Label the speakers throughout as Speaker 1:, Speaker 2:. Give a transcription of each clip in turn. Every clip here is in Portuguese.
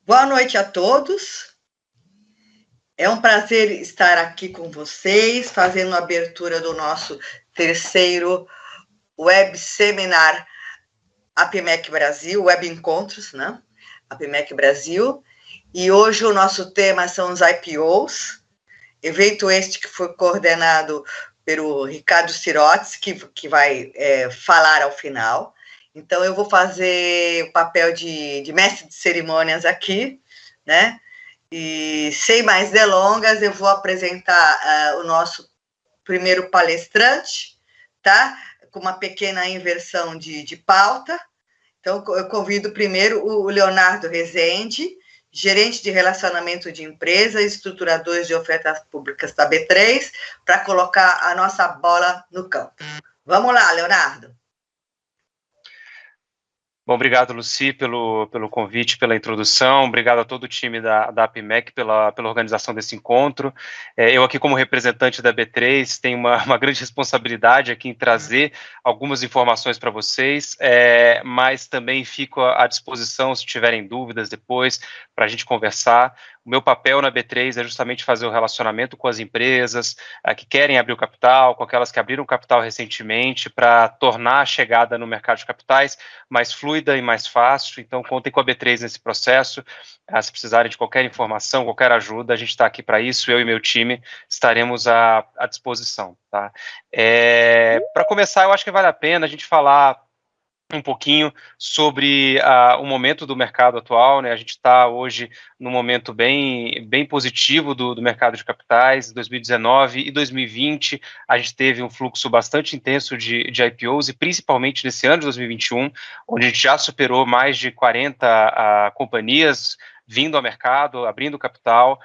Speaker 1: Boa noite a todos. É um prazer estar aqui com vocês, fazendo a abertura do nosso terceiro web seminar APMEC Brasil, Web Encontros, né? APMEC Brasil. E hoje o nosso tema são os IPOs, evento este que foi coordenado pelo Ricardo Sirotes, que vai falar ao final. Então, eu vou fazer o papel de mestre de cerimônias aqui, né? E, sem mais delongas, eu vou apresentar o nosso primeiro palestrante, tá? Com uma pequena inversão de pauta. Então, eu convido primeiro o Leonardo Rezende, gerente de relacionamento de empresas, estruturadores de ofertas públicas da B3, para colocar a nossa bola no campo. Vamos lá, Leonardo.
Speaker 2: Bom, obrigado, Lucy, pelo convite, pela introdução. Obrigado a todo o time da APMEC pela organização desse encontro. Eu aqui, como representante da B3, tenho uma grande responsabilidade aqui em trazer algumas informações para vocês, mas também fico à disposição se tiverem dúvidas depois, para a gente conversar. O meu papel na B3 é justamente fazer o relacionamento com as empresas que querem abrir o capital, com aquelas que abriram capital recentemente, para tornar a chegada no mercado de capitais mais fluida e mais fácil. Então, contem com a B3 nesse processo. Se precisarem de qualquer informação, qualquer ajuda, a gente está aqui para isso. Eu e meu time estaremos à disposição. Tá? Para começar, eu acho que vale a pena a gente falar um pouquinho sobre o momento do mercado atual, né? A gente está hoje num momento bem positivo do mercado de capitais. 2019 e 2020 a gente teve um fluxo bastante intenso de IPOs, e principalmente nesse ano de 2021, onde a gente já superou mais de 40 companhias vindo ao mercado, abrindo capital,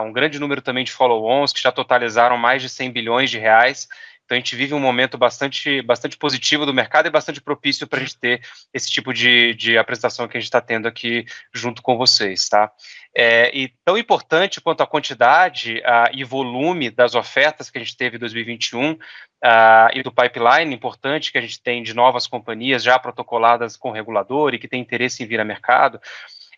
Speaker 2: um grande número também de follow-ons, que já totalizaram mais de 100 bilhões de reais. Então, a gente vive um momento bastante positivo do mercado e bastante propício para a gente ter esse tipo de apresentação que a gente está tendo aqui junto com vocês, tá? E tão importante quanto a quantidade e volume das ofertas que a gente teve em 2021 e do pipeline importante que a gente tem de novas companhias já protocoladas com o regulador e que tem interesse em vir a mercado,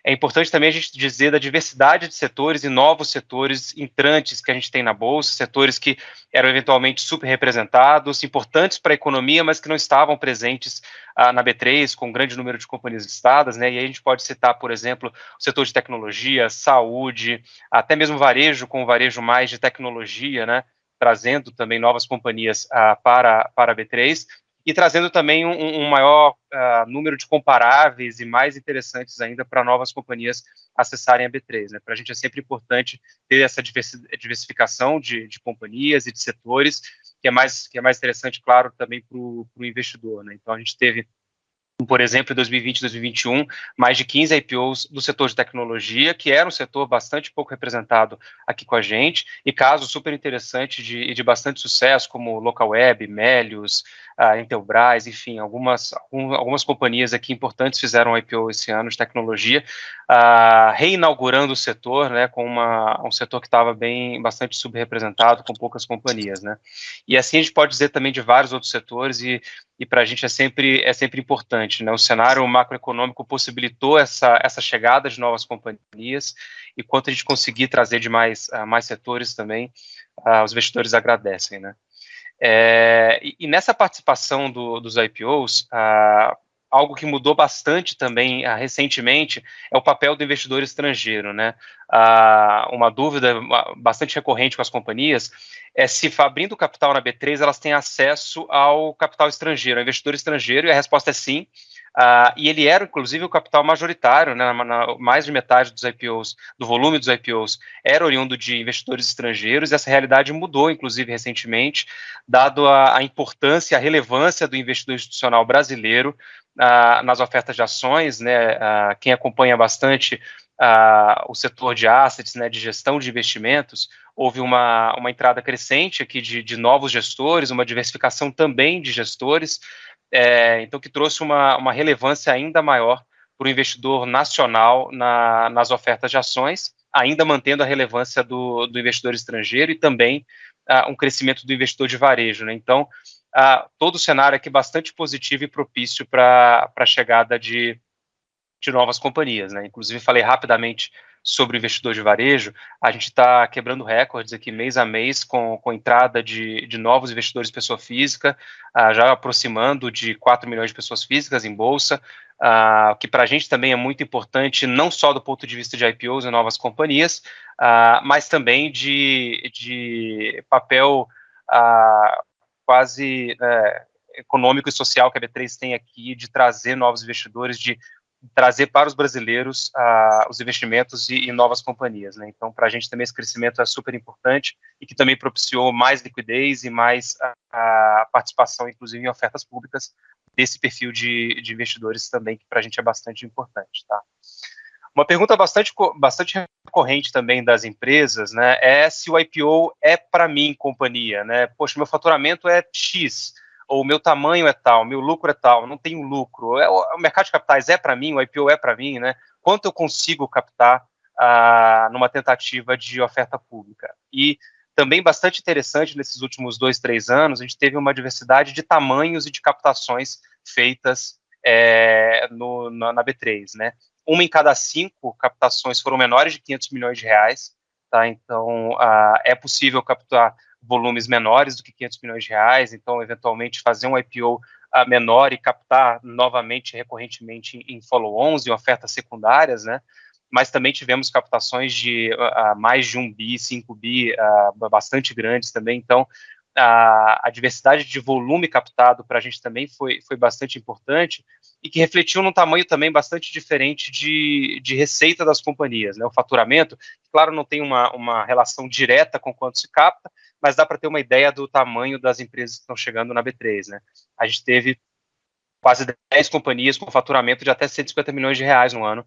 Speaker 2: é importante também a gente dizer da diversidade de setores e novos setores entrantes que a gente tem na Bolsa, setores que eram eventualmente superrepresentados, importantes para a economia, mas que não estavam presentes na B3, com um grande número de companhias listadas, né? E aí a gente pode citar, por exemplo, o setor de tecnologia, saúde, até mesmo varejo, com o varejo mais de tecnologia, né? Trazendo também novas companhias para a B3, e trazendo também um maior número de comparáveis e mais interessantes ainda para novas companhias acessarem a B3. Né? Para a gente é sempre importante ter essa diversificação de companhias e de setores, que é mais interessante, claro, também para o investidor. Né? Então, a gente teve, por exemplo, em 2020 e 2021, mais de 15 IPOs do setor de tecnologia, que era um setor bastante pouco representado aqui com a gente, e casos super interessantes de bastante sucesso, como Localweb, Melius, Intelbras, enfim, algumas companhias aqui importantes fizeram um IPO esse ano de tecnologia, reinaugurando o setor, né, com um setor que estava bastante subrepresentado, com poucas companhias. Né? E assim a gente pode dizer também de vários outros setores, e para a gente é sempre importante. Né? O cenário macroeconômico possibilitou essa chegada de novas companhias, e quanto a gente conseguir trazer de mais setores também, os investidores agradecem. Né? E nessa participação dos IPOs, algo que mudou bastante também recentemente é o papel do investidor estrangeiro. Né? Uma dúvida bastante recorrente com as companhias é se, abrindo capital na B3, elas têm acesso ao capital estrangeiro, ao investidor estrangeiro, e a resposta é sim. E ele era, inclusive, o capital majoritário, né, mais de metade dos IPOs, do volume dos IPOs, era oriundo de investidores estrangeiros, e essa realidade mudou, inclusive, recentemente, dado a importância e a relevância do investidor institucional brasileiro nas ofertas de ações. Né, quem acompanha bastante o setor de assets, né, de gestão de investimentos, houve uma entrada crescente aqui de novos gestores, uma diversificação também de gestores, então que trouxe uma relevância ainda maior para o investidor nacional nas ofertas de ações, ainda mantendo a relevância do investidor estrangeiro, e também um crescimento do investidor de varejo. Né? Então, todo o cenário aqui bastante positivo e propício para a chegada de de novas companhias, né? Inclusive, falei rapidamente sobre o investidor de varejo. A gente está quebrando recordes aqui mês a mês com entrada de novos investidores pessoa física, já aproximando de 4 milhões de pessoas físicas em bolsa, que para a gente também é muito importante, não só do ponto de vista de IPOs e novas companhias, mas também de papel quase econômico e social que a B3 tem aqui, de trazer novos investidores, de trazer para os brasileiros os investimentos e novas companhias, né? Então, para a gente também esse crescimento é super importante e que também propiciou mais liquidez e mais a participação, inclusive, em ofertas públicas desse perfil de investidores também, que para a gente é bastante importante, tá? Uma pergunta bastante recorrente também das empresas, né, é se o IPO é para mim, companhia, né? Poxa, meu faturamento é X, ou meu tamanho é tal, meu lucro é tal, não tenho lucro, o mercado de capitais é para mim, o IPO é para mim, né? Quanto eu consigo captar numa tentativa de oferta pública? E também bastante interessante, nesses últimos 2, 3 anos, a gente teve uma diversidade de tamanhos e de captações feitas na B3, né? 1 em cada 5 captações foram menores de 500 milhões de reais, tá? Então, é possível captar volumes menores do que 500 milhões de reais, então, eventualmente, fazer um IPO menor e captar novamente, recorrentemente, em follow-ons e ofertas secundárias, né? Mas também tivemos captações de mais de 1 bi, 5 bi, bastante grandes também, então, a diversidade de volume captado para a gente também foi bastante importante e que refletiu num tamanho também bastante diferente de receita das companhias, né? O faturamento, claro, não tem uma relação direta com quanto se capta, mas dá para ter uma ideia do tamanho das empresas que estão chegando na B3, né? A gente teve quase 10 companhias com faturamento de até 150 milhões de reais no ano,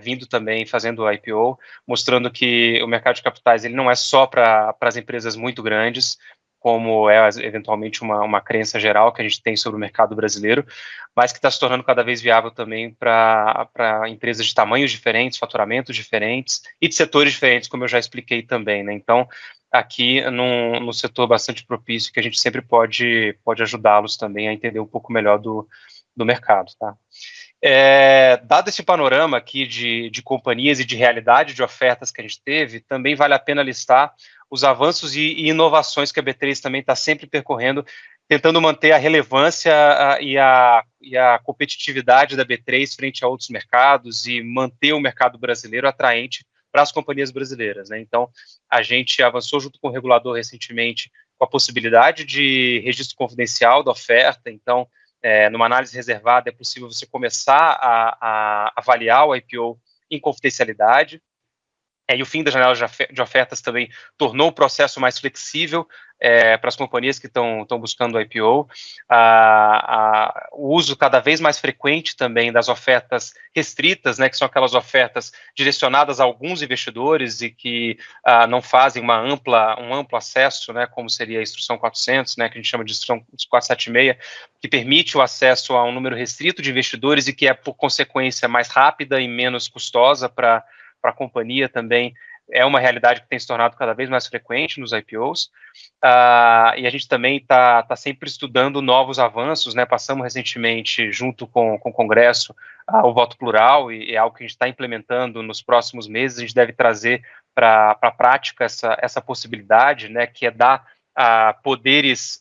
Speaker 2: vindo também, fazendo IPO, mostrando que o mercado de capitais ele não é só para as empresas muito grandes, como é eventualmente uma crença geral que a gente tem sobre o mercado brasileiro, mas que está se tornando cada vez viável também para empresas de tamanhos diferentes, faturamentos diferentes e de setores diferentes, como eu já expliquei também, né? Então, aqui no setor bastante propício, que a gente sempre pode ajudá-los também a entender um pouco melhor do mercado, tá? Dado esse panorama aqui de companhias e de realidade de ofertas que a gente teve, também vale a pena listar os avanços e inovações que a B3 também está sempre percorrendo, tentando manter a relevância e a competitividade da B3 frente a outros mercados e manter o mercado brasileiro atraente para as companhias brasileiras, né? Então, a gente avançou junto com o regulador recentemente com a possibilidade de registro confidencial da oferta. Então, numa análise reservada, é possível você começar a avaliar o IPO em confidencialidade. E o fim da janela de ofertas também tornou o processo mais flexível para as companhias que estão buscando o IPO. O uso cada vez mais frequente também das ofertas restritas, né, que são aquelas ofertas direcionadas a alguns investidores e que não fazem um amplo acesso, né, como seria a Instrução 400, né, que a gente chama de Instrução 476, que permite o acesso a um número restrito de investidores e que é, por consequência, mais rápida e menos custosa para a companhia também, é uma realidade que tem se tornado cada vez mais frequente nos IPOs, e a gente também está sempre estudando novos avanços, né? Passamos recentemente, junto com o Congresso, o voto plural, e é algo que a gente está implementando nos próximos meses. A gente deve trazer para a prática essa possibilidade, né? Que é dar poderes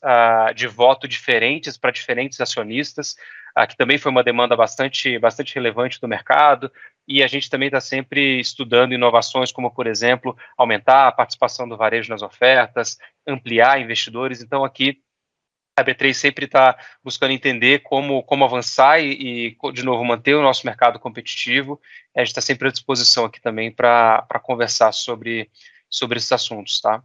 Speaker 2: de voto diferentes para diferentes acionistas, que também foi uma demanda bastante relevante do mercado, e a gente também está sempre estudando inovações como, por exemplo, aumentar a participação do varejo nas ofertas, ampliar investidores. Então, aqui, a B3 sempre está buscando entender como avançar e, de novo, manter o nosso mercado competitivo. A gente está sempre à disposição aqui também para conversar sobre esses assuntos, tá?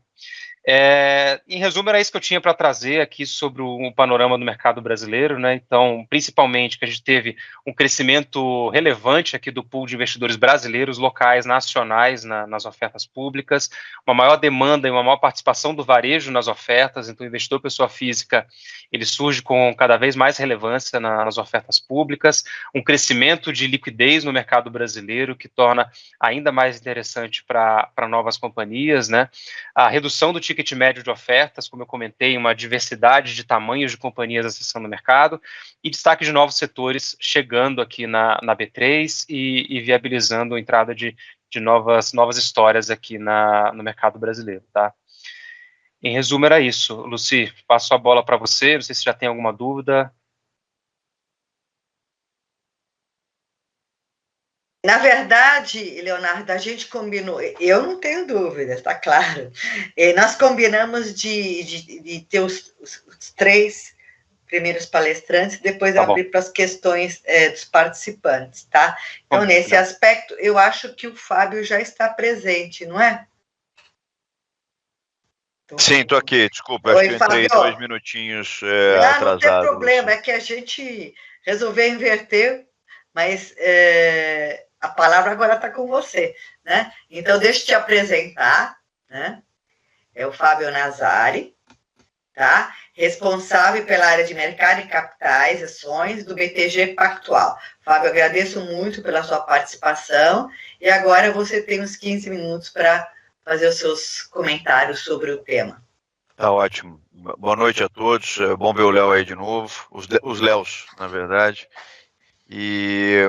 Speaker 2: Em resumo, era isso que eu tinha para trazer aqui sobre o panorama do mercado brasileiro, né? Então, principalmente que a gente teve um crescimento relevante aqui do pool de investidores brasileiros, locais, nacionais, nas ofertas públicas, uma maior demanda e uma maior participação do varejo nas ofertas. Então, o investidor pessoa física, ele surge com cada vez mais relevância nas ofertas públicas, um crescimento de liquidez no mercado brasileiro que torna ainda mais interessante para novas companhias, né? A redução do ticket ticket médio de ofertas, como eu comentei, uma diversidade de tamanhos de companhias acessando o mercado e destaque de novos setores chegando aqui na B3 e viabilizando a entrada de novas histórias aqui no mercado brasileiro, tá? Em resumo, era isso. Lucy, passo a bola para você, não sei se já tem alguma dúvida.
Speaker 1: Na verdade, Leonardo, a gente combinou, eu não tenho dúvida, está claro. Nós combinamos de ter os 3 primeiros palestrantes, depois
Speaker 2: Tá
Speaker 1: abrir para as questões dos participantes, tá? Então, nesse aspecto, eu acho que o Fábio já está presente, não é?
Speaker 3: Sim, estou aqui, desculpa,
Speaker 1: Oi,
Speaker 3: acho que eu entrei
Speaker 1: Fábio.
Speaker 3: 2 minutinhos
Speaker 1: Não, não tem
Speaker 3: atrasado.
Speaker 1: problema, é que a gente resolveu inverter, mas a palavra agora está com você, né? Então, deixa eu te apresentar, né? É o Fábio Nazari, tá? Responsável pela área de mercado e capitais, ações do BTG Pactual. Fábio, agradeço muito pela sua participação e agora você tem uns 15 minutos para fazer os seus comentários sobre o tema.
Speaker 3: Tá ótimo. Boa noite a todos. É bom ver o Léo aí de novo. Os Léos, na verdade. E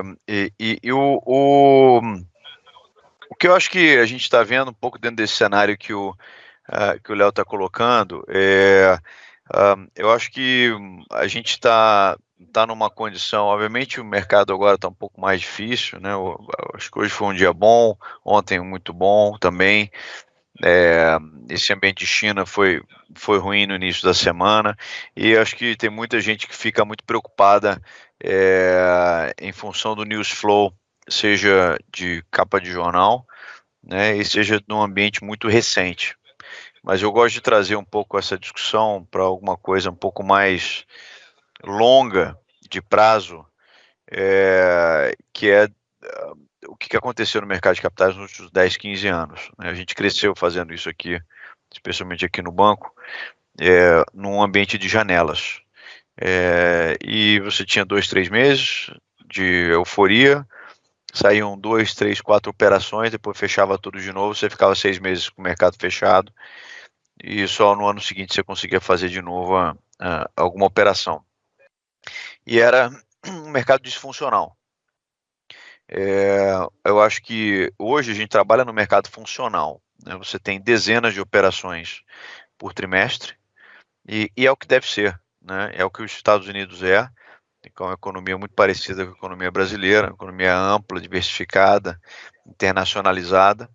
Speaker 3: o que eu acho que a gente está vendo um pouco dentro desse cenário que o Léo está colocando, eu acho que a gente está numa condição, obviamente o mercado agora está um pouco mais difícil, né? Acho que hoje foi um dia bom, ontem muito bom também. Esse ambiente de China foi ruim no início da semana e acho que tem muita gente que fica muito preocupada em função do news flow, seja de capa de jornal, né, e seja num ambiente muito recente. Mas eu gosto de trazer um pouco essa discussão para alguma coisa um pouco mais longa, de prazo, que é o que aconteceu no mercado de capitais nos últimos 10, 15 anos. A gente cresceu fazendo isso aqui, especialmente aqui no banco, num ambiente de janelas. E você tinha 2, 3 meses de euforia, saíam 2, 3, 4 operações, depois fechava tudo de novo, você ficava 6 meses com o mercado fechado, e só no ano seguinte você conseguia fazer de novo alguma operação. E era um mercado disfuncional. Eu acho que hoje a gente trabalha no mercado funcional, né? Você tem dezenas de operações por trimestre e é o que deve ser, né? É o que os Estados Unidos tem uma economia muito parecida com a economia brasileira, uma economia ampla, diversificada, internacionalizada,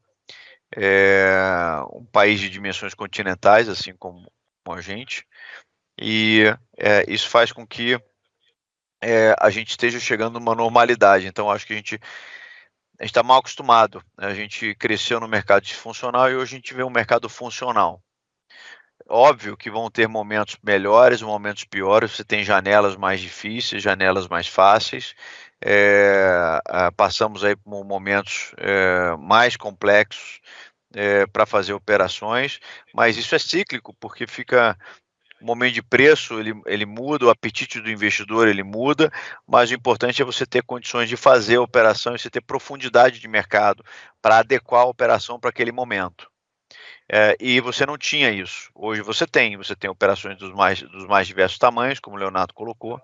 Speaker 3: um país de dimensões continentais, assim como a gente, e isso faz com que a gente esteja chegando numa normalidade. Então, acho que a gente está mal acostumado, né? A gente cresceu no mercado disfuncional e hoje a gente vê um mercado funcional. Óbvio que vão ter momentos melhores, momentos piores, você tem janelas mais difíceis, janelas mais fáceis, passamos aí por momentos mais complexos para fazer operações, mas isso é cíclico, porque fica o momento de preço, ele muda, o apetite do investidor ele muda, mas o importante é você ter condições de fazer a operação e você ter profundidade de mercado para adequar a operação para aquele momento. E você não tinha isso. Hoje você tem operações dos mais diversos tamanhos, como o Leonardo colocou,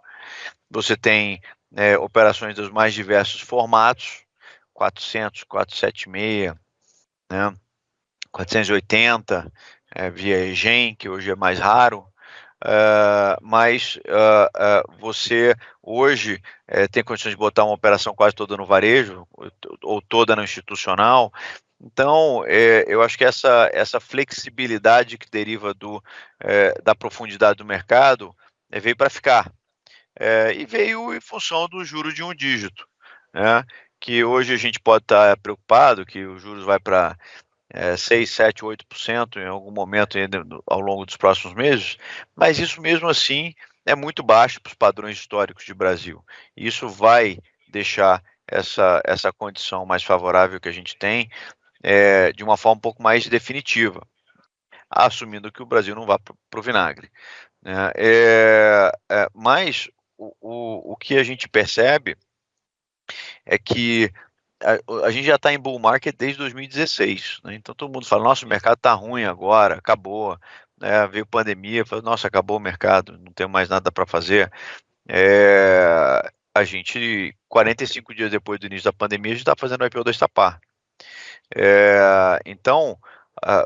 Speaker 3: você tem operações dos mais diversos formatos, 400, 476, né? 480, via EGEM, que hoje é mais raro, mas você hoje tem condições de botar uma operação quase toda no varejo ou toda no institucional. Então, eu acho que essa flexibilidade que deriva da profundidade do mercado veio para ficar. E veio em função do juro de um dígito, né? Que hoje a gente pode estar preocupado que os juros vai para 6, 7, 8% em algum momento ainda ao longo dos próximos meses, mas isso mesmo assim é muito baixo para os padrões históricos de Brasil. Isso vai deixar essa condição mais favorável que a gente tem de uma forma um pouco mais definitiva, assumindo que o Brasil não vá para o vinagre, né? Mas o que a gente percebe é que a gente já está em bull market desde 2016, né? Então todo mundo fala, nossa, o mercado está ruim agora, acabou, né? Veio pandemia, fala, nossa, acabou o mercado, não tem mais nada para fazer. A gente, 45 dias depois do início da pandemia, a gente está fazendo o IPO da Estapar. Então,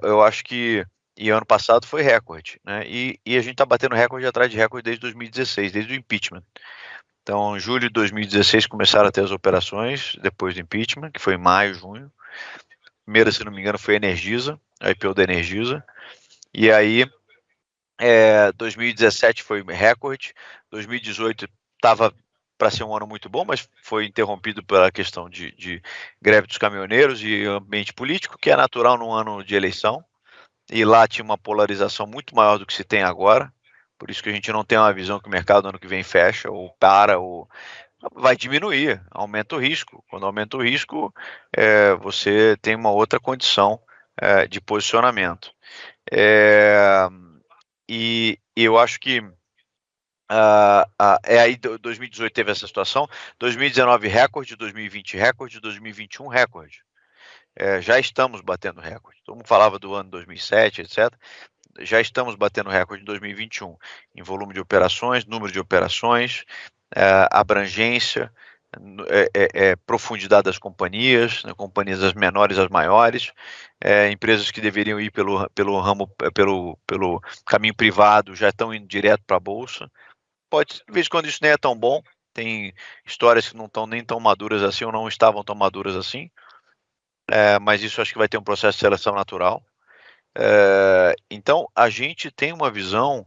Speaker 3: eu acho que e ano passado foi recorde, né? E a gente está batendo recorde atrás de recorde desde 2016, desde o impeachment. Então, em julho de 2016 começaram a ter as operações depois do impeachment, que foi em maio, junho. Primeira, se não me engano, foi a Energisa, a IPO da Energisa. E aí, 2017 foi recorde, 2018 estava para ser um ano muito bom, mas foi interrompido pela questão de greve dos caminhoneiros e ambiente político, que é natural num ano de eleição. E lá tinha uma polarização muito maior do que se tem agora. Por isso que a gente não tem uma visão que o mercado ano que vem fecha, ou para, ou vai diminuir, aumenta o risco. Quando aumenta o risco, você tem uma outra condição de posicionamento. E eu acho que aí 2018 teve essa situação, 2019 recorde, 2020 recorde, 2021 recorde. Já estamos batendo recorde. Todo mundo falava do ano 2007, etc. Já estamos batendo recorde em 2021 em volume de operações, número de operações, abrangência, profundidade das companhias, né, companhias das menores às maiores, empresas que deveriam ir pelo ramo, pelo caminho privado já estão indo direto para a bolsa. De vez em quando isso nem é tão bom, tem histórias que não estão nem tão maduras assim ou não estavam tão maduras assim, mas isso acho que vai ter um processo de seleção natural. Então a gente tem uma visão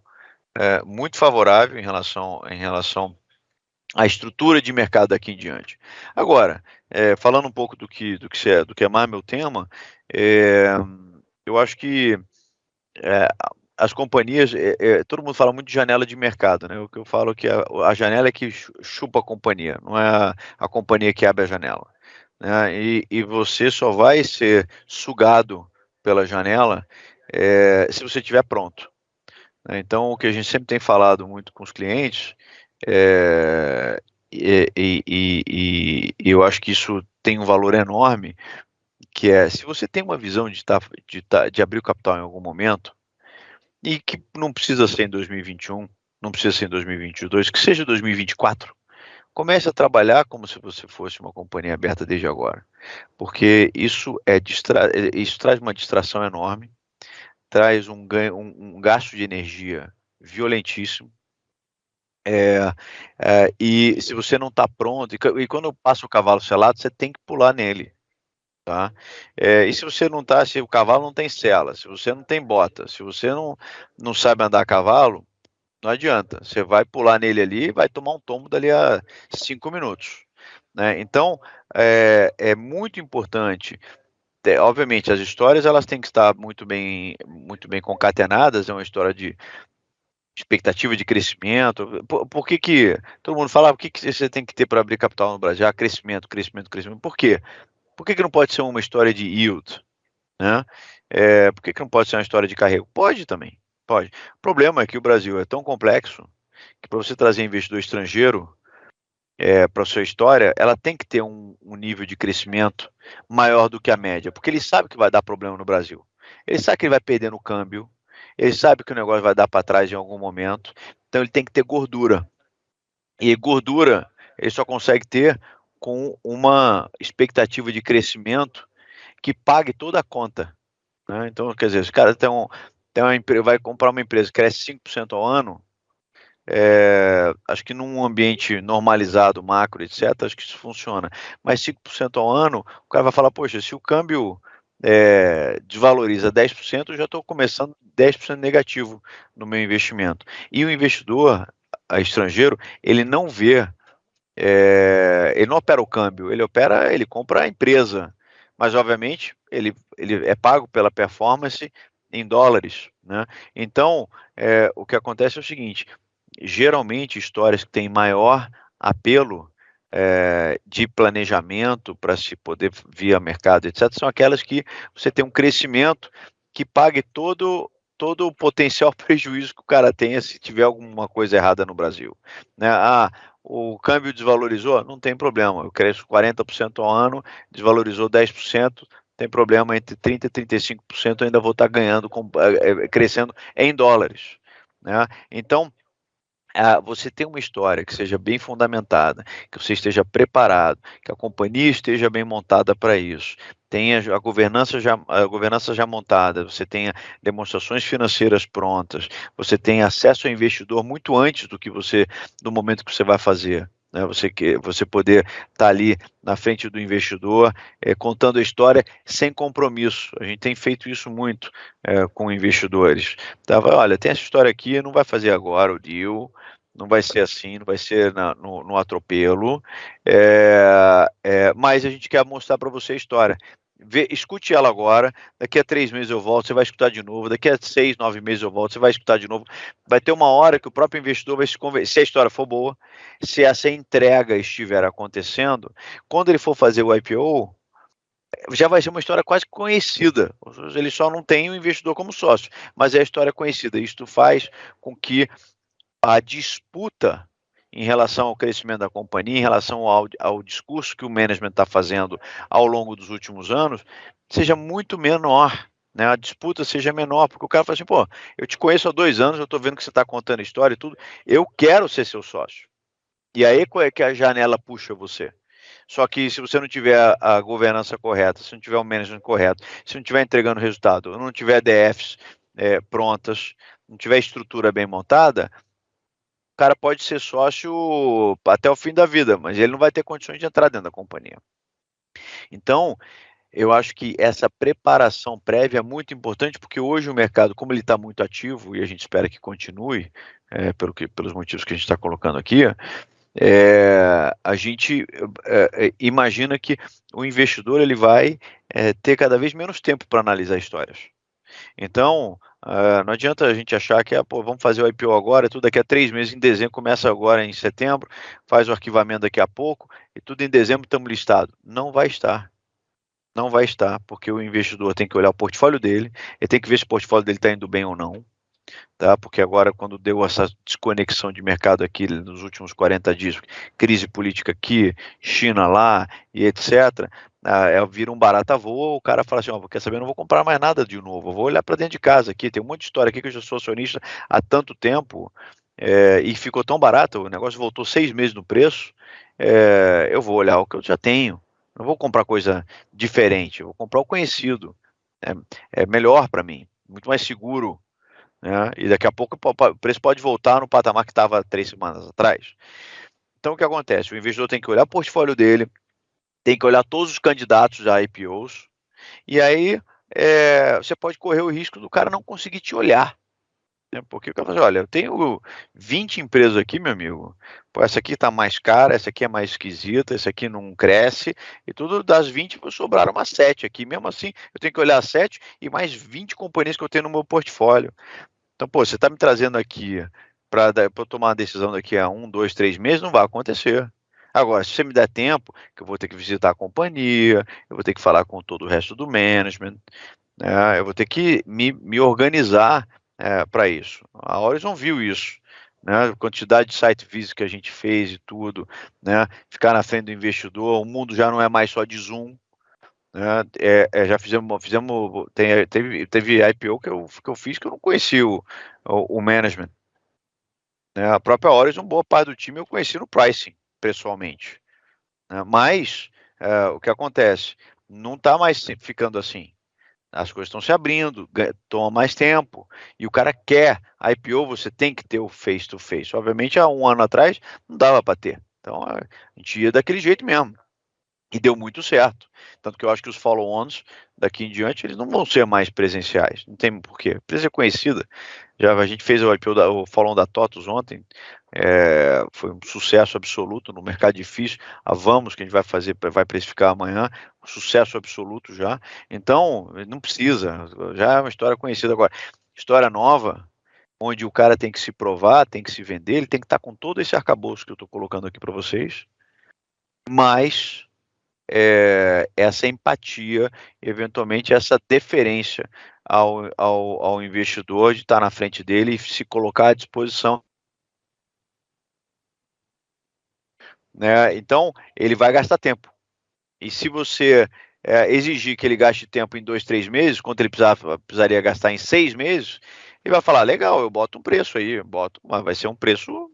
Speaker 3: muito favorável em relação à estrutura de mercado daqui em diante. Agora, falando um pouco do que é mais meu tema, eu acho que as companhias, todo mundo fala muito de janela de mercado, né? O que eu falo é que a janela é que chupa a companhia, não é a companhia que abre a janela, né? E você só vai ser sugado pela janela se você estiver pronto. Então, o que a gente sempre tem falado muito com os clientes, e eu acho que isso tem um valor enorme, que se você tem uma visão de abrir o capital em algum momento, e que não precisa ser em 2021, não precisa ser em 2022, que seja 2024, comece a trabalhar como se você fosse uma companhia aberta desde agora, porque isso traz uma distração enorme, traz um gasto de energia violentíssimo, e se você não está pronto, e quando passa o cavalo selado, você tem que pular nele, tá? E se você não está, se o cavalo não tem sela, se você não tem bota, se você não sabe andar a cavalo, não adianta, você vai pular nele ali e vai tomar um tombo dali a 5 minutos, né? Então, é muito importante. Obviamente, as histórias elas têm que estar muito bem concatenadas. É uma história de expectativa de crescimento. Por que todo mundo fala, o que você tem que ter para abrir capital no Brasil? Crescimento. Por quê? Por que não pode ser uma história de yield, né? Por que não pode ser uma história de carrego? Pode também, pode. O problema é que o Brasil é tão complexo que para você trazer investidor estrangeiro para a sua história, ela tem que ter um nível de crescimento maior do que a média, porque ele sabe que vai dar problema no Brasil. Ele sabe que ele vai perder no câmbio, ele sabe que o negócio vai dar para trás em algum momento, então ele tem que ter gordura. E gordura ele só consegue ter com uma expectativa de crescimento que pague toda a conta, né? Então, quer dizer, os caras vai comprar uma empresa que cresce 5% ao ano, acho que num ambiente normalizado, macro, etc., acho que isso funciona. Mas 5% ao ano, o cara vai falar, poxa, se o câmbio desvaloriza 10%, eu já estou começando 10% negativo no meu investimento. E o investidor estrangeiro, ele não vê, ele não opera o câmbio, ele compra a empresa, mas obviamente ele é pago pela performance em dólares, né? Então, o que acontece é o seguinte: geralmente histórias que têm maior apelo de planejamento para se poder via mercado, etc., são aquelas que você tem um crescimento que pague todo o potencial prejuízo que o cara tenha se tiver alguma coisa errada no Brasil, né? o câmbio desvalorizou, não tem problema, eu cresço 40% ao ano, desvalorizou 10%, não tem problema, entre 30% e 35% eu ainda vou estar ganhando, crescendo em dólares, né? Então, você tem uma história que seja bem fundamentada, que você esteja preparado, que a companhia esteja bem montada para isso, tenha a governança já montada, você tenha demonstrações financeiras prontas, você tenha acesso ao investidor muito antes do momento que você vai fazer. Né, você poder estar ali na frente do investidor, contando a história sem compromisso. A gente tem feito isso muito com investidores. Olha, tem essa história aqui, não vai fazer agora o deal, não vai ser assim, não vai ser no atropelo, mas a gente quer mostrar para você a história. Escute ela agora, daqui a 3 meses eu volto, você vai escutar de novo, daqui a 6, 9 meses eu volto, você vai escutar de novo, vai ter uma hora que o próprio investidor vai se convencer, se a história for boa, se essa entrega estiver acontecendo, quando ele for fazer o IPO, já vai ser uma história quase conhecida, ele só não tem o investidor como sócio, mas é a história conhecida, isto faz com que a disputa em relação ao crescimento da companhia, em relação ao discurso que o management está fazendo ao longo dos últimos anos, seja muito menor, né? A disputa seja menor, porque o cara fala assim, pô, eu te conheço há 2 anos, eu estou vendo que você está contando a história e tudo, eu quero ser seu sócio. E aí qual é que a janela puxa você? Só que se você não tiver a governança correta, se não tiver o management correto, se não tiver entregando resultado, não tiver DFs prontas, não tiver estrutura bem montada, o cara pode ser sócio até o fim da vida, mas ele não vai ter condições de entrar dentro da companhia. Então, eu acho que essa preparação prévia é muito importante, porque hoje o mercado, como ele está muito ativo, e a gente espera que continue, pelos motivos que a gente está colocando aqui, a gente imagina que o investidor ele vai ter cada vez menos tempo para analisar histórias. Então, não adianta a gente achar que vamos fazer o IPO agora, tudo daqui a 3 meses, em dezembro, começa agora em setembro, faz o arquivamento daqui a pouco, e tudo em dezembro estamos listados. Não vai estar. Não vai estar, porque o investidor tem que olhar o portfólio dele, ele tem que ver se o portfólio dele está indo bem ou não, tá? Porque agora, quando deu essa desconexão de mercado aqui nos últimos 40 dias, crise política aqui, China lá e etc., vira um barata voa, o cara fala assim, quer saber, eu não vou comprar mais nada de novo, eu vou olhar para dentro de casa aqui, tem um monte de história aqui que eu já sou acionista há tanto tempo, e ficou tão barato, o negócio voltou 6 meses no preço, eu vou olhar o que eu já tenho, não vou comprar coisa diferente, eu vou comprar o conhecido, é melhor para mim, muito mais seguro, né? E daqui a pouco o preço pode voltar no patamar que estava 3 semanas atrás. Então, o que acontece? O investidor tem que olhar o portfólio dele, tem que olhar todos os candidatos a IPOs, e aí você pode correr o risco do cara não conseguir te olhar. Né? Porque o cara fala assim, olha, eu tenho 20 empresas aqui, meu amigo, pô, essa aqui está mais cara, essa aqui é mais esquisita, essa aqui não cresce, e tudo das 20 sobraram umas 7 aqui. Mesmo assim, eu tenho que olhar 7 e mais 20 companhias que eu tenho no meu portfólio. Então, pô, você está me trazendo aqui para eu tomar uma decisão daqui a 1, 2, 3 meses, não vai acontecer. Agora, se você me der tempo, que eu vou ter que visitar a companhia, eu vou ter que falar com todo o resto do management, né, eu vou ter que me organizar para isso. A Horizon viu isso, né, a quantidade de site visits que a gente fez e tudo, né, ficar na frente do investidor, o mundo já não é mais só de Zoom, né, já teve IPO que eu fiz que eu não conhecia o management, né, a própria Horizon, boa parte do time eu conheci no pricing, pessoalmente, né, mas o que acontece, não está mais ficando assim, as coisas estão se abrindo, toma mais tempo, e o cara quer IPO, você tem que ter o face-to-face, obviamente há 1 ano atrás não dava para ter, então a gente ia daquele jeito mesmo, e deu muito certo. Tanto que eu acho que os follow-ons daqui em diante, eles não vão ser mais presenciais. Não tem porquê. A empresa é conhecida. A gente fez o IPO, o follow-on da TOTUS ontem. Foi um sucesso absoluto no mercado difícil. A Vamos, que a gente vai precificar amanhã, sucesso absoluto já. Então, não precisa. Já é uma história conhecida agora. História nova, onde o cara tem que se provar, tem que se vender, ele tem que estar com todo esse arcabouço que eu estou colocando aqui para vocês. Mas essa empatia, eventualmente essa deferência ao investidor de estar na frente dele e se colocar à disposição né? Então, ele vai gastar tempo. E se você exigir que ele gaste tempo em 2, 3 meses, quanto ele precisaria gastar em 6 meses, ele vai falar, legal, eu boto um preço aí, mas vai ser um preço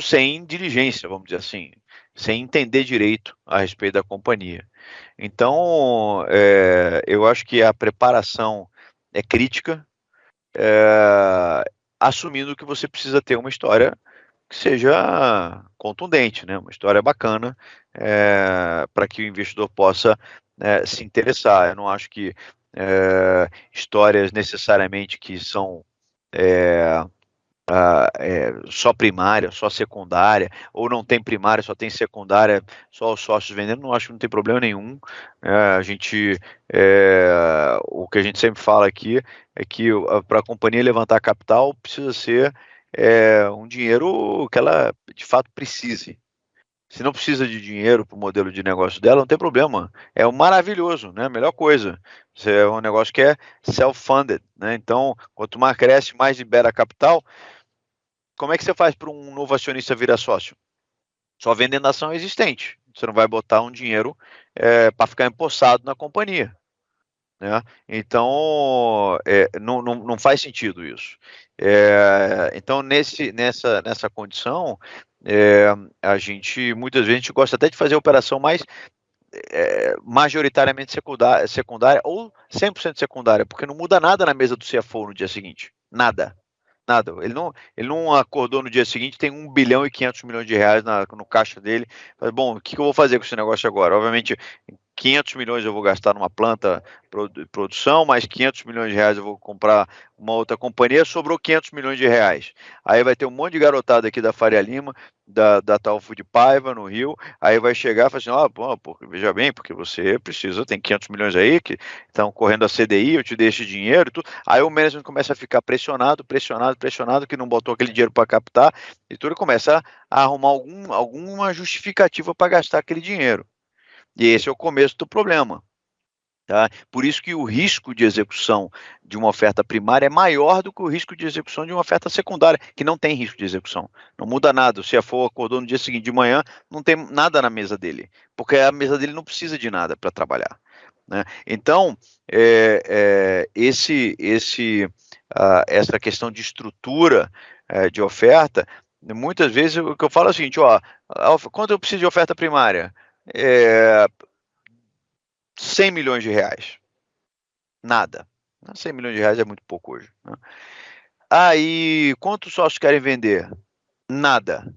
Speaker 3: sem diligência, vamos dizer assim, sem entender direito a respeito da companhia. Então, eu acho que a preparação é crítica, assumindo que você precisa ter uma história que seja contundente, né? Uma história bacana, para que o investidor possa se interessar. Eu não acho que histórias necessariamente que são só primária, só secundária, ou não tem primária, só tem secundária, só os sócios vendendo, não acho que não tem problema nenhum. O que a gente sempre fala aqui é que para a companhia levantar capital precisa ser um dinheiro que ela de fato precise. Se não precisa de dinheiro para o modelo de negócio dela, não tem problema. É um maravilhoso, né? A melhor coisa. Isso é um negócio que é self-funded, né? Então, quanto mais cresce, mais libera capital. Como é que você faz para um novo acionista virar sócio? Só vendendo ação existente. Você não vai botar um dinheiro para ficar empossado na companhia, né? Então, não faz sentido isso. Então, nessa condição, a gente, muitas vezes, a gente gosta até de fazer a operação mais majoritariamente secundária ou 100% secundária, porque não muda nada na mesa do CFO no dia seguinte. Nada. Nada. Ele não acordou no dia seguinte, tem 1 bilhão e 500 milhões de reais no caixa dele. Bom, o que eu vou fazer com esse negócio agora? Obviamente, 500 milhões eu vou gastar numa planta de produção, mais 500 milhões de reais eu vou comprar uma outra companhia, sobrou 500 milhões de reais. Aí vai ter um monte de garotada aqui da Faria Lima, da Talfood Paiva, no Rio, aí vai chegar e falar assim, veja bem, porque você precisa, tem 500 milhões aí que estão correndo a CDI, eu te dei esse dinheiro e tudo. Aí o management começa a ficar pressionado, que não botou aquele dinheiro para captar, e tudo começa a arrumar alguma justificativa para gastar aquele dinheiro. E esse é o começo do problema. Tá? Por isso que o risco de execução de uma oferta primária é maior do que o risco de execução de uma oferta secundária, que não tem risco de execução. Não muda nada. O CFO acordou no dia seguinte de manhã, não tem nada na mesa dele, porque a mesa dele não precisa de nada para trabalhar. Né? Então, essa questão de estrutura de oferta, muitas vezes o que eu falo é o seguinte, quanto eu preciso de oferta primária? 100 milhões de reais. Nada. 100 milhões de reais é muito pouco hoje. Né? Aí, quantos sócios querem vender? Nada.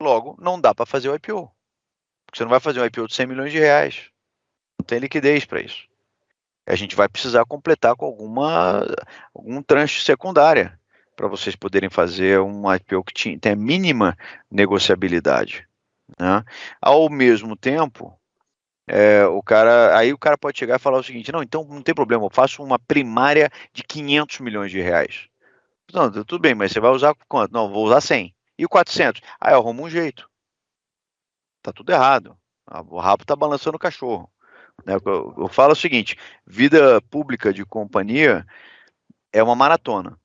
Speaker 3: Logo, não dá para fazer o IPO. Porque você não vai fazer um IPO de 100 milhões de reais. Não tem liquidez para isso. A gente vai precisar completar com algum tranche secundária para vocês poderem fazer um IPO que tenha mínima negociabilidade. Né? Ao mesmo tempo, o cara pode chegar e falar o seguinte, não, então não tem problema, eu faço uma primária de 500 milhões de reais. Não, tudo bem, mas você vai usar quanto? Não, vou usar 100. E o 400? Aí eu arrumo um jeito. Tá tudo errado. O rabo tá balançando o cachorro. Eu falo o seguinte, vida pública de companhia é uma maratona.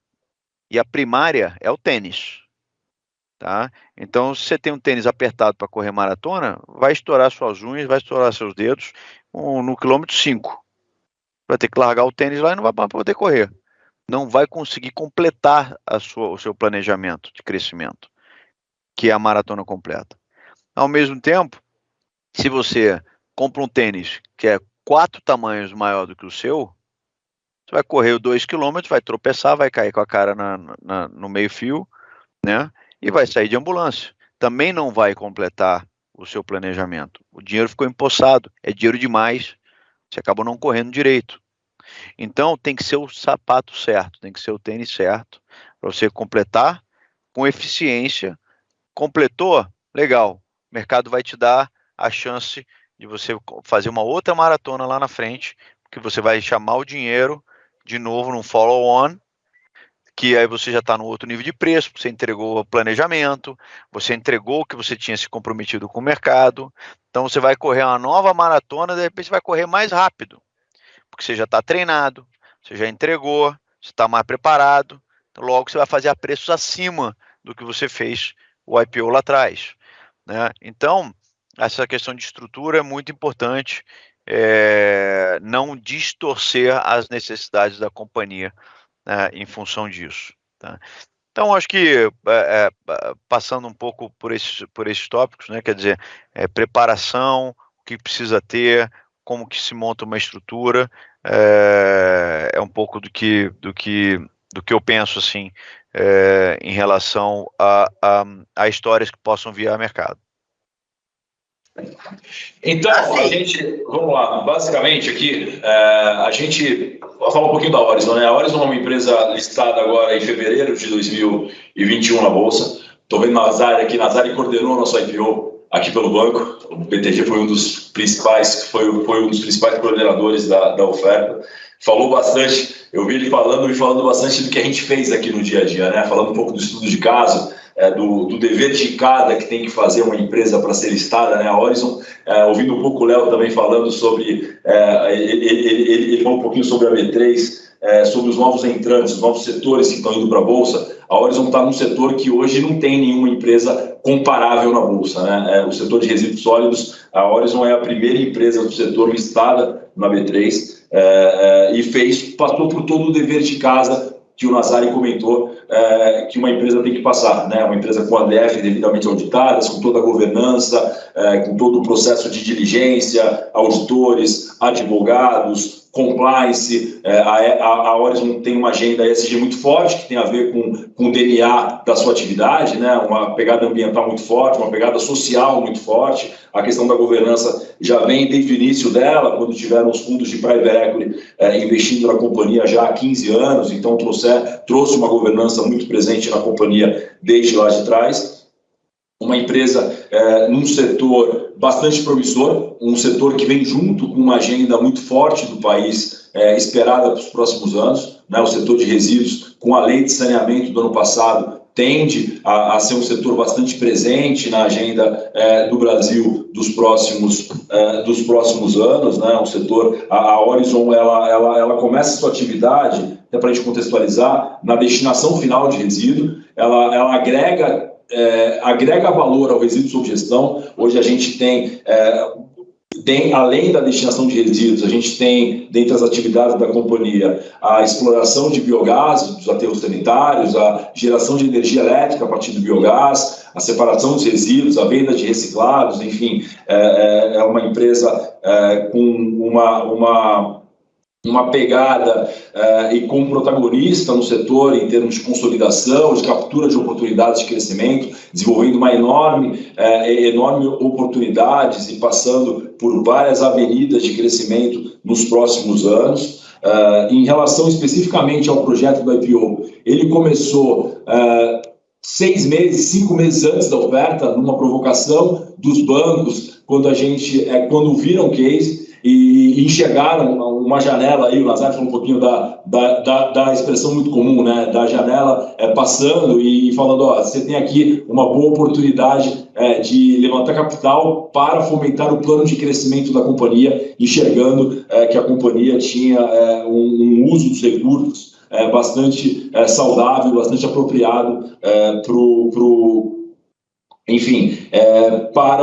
Speaker 3: E a primária é o tênis. Tá? Então, se você tem um tênis apertado para correr maratona, vai estourar suas unhas, vai estourar seus dedos no quilômetro 5. Vai ter que largar o tênis lá e não vai poder correr. Não vai conseguir completar o seu planejamento de crescimento, que é a maratona completa. Ao mesmo tempo, se você compra um tênis que é 4 tamanhos maior do que o seu, você vai correr 2 km, vai tropeçar, vai cair com a cara no meio-fio, né? E vai sair de ambulância. Também não vai completar o seu planejamento. O dinheiro ficou empossado, é dinheiro demais, você acabou não correndo direito. Então, tem que ser o sapato certo, tem que ser o tênis certo, para você completar com eficiência. Completou? Legal. O mercado vai te dar a chance de você fazer uma outra maratona lá na frente, porque você vai chamar o dinheiro de novo num follow-on, que aí você já está no outro nível de preço, você entregou o planejamento, você entregou o que você tinha se comprometido com o mercado, então você vai correr uma nova maratona, de repente você vai correr mais rápido, porque você já está treinado, você já entregou, você está mais preparado, então logo você vai fazer a preços acima do que você fez o IPO lá atrás. né? Então, essa questão de estrutura é muito importante, não distorcer as necessidades da companhia, né, em função disso, tá? Então, acho que, passando um pouco por esses tópicos, né, quer dizer, preparação, o que precisa ter, como que se monta uma estrutura, é um pouco do que eu penso, assim, em relação a histórias que possam vir ao mercado.
Speaker 4: Então, a gente, vamos lá, basicamente aqui, a gente vai falar um pouquinho da Horizon, né? A Horizon é uma empresa listada agora em fevereiro de 2021 na Bolsa. Estou vendo Nazari aqui, Nazari coordenou nosso IPO aqui pelo banco. O BTG foi um dos principais, foi um dos principais coordenadores da oferta. Falou bastante, eu vi ele falando bastante do que a gente fez aqui no dia a dia, né? Falando um pouco do estudo de caso, do dever de cada que tem que fazer uma empresa para ser listada, né? A Horizon, ouvindo um pouco o Léo também falando sobre, ele falou um pouquinho sobre a B3, sobre os novos entrantes, os novos setores que estão indo para a Bolsa. A Horizon está num setor que hoje não tem nenhuma empresa comparável na Bolsa, né? O setor de resíduos sólidos, a Horizon é a primeira empresa do setor listada na B3, e passou por todo o dever de casa que o Nazari comentou, que uma empresa tem que passar, né? Uma empresa com a ADF devidamente auditadas, com toda a governança, com todo o processo de diligência, auditores, advogados, compliance. A Horizon tem uma agenda ESG muito forte, que tem a ver com o DNA da sua atividade, né? Uma pegada ambiental muito forte, uma pegada social muito forte. A questão da governança já vem desde o início dela, quando tiveram os fundos de private equity investindo na companhia já há 15 anos, então trouxe uma governança muito presente na companhia desde lá de trás. Uma empresa num setor bastante promissor, um setor que vem junto com uma agenda muito forte do país, esperada para os próximos anos, né? O setor de resíduos, com a lei de saneamento do ano passado, tende a ser um setor bastante presente na agenda do Brasil dos próximos anos, né? Um setor, a Horizon, ela começa a sua atividade, até para a gente contextualizar, na destinação final de resíduo, ela agrega valor ao resíduo sob gestão. Hoje a gente tem, além da destinação de resíduos, a gente tem, dentre as atividades da companhia, a exploração de biogás dos aterros sanitários, a geração de energia elétrica a partir do biogás, a separação dos resíduos, a venda de reciclados, enfim, é uma empresa com uma pegada e com um protagonista no setor em termos de consolidação, de captura de oportunidades de crescimento, desenvolvendo uma enorme oportunidades e passando por várias avenidas de crescimento nos próximos anos. Em relação especificamente ao projeto do IPO, ele começou 5 meses antes da oferta, numa provocação dos bancos, quando viram o case e enxergaram uma janela aí. O Nazari falou um pouquinho da expressão muito comum, né? Da janela passando e falando, você tem aqui uma boa oportunidade de levantar capital para fomentar o plano de crescimento da companhia, enxergando que a companhia tinha um uso dos recursos bastante saudável, bastante apropriado para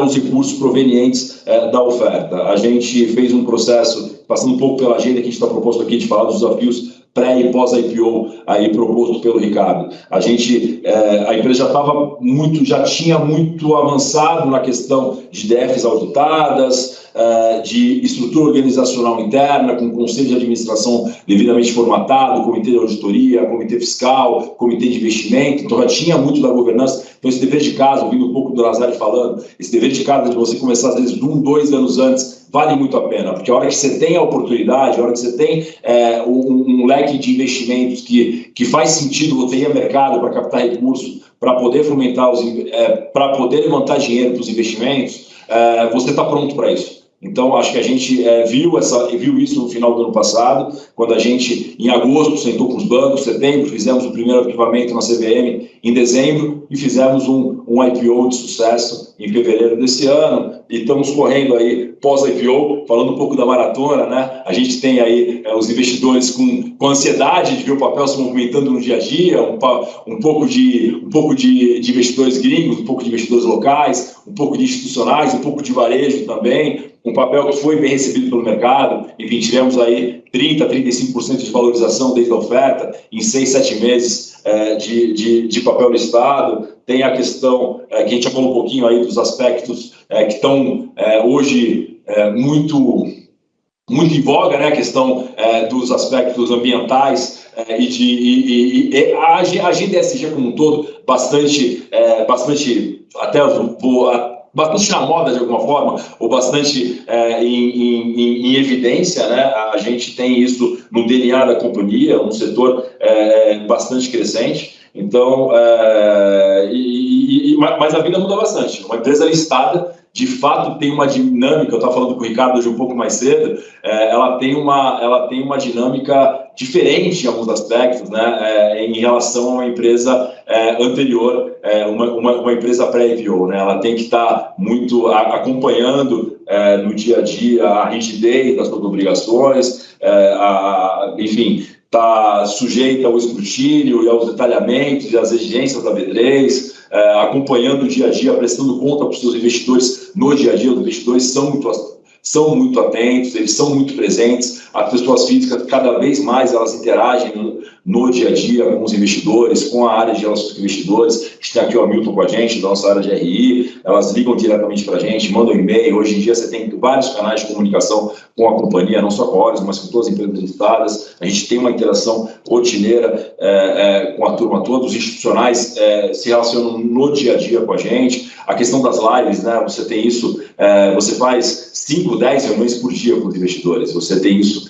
Speaker 4: os recursos provenientes da oferta. A gente fez um processo, passando um pouco pela agenda que a gente está proposto aqui, de falar dos desafios pré e pós-IPO aí proposto pelo Ricardo. A empresa já tinha muito avançado na questão de DFs auditadas, de estrutura organizacional interna, com conselho de administração devidamente formatado, comitê de auditoria, comitê fiscal, comitê de investimento. Então já tinha muito da governança. Então esse dever de casa, ouvindo um pouco do Nazari falando, esse dever de casa de você começar às vezes 2 anos antes, vale muito a pena, porque a hora que você tem a oportunidade, a hora que você tem um leque de investimentos que faz sentido você ir ao mercado para captar recursos, para poder fomentar para poder levantar dinheiro para os investimentos, você está pronto para isso. Então, acho que a gente viu isso no final do ano passado, quando a gente, em agosto, sentou com os bancos, setembro, fizemos o primeiro arquivamento na CVM em dezembro e fizemos um IPO de sucesso em fevereiro desse ano, e estamos correndo aí pós-IPO, falando um pouco da maratona, né? A gente tem aí os investidores com ansiedade de ver o papel se movimentando no dia a dia, um pouco de investidores gringos, um pouco de investidores locais, um pouco de institucionais, um pouco de varejo também, um papel que foi bem recebido pelo mercado. Enfim, tivemos aí 30%, 35% de valorização desde a oferta em 6, 7 meses de papel listado. Tem a questão que a gente já falou um pouquinho aí dos aspectos que estão hoje muito em voga, né? A questão dos aspectos ambientais e a agenda ESG como um todo bastante até bastante na moda de alguma forma, ou bastante em evidência, né? A gente tem isso no DNA da companhia, um setor bastante crescente. Então, mas a vida muda bastante. Uma empresa listada, de fato, tem uma dinâmica. Eu estava falando com o Ricardo hoje um pouco mais cedo. Ela tem uma dinâmica diferente em alguns aspectos, né? Em relação a uma empresa anterior, uma empresa pré-IPO, né? Ela tem que estar muito acompanhando no dia a dia a rigidez das suas obrigações, enfim, está sujeita ao escrutínio e aos detalhamentos e às exigências da B3, acompanhando o dia a dia, prestando conta para os seus investidores no dia a dia. Os investidores são muito atentos, eles são muito presentes. As pessoas físicas, cada vez mais, elas interagem no dia a dia com os investidores, com a área de relações com investidores. A gente tem aqui o Hamilton com a gente, da nossa área de RI, elas ligam diretamente para a gente, mandam e-mail. Hoje em dia você tem vários canais de comunicação com a companhia, não só com a Orion, mas com todas as empresas listadas. A gente tem uma interação rotineira com a turma toda, os institucionais se relacionam no dia a dia com a gente. A questão das lives, né? Você tem isso, você faz 5, 10 reuniões por dia com os investidores. Você tem isso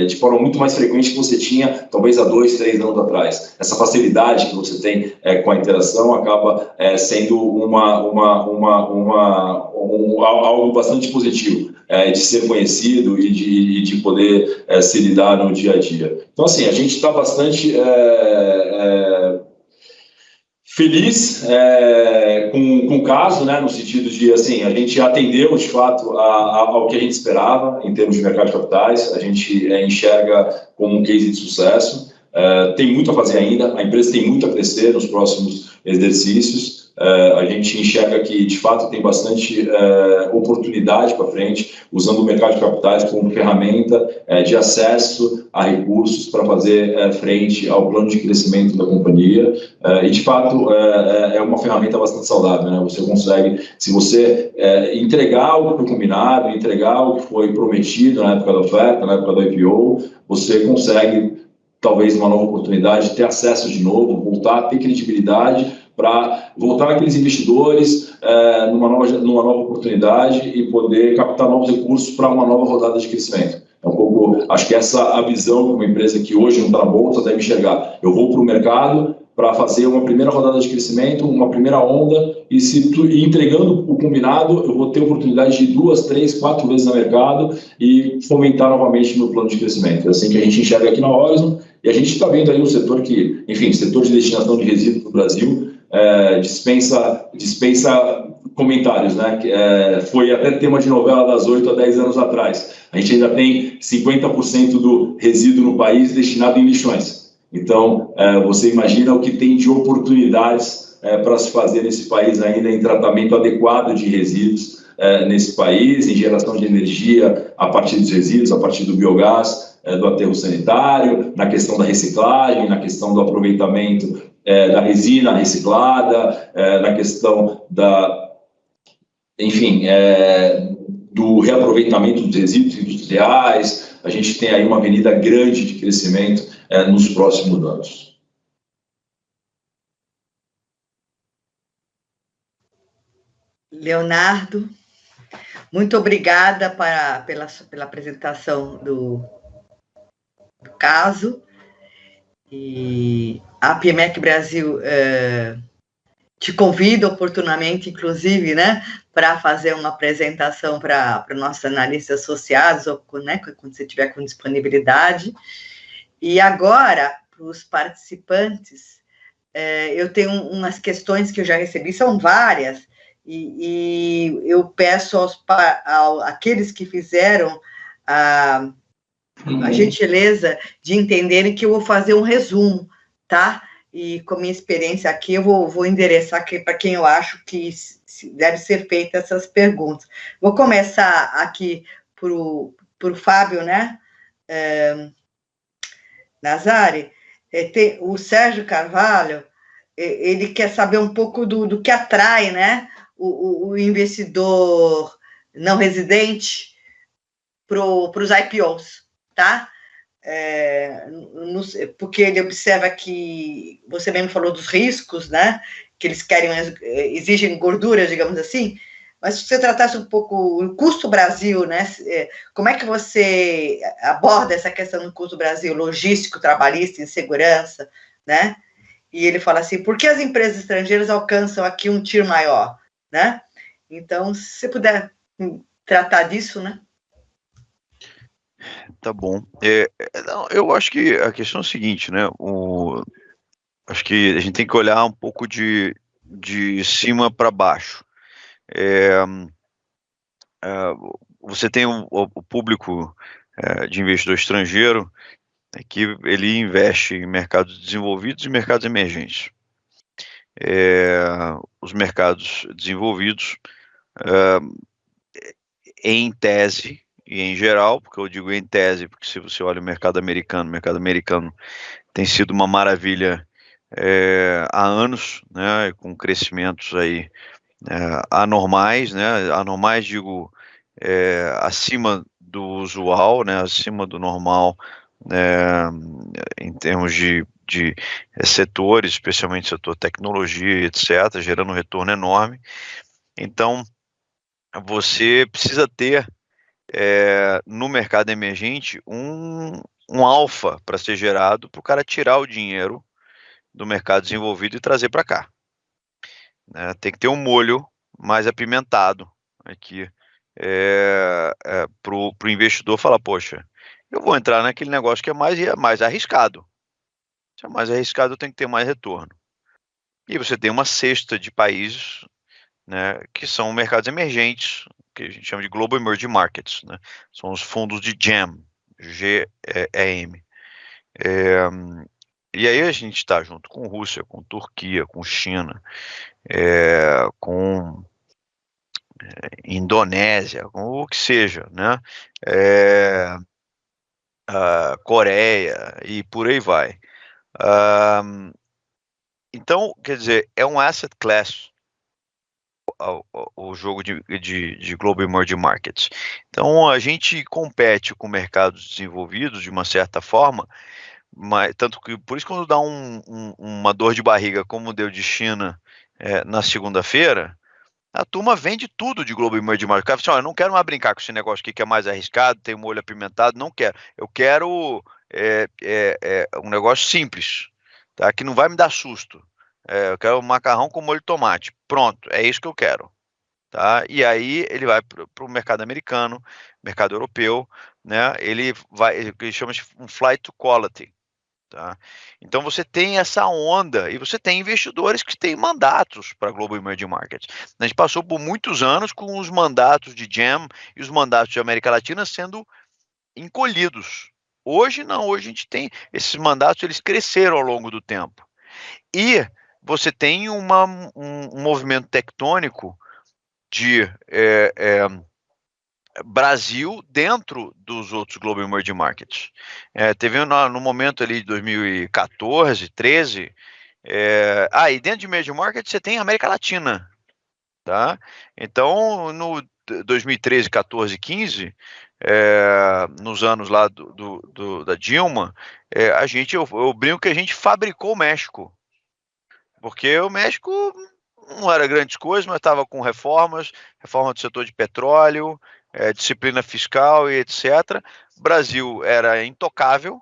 Speaker 4: de forma muito mais frequente que você tinha, talvez há 2, 3 anos atrás. Essa facilidade que você tem com a interação acaba sendo algo bastante positivo, de ser conhecido e de poder se lidar no dia a dia. Então, assim, a gente está bastante feliz com o caso, né, no sentido de, assim, a gente atendeu, de fato, ao que a gente esperava em termos de mercado de capitais. A gente enxerga como um case de sucesso. Tem muito a fazer ainda, a empresa tem muito a crescer nos próximos exercícios. A gente enxerga que, de fato, tem bastante oportunidade para frente, usando o mercado de capitais como ferramenta de acesso a recursos para fazer frente ao plano de crescimento da companhia. E, de fato, é uma ferramenta bastante saudável, né? Você consegue, se você entregar o que foi combinado, entregar o que foi prometido na época da oferta, na época do IPO, você consegue, talvez, uma nova oportunidade, ter acesso de novo, voltar a ter credibilidade, para voltar aqueles investidores numa nova oportunidade e poder captar novos recursos para uma nova rodada de crescimento. É um pouco, acho que essa é a visão que uma empresa que hoje não está na bolsa deve enxergar. Eu vou para o mercado para fazer uma primeira rodada de crescimento, uma primeira onda, e entregando o combinado, eu vou ter oportunidade de ir 2, 3, 4 vezes no mercado e fomentar novamente meu plano de crescimento. É assim que a gente enxerga aqui na Horizon, e a gente está vendo aí um setor que, enfim, setor de destinação de resíduos no Brasil, dispensa comentários, né? Foi até tema de novela das 8 a 10 anos atrás. A gente ainda tem 50% do resíduo no país destinado em lixões. Então, você imagina o que tem de oportunidades para se fazer nesse país ainda em tratamento adequado de resíduos nesse país, em geração de energia a partir dos resíduos, a partir do biogás, do aterro sanitário, na questão da reciclagem, na questão do aproveitamento da resina reciclada, na questão do reaproveitamento dos resíduos industriais. A gente tem aí uma avenida grande de crescimento nos próximos anos.
Speaker 1: Leonardo, muito obrigada pela apresentação do caso. E a APIMEC Brasil te convida oportunamente, inclusive, né, para fazer uma apresentação para nossos analistas associados, ou, né, quando você tiver com disponibilidade. E agora, para os participantes, eu tenho umas questões que eu já recebi, são várias, E eu peço àqueles que fizeram a gentileza de entenderem que eu vou fazer um resumo, tá? E com a minha experiência aqui, eu vou endereçar para quem eu acho que deve ser feita essas perguntas. Vou começar aqui para o Fábio, né? Nazari, o Sérgio Carvalho, ele quer saber um pouco do que atrai, né, o investidor não residente para os IPOs, tá? Porque ele observa que, você mesmo falou dos riscos, né, que eles exigem gordura, digamos assim, mas se você tratasse um pouco o custo Brasil, né, como é que você aborda essa questão do custo Brasil, logístico, trabalhista, insegurança, né? E ele fala assim, por que as empresas estrangeiras alcançam aqui um tiro maior, né? Então, se você puder tratar disso, né?
Speaker 3: Tá bom. Eu acho que a questão é a seguinte, né? Acho que a gente tem que olhar um pouco de cima para baixo. Você tem o público de investidor estrangeiro que ele investe em mercados desenvolvidos e mercados emergentes. Os mercados desenvolvidos, em tese e em geral, porque eu digo em tese, porque se você olha o mercado americano tem sido uma maravilha há anos, né, com crescimentos aí anormais, né, anormais digo acima do usual, né, acima do normal, em termos de setores, especialmente setor tecnologia, etc., gerando um retorno enorme. Então, você precisa ter no mercado emergente um alfa para ser gerado para o cara tirar o dinheiro do mercado desenvolvido e trazer para cá. Né? Tem que ter um molho mais apimentado aqui para o investidor falar, poxa, eu vou entrar naquele negócio que é mais arriscado. Se é mais arriscado, eu tenho que ter mais retorno. E você tem uma cesta de países, né, que são mercados emergentes, que a gente chama de Global Emerging Markets, né? São os fundos de GEM, G-E-M. E aí a gente está junto com Rússia, com Turquia, com China, com Indonésia, com o que seja, né? Coreia e por aí vai. Então, quer dizer, é um asset class o jogo de Global Emerging Markets. Então, a gente compete com mercados desenvolvidos de uma certa forma, mas tanto que por isso quando dá uma dor de barriga, como deu de China na segunda-feira, a turma vende tudo de Global Emerging Markets. O cara fala assim, eu não quero mais brincar com esse negócio aqui que é mais arriscado, tem um molho apimentado, não quero. Eu quero um negócio simples, tá? Que não vai me dar susto. Eu quero um macarrão com molho de tomate. Pronto, é isso que eu quero. Tá? E aí ele vai para o mercado americano, mercado europeu, né? Ele chama de um flight to quality. Tá? Então você tem essa onda e você tem investidores que têm mandatos para Global Emerging Markets. A gente passou por muitos anos com os mandatos de GEM e os mandatos de América Latina sendo encolhidos. Hoje não, hoje a gente tem esses mandatos, eles cresceram ao longo do tempo. E você tem um movimento tectônico de Brasil dentro dos outros Global Emerging Markets. Teve no momento ali de 2014, 13, e dentro de Emerging Markets você tem América Latina, tá? Então, no 2013, 14, 15, nos anos lá da Dilma, eu brinco que a gente fabricou o México, porque o México não era grandes coisas, mas estava com reforma do setor de petróleo, disciplina fiscal e etc. O Brasil era intocável,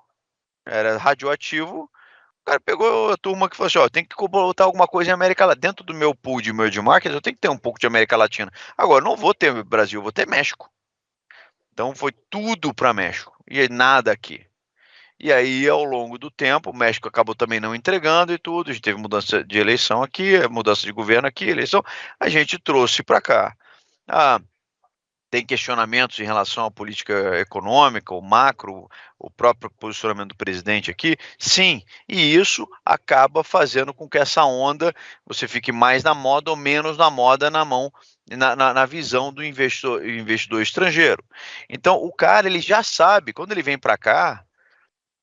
Speaker 3: era radioativo. O cara pegou a turma que falou assim, tem que botar alguma coisa em América Latina. Dentro do meu pool de emerging markets, eu tenho que ter um pouco de América Latina. Agora, não vou ter Brasil, vou ter México. Então, foi tudo para México. E nada aqui. E aí, ao longo do tempo, o México acabou também não entregando e tudo, a gente teve mudança de eleição aqui, mudança de governo aqui, eleição, a gente trouxe para cá. Tem questionamentos em relação à política econômica, o macro, o próprio posicionamento do presidente aqui? Sim, e isso acaba fazendo com que essa onda você fique mais na moda ou menos na moda na visão do investidor estrangeiro. Então, o cara, ele já sabe, quando ele vem para cá,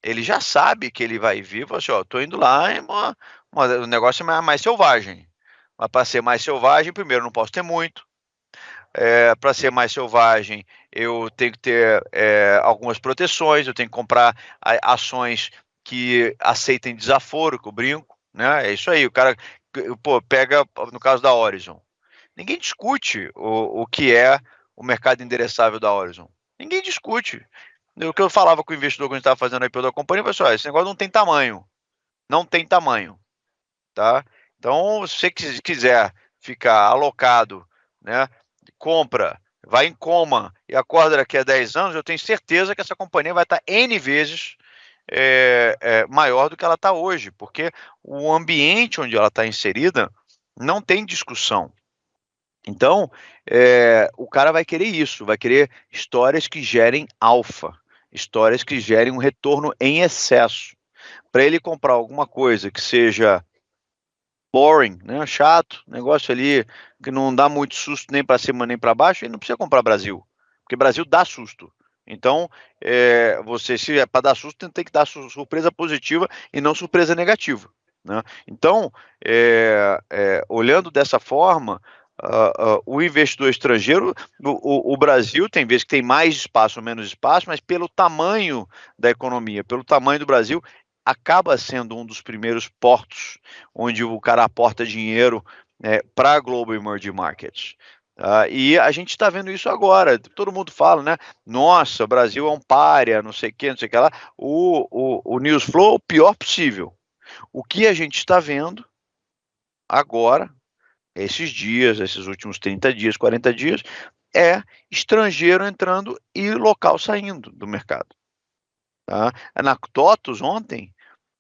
Speaker 3: ele já sabe que ele vai vir e fala assim, ó, tô indo lá, o negócio é mais selvagem. Mas para ser mais selvagem, primeiro, não posso ter muito. Para ser mais selvagem, eu tenho que ter algumas proteções, eu tenho que comprar ações que aceitem desaforo, que eu brinco, né? É isso aí, o cara, pega, no caso da Horizon, ninguém discute o que é o mercado endereçável da Horizon. Ninguém discute. O que eu falava com o investidor quando a gente estava fazendo a IPO da companhia, pessoal, esse negócio não tem tamanho. Não tem tamanho, tá? Então, se você quiser ficar alocado, né, compra, vai em coma e acorda daqui a 10 anos, eu tenho certeza que essa companhia vai estar N vezes maior do que ela está hoje, porque o ambiente onde ela está inserida não tem discussão. Então, o cara vai querer isso, vai querer histórias que gerem alfa, histórias que gerem um retorno em excesso. Para ele comprar alguma coisa que seja boring, né, chato, negócio ali que não dá muito susto nem para cima nem para baixo, ele não precisa comprar Brasil, porque Brasil dá susto. Então, você, se é para dar susto, tem que dar surpresa positiva e não surpresa negativa, né? Então, olhando dessa forma, o investidor estrangeiro, o Brasil tem vezes que tem mais espaço ou menos espaço, mas pelo tamanho da economia, pelo tamanho do Brasil, acaba sendo um dos primeiros portos onde o cara aporta dinheiro para a Global Emerging Markets. E a gente está vendo isso agora. Todo mundo fala, né? Nossa, o Brasil é um pária, não sei o que, não sei o que lá. O news flow, o pior possível. O que a gente está vendo agora, esses dias, esses últimos 30 dias, 40 dias, é estrangeiro entrando e local saindo do mercado. Tá? Na TOTUS ontem,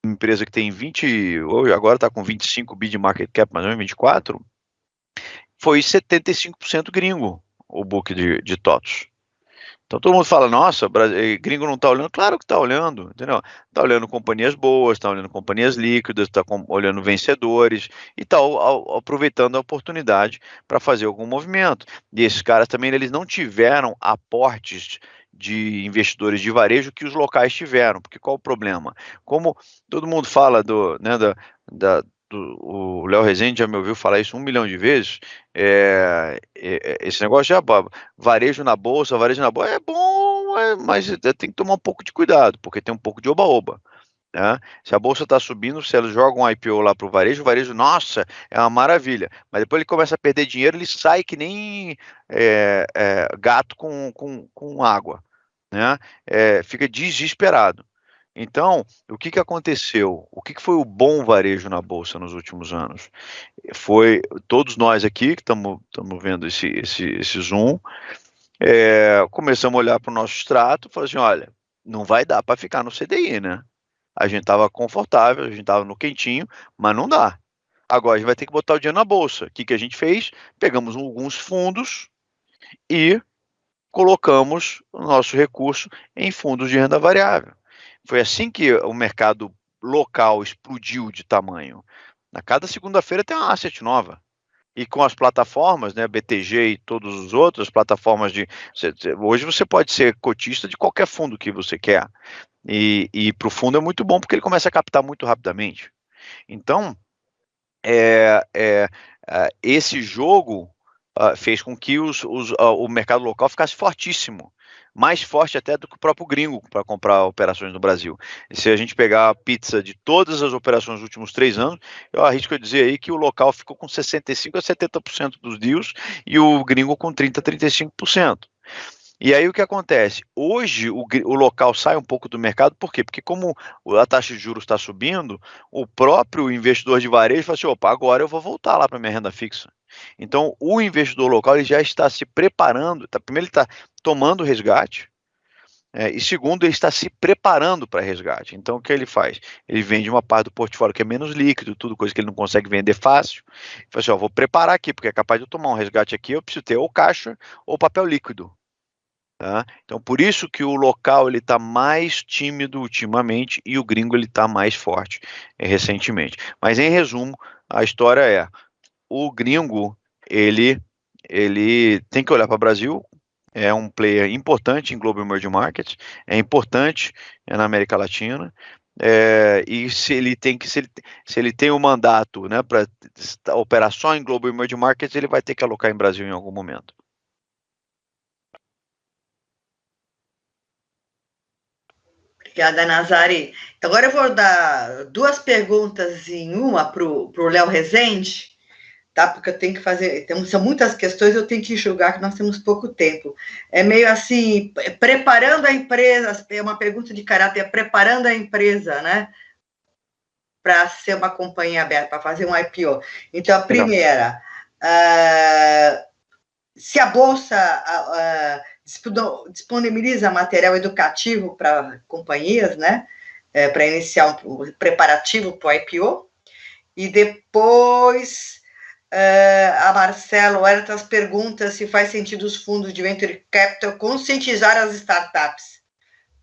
Speaker 3: uma empresa que tem 20, ou agora está com 25 bi de market cap, mais ou menos 24, foi 75% gringo o book de TOTUS. Então todo mundo fala, nossa, gringo não está olhando. Claro que está olhando, entendeu? Está olhando companhias boas, está olhando companhias líquidas, está olhando vencedores e está aproveitando a oportunidade para fazer algum movimento. E esses caras também, eles não tiveram aportes de investidores de varejo que os locais tiveram, porque qual o problema? Como todo mundo fala o Léo Rezende já me ouviu falar isso 1 milhão de vezes, esse negócio já, varejo na bolsa é bom, mas tem que tomar um pouco de cuidado, porque tem um pouco de oba-oba. Né? Se a bolsa está subindo, se eles jogam um IPO lá para o varejo, nossa, é uma maravilha. Mas depois ele começa a perder dinheiro, ele sai que nem gato com água. Né? Fica desesperado. Então, o que aconteceu? O que foi o bom varejo na Bolsa nos últimos anos? Foi todos nós aqui que estamos vendo esse zoom, começamos a olhar para o nosso extrato e falar assim, olha, não vai dar para ficar no CDI, né? A gente estava confortável, a gente estava no quentinho, mas não dá. Agora a gente vai ter que botar o dinheiro na Bolsa. O que a gente fez? Pegamos alguns fundos e colocamos o nosso recurso em fundos de renda variável. Foi assim que o mercado local explodiu de tamanho. A cada segunda-feira tem uma asset nova. E com as plataformas, né, BTG e todos os outros, plataformas hoje você pode ser cotista de qualquer fundo que você quer. E para o fundo é muito bom porque ele começa a captar muito rapidamente. Então, esse jogo fez com que o mercado local ficasse fortíssimo, mais forte até do que o próprio gringo para comprar operações no Brasil. E se a gente pegar a pizza de todas as operações dos últimos 3 anos, eu arrisco a dizer aí que o local ficou com 65% a 70% dos deals e o gringo com 30% a 35%. E aí o que acontece? Hoje o local sai um pouco do mercado, por quê? Porque como a taxa de juros está subindo, o próprio investidor de varejo fala assim, opa, agora eu vou voltar lá para minha renda fixa. Então o investidor local ele já está se preparando, primeiro ele está tomando resgate, E segundo, ele está se preparando para resgate. Então, o que ele faz? Ele vende uma parte do portfólio que é menos líquido, tudo coisa que ele não consegue vender fácil. Ele fala assim, vou preparar aqui, porque é capaz de eu tomar um resgate aqui, eu preciso ter ou caixa ou papel líquido. Tá? Então, por isso que o local ele está mais tímido ultimamente e o gringo ele está mais forte recentemente. Mas, em resumo, a história é, o gringo, ele tem que olhar para o Brasil, é um player importante em Global Emerging Markets, é importante na América Latina, e se ele tem o mandato, né, para operar só em Global Emerging Markets, ele vai ter que alocar em Brasil em algum momento.
Speaker 1: Obrigada, Nazari. Agora eu vou dar 2 perguntas em uma para o Léo Rezende, tá? Porque eu tenho que fazer, são muitas questões, eu tenho que julgar que nós temos pouco tempo. É meio assim, preparando a empresa, é uma pergunta de caráter, preparando a empresa, né? Para ser uma companhia aberta, para fazer um IPO. Então, a primeira, se a Bolsa disponibiliza material educativo para companhias, né? Para iniciar um preparativo para o IPO. E depois, a Marcelo Huertas pergunta se faz sentido os fundos de Venture Capital conscientizar as startups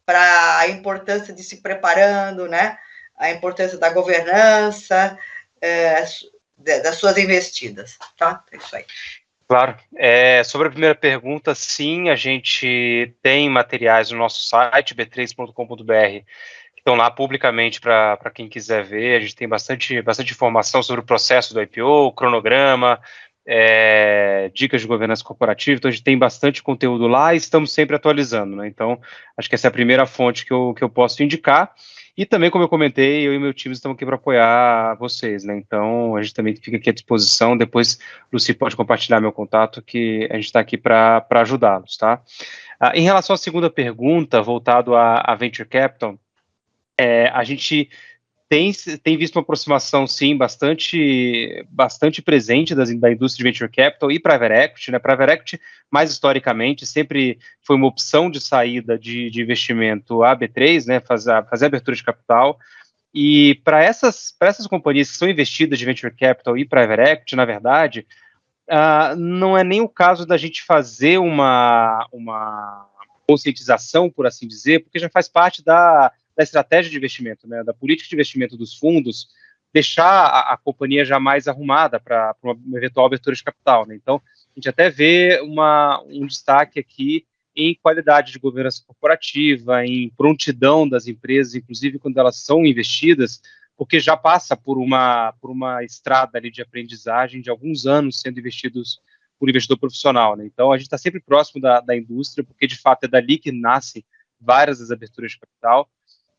Speaker 1: para a importância de se preparando, né? A importância da governança, das suas investidas, tá? É isso aí.
Speaker 2: Claro. Sobre a primeira pergunta, sim, a gente tem materiais no nosso site, b3.com.br, que estão lá publicamente para quem quiser ver. A gente tem bastante informação sobre o processo do IPO, cronograma, dicas de governança corporativa. Então, a gente tem bastante conteúdo lá e estamos sempre atualizando, né? Então, acho que essa é a primeira fonte que eu posso indicar. E também, como eu comentei, eu e meu time estamos aqui para apoiar vocês, né? Então, a gente também fica aqui à disposição. Depois, Lucy pode compartilhar meu contato, que a gente está aqui para ajudá-los, tá? Em relação à segunda pergunta, voltado a Venture Capital, a gente tem visto uma aproximação, sim, bastante presente da indústria de Venture Capital e Private Equity, né? Private Equity, mais historicamente, sempre foi uma opção de saída de investimento a B3, né? Fazer abertura de capital. E para essas companhias que são investidas de Venture Capital e Private Equity, na verdade, não é nem o caso da gente fazer uma conscientização, por assim dizer, porque já faz parte da estratégia de investimento, né, da política de investimento dos fundos, deixar a companhia já mais arrumada para uma eventual abertura de capital, né? Então, a gente até vê um destaque aqui em qualidade de governança corporativa, em prontidão das empresas, inclusive quando elas são investidas, porque já passa por uma estrada ali de aprendizagem de alguns anos sendo investidos por investidor profissional, né? Então, a gente está sempre próximo da indústria, porque, de fato, é dali que nascem várias das aberturas de capital,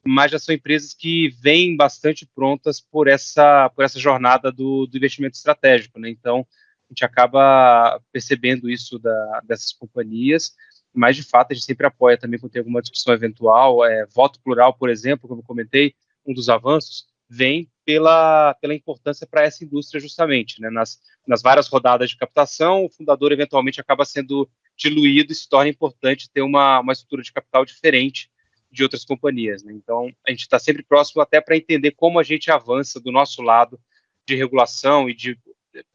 Speaker 2: mas já são empresas que vêm bastante prontas por essa jornada do investimento estratégico, né? Então, a gente acaba percebendo isso dessas companhias, mas, de fato, a gente sempre apoia também quando tem alguma discussão eventual. Voto plural, por exemplo, como eu comentei, um dos avanços vem pela importância para essa indústria, justamente, né? Nas várias rodadas de captação, o fundador eventualmente acaba sendo diluído e se torna importante ter uma estrutura de capital diferente de outras companhias, né? Então, a gente está sempre próximo até para entender como a gente avança do nosso lado de regulação e de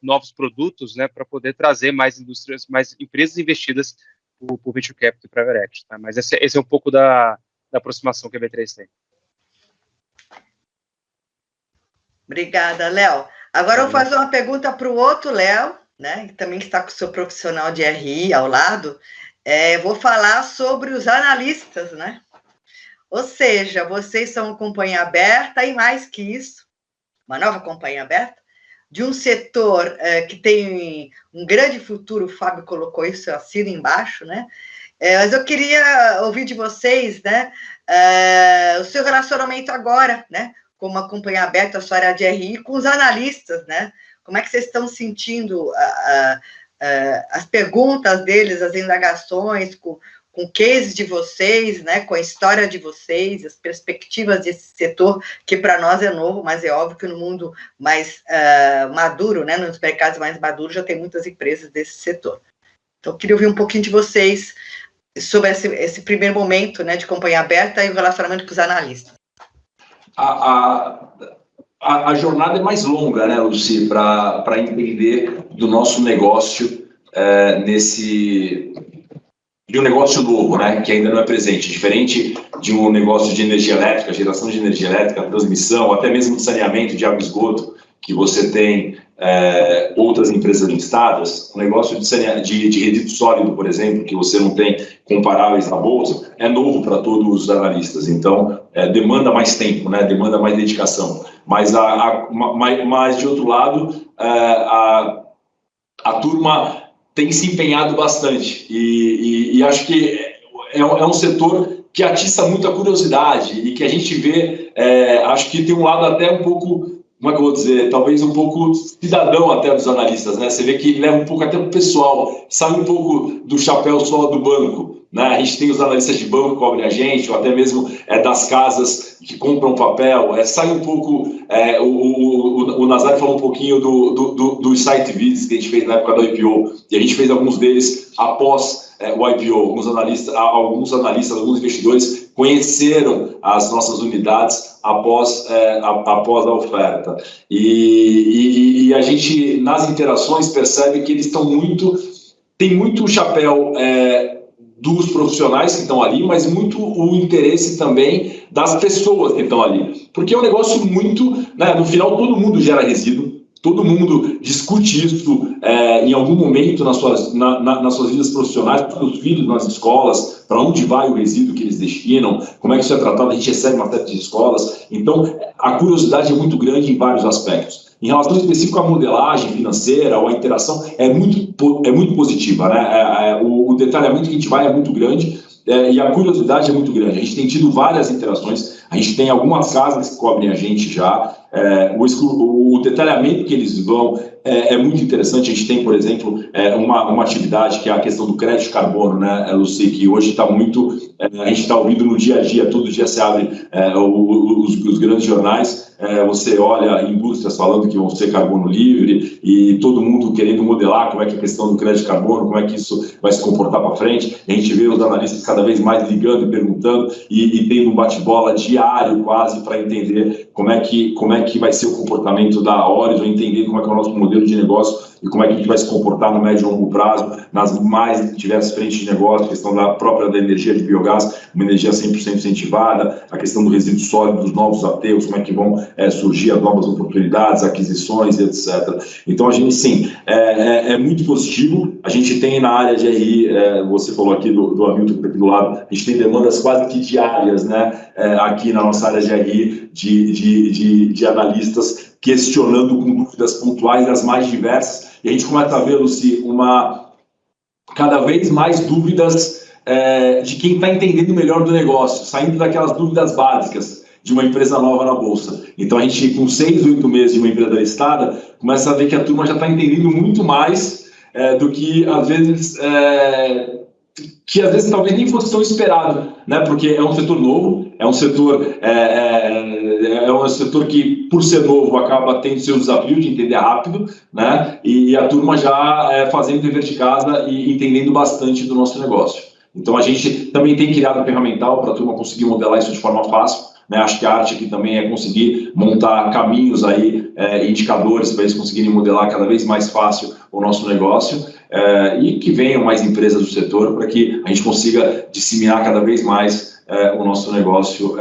Speaker 2: novos produtos, né, para poder trazer mais indústrias, mais empresas investidas por Venture Capital e Private Equity, tá? Mas esse é um pouco da aproximação que a B3 tem.
Speaker 1: Obrigada, Léo. Agora eu vou fazer uma pergunta para o outro Léo, né, que também está com o seu profissional de RI ao lado. Vou falar sobre os analistas, né? Ou seja, vocês são uma companhia aberta e mais que isso, uma nova companhia aberta, de um setor que tem um grande futuro, o Fábio colocou isso, eu assino embaixo, né? Mas eu queria ouvir de vocês, né, o seu relacionamento agora, né, com uma companhia aberta, a sua área de RI, com os analistas, né? Como é que vocês estão sentindo as perguntas deles, as indagações, com o case de vocês, né, com a história de vocês, as perspectivas desse setor, que para nós é novo, mas é óbvio que no mundo mais maduro, né, nos mercados mais maduros, já tem muitas empresas desse setor. Então, eu queria ouvir um pouquinho de vocês, sobre esse primeiro momento, né, de companhia aberta e o relacionamento com os analistas.
Speaker 4: A jornada é mais longa, né, Lucy, para entender do nosso negócio de um negócio novo, né, que ainda não é presente, diferente de um negócio de energia elétrica, geração de energia elétrica, transmissão, até mesmo de saneamento de água e esgoto, que você tem outras empresas listadas. O negócio de resíduo sólido, por exemplo, que você não tem comparáveis na bolsa, é novo para todos os analistas. Então, demanda mais tempo, né, demanda mais dedicação. Mas de outro lado, a turma tem se empenhado bastante e acho que é um setor que atiça muito a curiosidade e que a gente vê, acho que tem um lado até um pouco, como é que eu vou dizer, talvez um pouco cidadão até dos analistas, né? Você vê que leva um pouco até para o pessoal, sai um pouco do chapéu só do banco, né? A gente tem os analistas de banco que cobrem a gente, ou até mesmo das casas que compram papel, sai um pouco, o Nazário falou um pouquinho do site visits que a gente fez na época do IPO, e a gente fez alguns deles após o IPO. Alguns analistas, alguns investidores conheceram as nossas unidades após a oferta. E a gente, nas interações, percebe que eles tem muito chapéu dos profissionais que estão ali, mas muito o interesse também das pessoas que estão ali. Porque é um negócio muito, né, no final todo mundo gera resíduo, todo mundo discute isso em algum momento nas suas vidas profissionais, com os filhos nas escolas, para onde vai o resíduo que eles destinam, como é que isso é tratado, a gente recebe uma série de escolas. Então, a curiosidade é muito grande em vários aspectos. Em relação específica à modelagem financeira ou à interação, é muito positiva, né? O detalhamento que a gente vai é muito grande e a curiosidade é muito grande. A gente tem tido várias interações, a gente tem algumas casas que cobrem a gente já, o detalhamento que eles vão é muito interessante. A gente tem, por exemplo, uma atividade que é a questão do crédito de carbono, né, Lucy, que hoje está muito... a gente está ouvindo no dia a dia, todo dia se abre os grandes jornais, você olha indústrias falando que vão ser carbono livre e todo mundo querendo modelar como é que é a questão do crédito de carbono, como é que isso vai se comportar para frente. A gente vê os analistas cada vez mais ligando e perguntando e tendo um bate-bola diário quase para entender como é que vai ser o comportamento da Horizon, entender como é que é o nosso modelo de negócio e como é que a gente vai se comportar no médio e longo prazo, nas mais diversas frentes de negócio, a questão da energia de biogás, uma energia 100% incentivada, a questão do resíduo sólido, dos novos aterros, como é que vão surgir as novas oportunidades, aquisições, etc. Então, a gente, sim, é muito positivo. A gente tem na área de RI, você falou aqui do Hamilton, que está aqui do lado, a gente tem demandas quase que diárias, né, aqui na nossa área de RI, de analistas questionando com dúvidas pontuais das mais diversas, e a gente começa a ver, Lucy, cada vez mais dúvidas de quem está entendendo melhor do negócio, saindo daquelas dúvidas básicas de uma empresa nova na Bolsa. Então, a gente, com 6, 8 meses de uma empresa listada, começa a ver que a turma já está entendendo muito mais do que, às vezes, talvez nem fosse tão esperado, né? Porque é um setor novo, é um setor que, por ser novo, acaba tendo seus desafios de entender rápido, né? E a turma já fazendo dever de casa e entendendo bastante do nosso negócio. Então, a gente também tem criado um ferramental para a turma conseguir modelar isso de forma fácil, né? Acho que a arte aqui também é conseguir montar caminhos aí, indicadores para eles conseguirem modelar cada vez mais fácil o nosso negócio, e que venham mais empresas do setor para que a gente consiga disseminar cada vez mais o nosso negócio,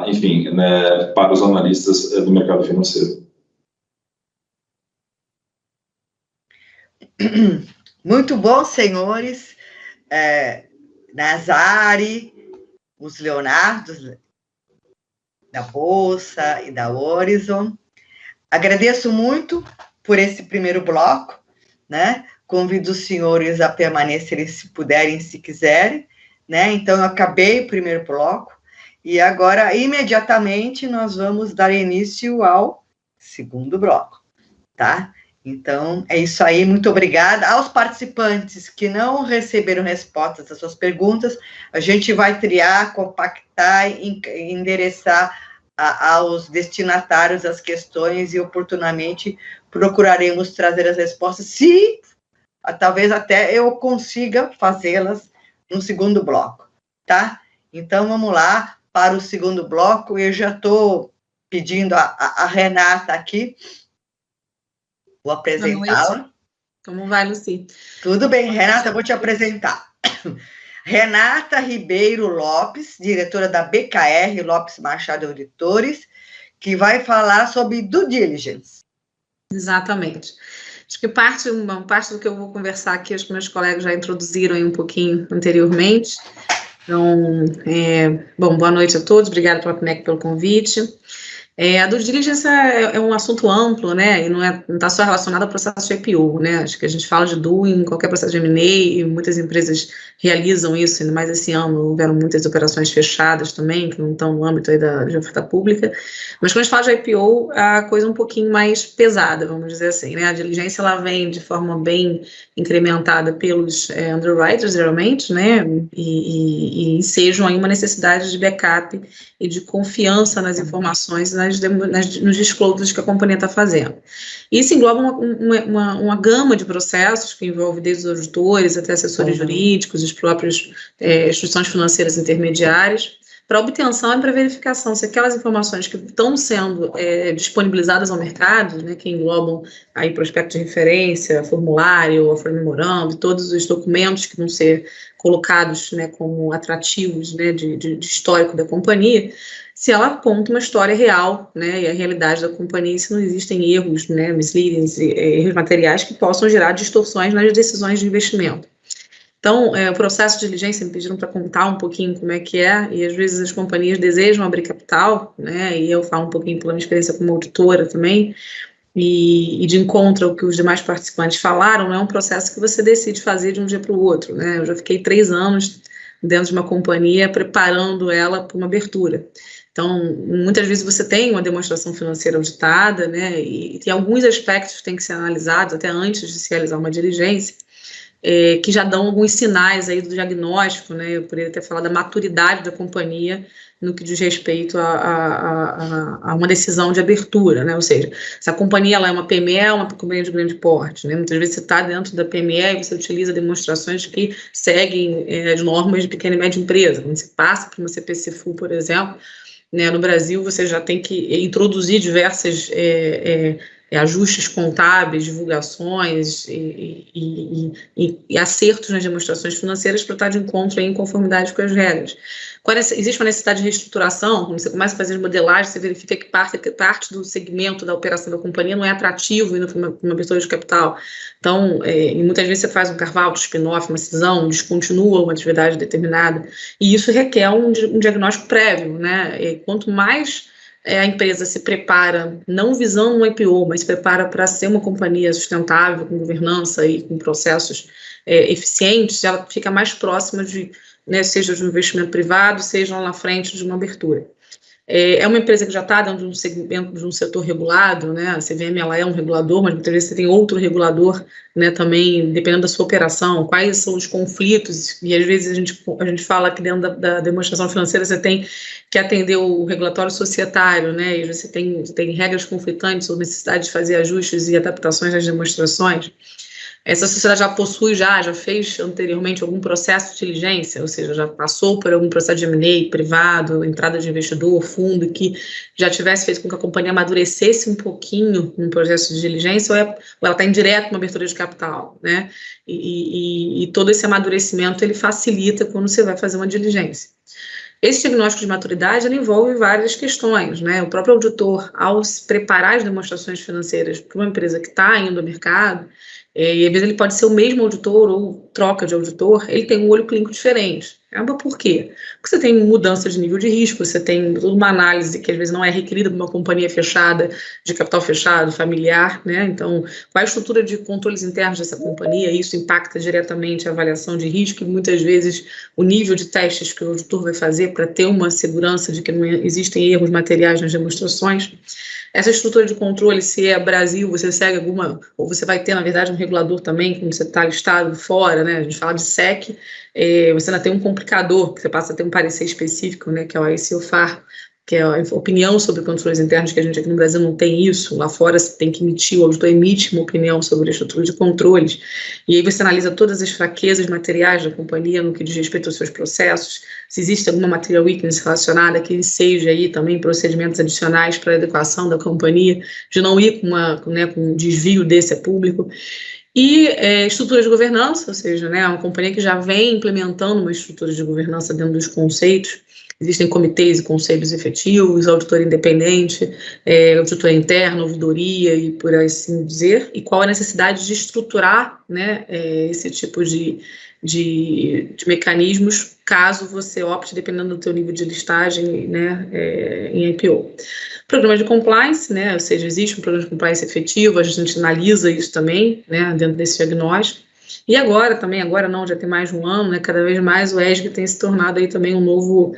Speaker 4: enfim, né, para os analistas do mercado financeiro.
Speaker 1: Muito bom, senhores. Nazari, os Leonardos da Bolsa e da Horizon. Agradeço muito por esse primeiro bloco, né? Convido os senhores a permanecerem, se puderem, se quiserem, né? Então, eu acabei o primeiro bloco e agora, imediatamente, nós vamos dar início ao segundo bloco, tá? Então, é isso aí, muito obrigada. Aos participantes que não receberam respostas às suas perguntas, a gente vai triar, compactar e endereçar aos destinatários as questões e, oportunamente, procuraremos trazer as respostas, se talvez até eu consiga fazê-las no segundo bloco, tá? Então, vamos lá para o segundo bloco. Eu já estou pedindo a Renata aqui, vou apresentá-la.
Speaker 5: Como vai, Lucy?
Speaker 1: Tudo bem, Renata, vou te apresentar. Renata Ribeiro Lopes, diretora da BKR Lopes Machado Auditores, que vai falar sobre due diligence.
Speaker 5: Exatamente. Acho que uma parte do que eu vou conversar aqui, acho que meus colegas já introduziram aí um pouquinho anteriormente. Então, bom, boa noite a todos, obrigada pela PMEC pelo convite. A due diligence é um assunto amplo, né, e não está só relacionado ao processo de IPO, né, acho que a gente fala de due em qualquer processo de M&A, e muitas empresas realizam isso, ainda mais esse ano, houveram muitas operações fechadas também, que não estão no âmbito aí de oferta pública, mas quando a gente fala de IPO, a coisa é um pouquinho mais pesada, vamos dizer assim, né, a diligência ela vem de forma bem incrementada pelos underwriters, geralmente, né, e sejam aí uma necessidade de backup e de confiança nas informações, nos disclosures que a companhia está fazendo. Isso engloba uma gama de processos que envolve desde os auditores até assessores jurídicos, os próprios instituições financeiras intermediárias, para obtenção e para verificação se aquelas informações que estão sendo disponibilizadas ao mercado, né, que englobam aí prospecto de referência, formulário, offer memorando, todos os documentos que vão ser colocados, né, como atrativos, né, de histórico da companhia, se ela conta uma história real, né, e a realidade da companhia, se não existem erros, né, misleadings, erros materiais que possam gerar distorções nas decisões de investimento. Então, o processo de diligência, me pediram para contar um pouquinho como é que é, e às vezes as companhias desejam abrir capital, né, e eu falo um pouquinho pela minha experiência como auditora também, e de encontro ao que os demais participantes falaram, não é um processo que você decide fazer de um dia para o outro, né, eu já fiquei 3 anos dentro de uma companhia preparando ela para uma abertura. Então, muitas vezes você tem uma demonstração financeira auditada, né, e tem alguns aspectos que têm que ser analisados até antes de se realizar uma diligência, que já dão alguns sinais aí do diagnóstico, né, eu poderia ter falado da maturidade da companhia no que diz respeito a uma decisão de abertura, né, ou seja, se a companhia ela é uma PME, é uma companhia de grande porte, né, muitas vezes você está dentro da PME e você utiliza demonstrações que seguem as normas de pequena e média empresa, quando você passa para uma CPC Full, por exemplo, né, no Brasil você já tem que introduzir diversas ajustes contábeis, divulgações e acertos nas demonstrações financeiras para estar de encontro em conformidade com as regras. Quando existe uma necessidade de reestruturação, quando você começa a fazer modelagem, você verifica que parte do segmento da operação da companhia não é atrativo indo para uma abertura de capital. Então, e muitas vezes você faz um carve-out, spin-off, uma cisão, descontinua uma atividade determinada, e isso requer um diagnóstico prévio, né? E quanto mais a empresa se prepara, não visando um IPO, mas se prepara para ser uma companhia sustentável, com governança e com processos eficientes, ela fica mais próxima de, né, seja de um investimento privado, seja lá na frente de uma abertura. É uma empresa que já está dentro de um segmento, de um setor regulado, né? A CVM ela é um regulador, mas muitas vezes você tem outro regulador, né, também, dependendo da sua operação, quais são os conflitos, e às vezes a gente fala que dentro da demonstração financeira você tem que atender o regulatório societário, né, e você tem regras conflitantes ou necessidade de fazer ajustes e adaptações às demonstrações. Essa sociedade já possui, já fez anteriormente algum processo de diligência, ou seja, já passou por algum processo de M&A privado, entrada de investidor, fundo, que já tivesse feito com que a companhia amadurecesse um pouquinho no processo de diligência, ou ela está em direto uma abertura de capital, né? E todo esse amadurecimento, ele facilita quando você vai fazer uma diligência. Esse diagnóstico de maturidade ele envolve várias questões, né? O próprio auditor, ao se preparar as demonstrações financeiras para uma empresa que está indo ao mercado, e às vezes ele pode ser o mesmo auditor ou troca de auditor, ele tem um olho clínico diferente. Por quê? Porque você tem mudança de nível de risco, você tem toda uma análise que às vezes não é requerida por uma companhia fechada, de capital fechado, familiar, né? Então, qual é a estrutura de controles internos dessa companhia? Isso impacta diretamente a avaliação de risco e muitas vezes o nível de testes que o auditor vai fazer para ter uma segurança de que não existem erros materiais nas demonstrações. Essa estrutura de controle, se é Brasil, você segue alguma, ou você vai ter, na verdade, um regulador também, quando você está listado fora, né? A gente fala de SEC, você ainda tem um complicador, que você passa a ter um parecer específico, né? Que é o ICOFAR, que é a opinião sobre controles internos, que a gente aqui no Brasil não tem isso, lá fora você tem que emitir, o auditor emite uma opinião sobre a estrutura de controles, e aí você analisa todas as fraquezas materiais da companhia no que diz respeito aos seus processos, se existe alguma material weakness relacionada, que seja aí também procedimentos adicionais para a adequação da companhia, de não ir com um desvio desse a público. E estrutura de governança, ou seja, uma companhia que já vem implementando uma estrutura de governança dentro dos conceitos. Existem comitês e conselhos efetivos, auditor independente, auditor interno, ouvidoria e por assim dizer, e qual a necessidade de estruturar esse tipo de mecanismos, caso você opte, dependendo do teu nível de listagem, em IPO. Programa de compliance, ou seja, existe um programa de compliance efetivo, a gente analisa isso também, dentro desse diagnóstico. E agora não, já tem mais de um ano, cada vez mais o ESG tem se tornado aí também um novo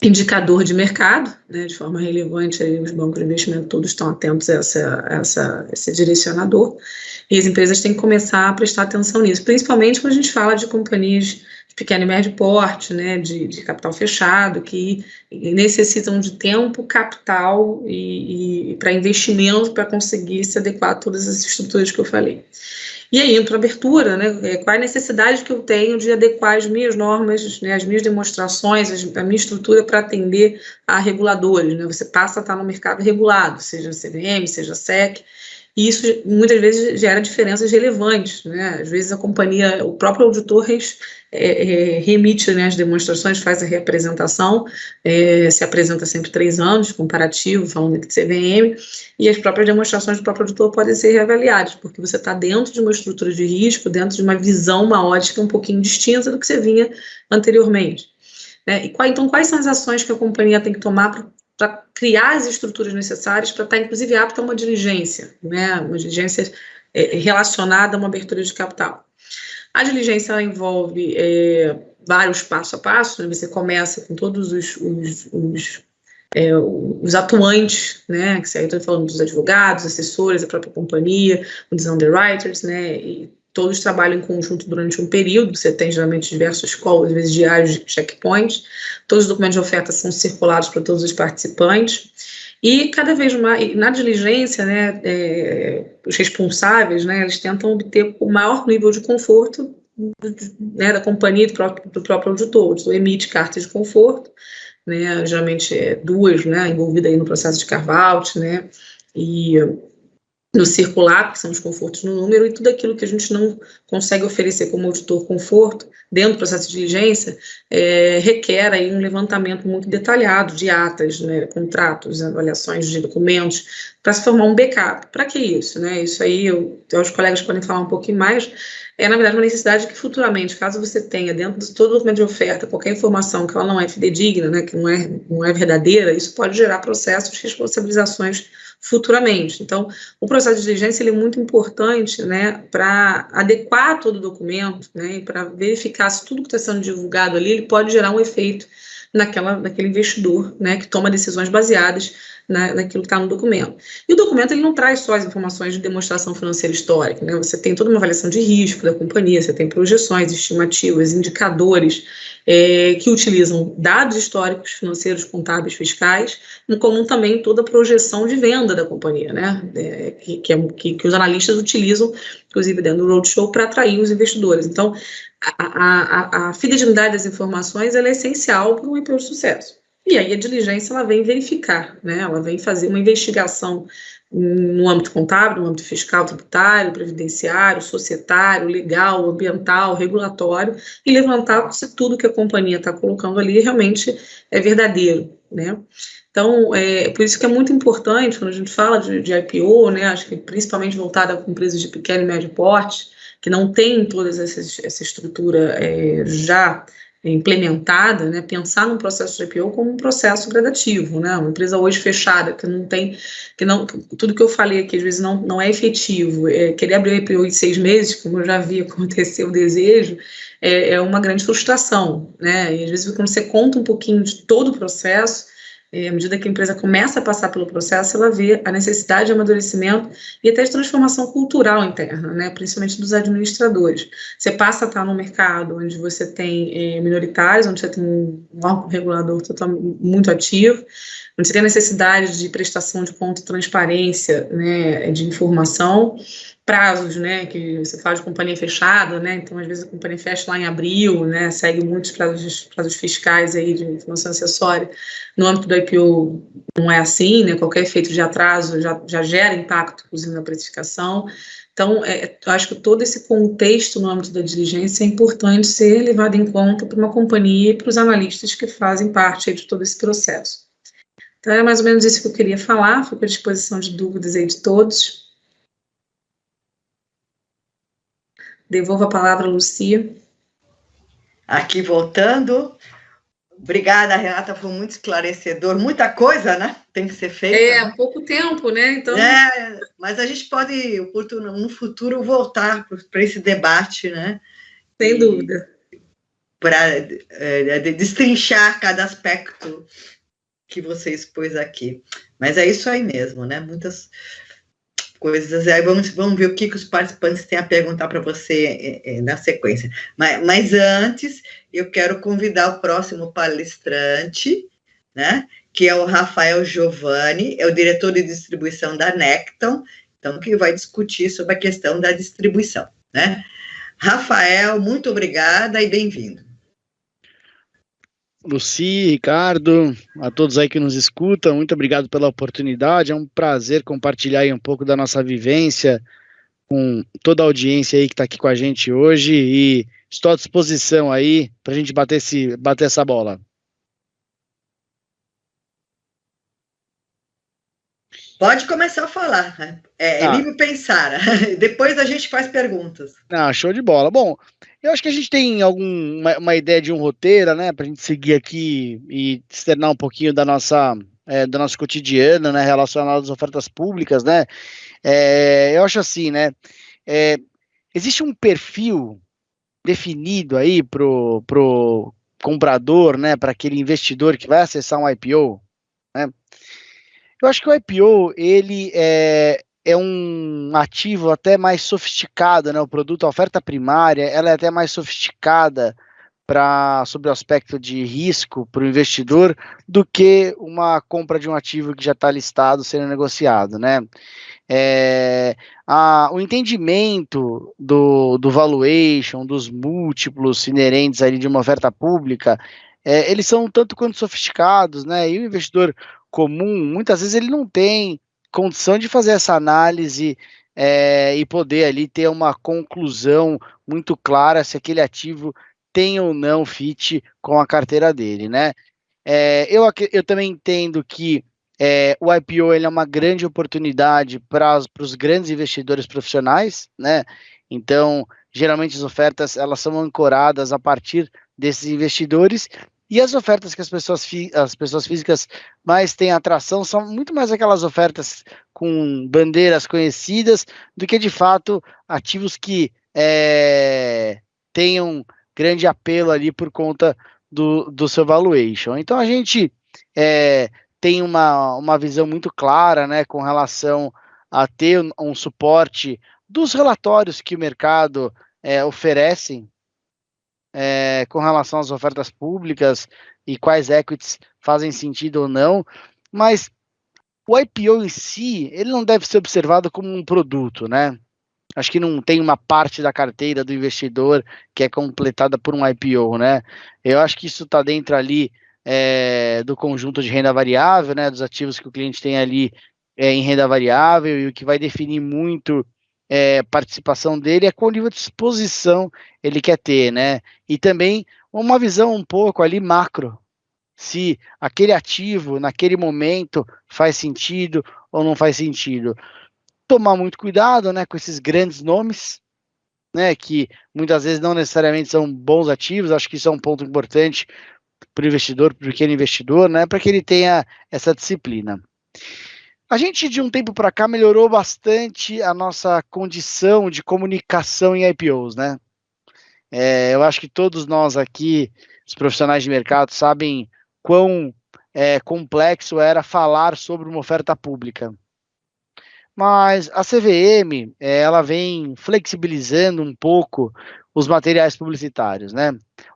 Speaker 5: indicador de mercado, de forma relevante, aí os bancos de investimento todos estão atentos a esse direcionador, e as empresas têm que começar a prestar atenção nisso, principalmente quando a gente fala de companhias de pequeno e médio porte, de capital fechado, que necessitam de tempo, capital e para investimento para conseguir se adequar a todas as estruturas que eu falei. E aí entra a abertura, qual é a necessidade que eu tenho de adequar as minhas normas, as minhas demonstrações, a minha estrutura para atender a reguladores, Você passa a estar no mercado regulado, seja CVM, seja SEC, e isso muitas vezes gera diferenças relevantes, Às vezes a companhia, o próprio auditor remite as demonstrações, faz a reapresentação, se apresenta sempre 3 anos, comparativo, falando aqui de CVM, e as próprias demonstrações do próprio auditor podem ser reavaliadas, porque você está dentro de uma estrutura de risco, dentro de uma visão, uma ótica um pouquinho distinta do que você vinha anteriormente. Então, quais são as ações que a companhia tem que tomar para criar as estruturas necessárias para estar, inclusive, apta a uma diligência, uma diligência relacionada a uma abertura de capital? A diligência ela envolve vários passo a passo, você começa com todos os atuantes, que aí estou falando dos advogados, assessores, a própria companhia, os underwriters, e todos trabalham em conjunto durante um período, você tem geralmente diversos calls, às vezes diários de checkpoints, todos os documentos de oferta são circulados para todos os participantes, e cada vez mais, na diligência, os responsáveis, eles tentam obter o maior nível de conforto da companhia e do próprio auditor. O auditor emite cartas de conforto, geralmente 2, envolvidas aí no processo de carve-out, e no circular, que são os confortos no número, e tudo aquilo que a gente não consegue oferecer como auditor conforto, dentro do processo de diligência, requer aí um levantamento muito detalhado de atas, contratos, avaliações de documentos, para se formar um backup. Para que isso? Isso aí, os colegas podem falar um pouquinho mais, na verdade, uma necessidade que futuramente, caso você tenha dentro de todo o documento de oferta qualquer informação que ela não é fidedigna, que não é verdadeira, isso pode gerar processos de responsabilizações futuramente. Então, o processo de diligência ele é muito importante, para adequar todo o documento, e para verificar se tudo que está sendo divulgado ali, ele pode gerar um efeito naquele investidor, que toma decisões baseadas naquilo que está no documento. E o documento ele não traz só as informações de demonstração financeira histórica, você tem toda uma avaliação de risco da companhia, você tem projeções, estimativas, indicadores que utilizam dados históricos, financeiros, contábeis, fiscais, como também toda a projeção de venda da companhia, que os analistas utilizam, inclusive dentro do roadshow, para atrair os investidores. Então, a fidedignidade das informações ela é essencial para um IPO de sucesso. E aí a diligência ela vem verificar, ela vem fazer uma investigação no âmbito contábil, no âmbito fiscal, tributário, previdenciário, societário, legal, ambiental, regulatório, e levantar se tudo que a companhia está colocando ali realmente é verdadeiro, Então, por isso que é muito importante, quando a gente fala de IPO, acho que principalmente voltada com empresas de pequeno e médio porte, que não tem toda essa estrutura já implementada, pensar num processo de IPO como um processo gradativo, uma empresa hoje fechada, tudo que eu falei aqui, às vezes não é efetivo, querer abrir o IPO em 6 meses, como eu já vi acontecer o desejo, é uma grande frustração, e às vezes quando você conta um pouquinho de todo o processo, à medida que a empresa começa a passar pelo processo, ela vê a necessidade de amadurecimento e até de transformação cultural interna, né, principalmente dos administradores. Você passa a estar num mercado onde você tem minoritários, onde você tem um órgão regulador muito ativo, onde você tem a necessidade de prestação de conta, transparência, né, de informação, prazos, né, que você fala de companhia fechada, né, então às vezes a companhia fecha lá em abril, né, segue muitos prazos fiscais aí de informação acessória. No âmbito do IPO não é assim, né, qualquer efeito de atraso já gera impacto, inclusive, na precificação. Então, eu acho que todo esse contexto no âmbito da diligência é importante ser levado em conta para uma companhia e para os analistas que fazem parte aí de todo esse processo. Então, é mais ou menos isso que eu queria falar, fico à disposição de dúvidas aí de todos. Devolvo a palavra à Lucia.
Speaker 1: Aqui voltando. Obrigada, Renata, foi muito esclarecedor. Muita coisa, né? Tem que ser feita.
Speaker 5: Né? Pouco tempo, né? Então...
Speaker 1: mas a gente pode, no futuro, voltar para esse debate, né?
Speaker 5: Sem dúvida.
Speaker 1: Para destrinchar cada aspecto que você expôs aqui. Mas é isso aí mesmo, né? Muitas coisas. Aí vamos ver o que os participantes têm a perguntar para você na sequência. Mas antes, eu quero convidar o próximo palestrante, né? Que é o Rafael Giovanni, é o diretor de distribuição da Necton, então, que vai discutir sobre a questão da distribuição, né? Rafael, muito obrigada e bem-vindo.
Speaker 6: Luci, Ricardo, a todos aí que nos escutam, muito obrigado pela oportunidade, é um prazer compartilhar aí um pouco da nossa vivência com toda a audiência aí que está aqui com a gente hoje e estou à disposição aí para a gente bater essa bola.
Speaker 1: Pode começar a falar, livre pensar, depois a gente faz perguntas.
Speaker 6: Show de bola. Bom, eu acho que a gente tem uma ideia de um roteiro, né, para a gente seguir aqui e externar um pouquinho do nosso cotidiano, né, relacionado às ofertas públicas, né. Eu acho assim, né, existe um perfil definido aí pro comprador, né, para aquele investidor que vai acessar um IPO, né. Eu acho que o IPO, ele é um ativo até mais sofisticado, né? O produto, a oferta primária, ela é até mais sofisticada sobre o aspecto de risco para o investidor do que uma compra de um ativo que já está listado sendo negociado, né? O entendimento do valuation, dos múltiplos inerentes ali de uma oferta pública, eles são um tanto quanto sofisticados, né? E o investidor comum, muitas vezes ele não tem condição de fazer essa análise e poder ali ter uma conclusão muito clara se aquele ativo tem ou não fit com a carteira dele, né? Eu também entendo que o IPO ele é uma grande oportunidade para os grandes investidores profissionais, né? Então, geralmente as ofertas elas são ancoradas a partir desses investidores. E as ofertas que as pessoas físicas mais têm atração são muito mais aquelas ofertas com bandeiras conhecidas do que, de fato, ativos que tenham grande apelo ali por conta do seu valuation. Então, a gente tem uma visão muito clara, né, com relação a ter um suporte dos relatórios que o mercado oferecem, com relação às ofertas públicas e quais equities fazem sentido ou não, mas o IPO em si, ele não deve ser observado como um produto, né? Acho que não tem uma parte da carteira do investidor que é completada por um IPO, né? Eu acho que isso está dentro ali do conjunto de renda variável, né? Dos ativos que o cliente tem ali em renda variável, e o que vai definir muito participação dele é qual nível de exposição ele quer ter, né? E também uma visão um pouco ali macro, se aquele ativo naquele momento faz sentido ou não faz sentido. Tomar muito cuidado, né, com esses grandes nomes, né, que muitas vezes não necessariamente são bons ativos. Acho que isso é um ponto importante para o investidor, para o pequeno investidor, né, para que ele tenha essa disciplina. A gente, de um tempo para cá, melhorou bastante a nossa condição de comunicação em IPOs, né? Eu acho que todos nós aqui, os profissionais de mercado, sabem quão complexo era falar sobre uma oferta pública. Mas a CVM, ela vem flexibilizando um pouco os materiais publicitários, né?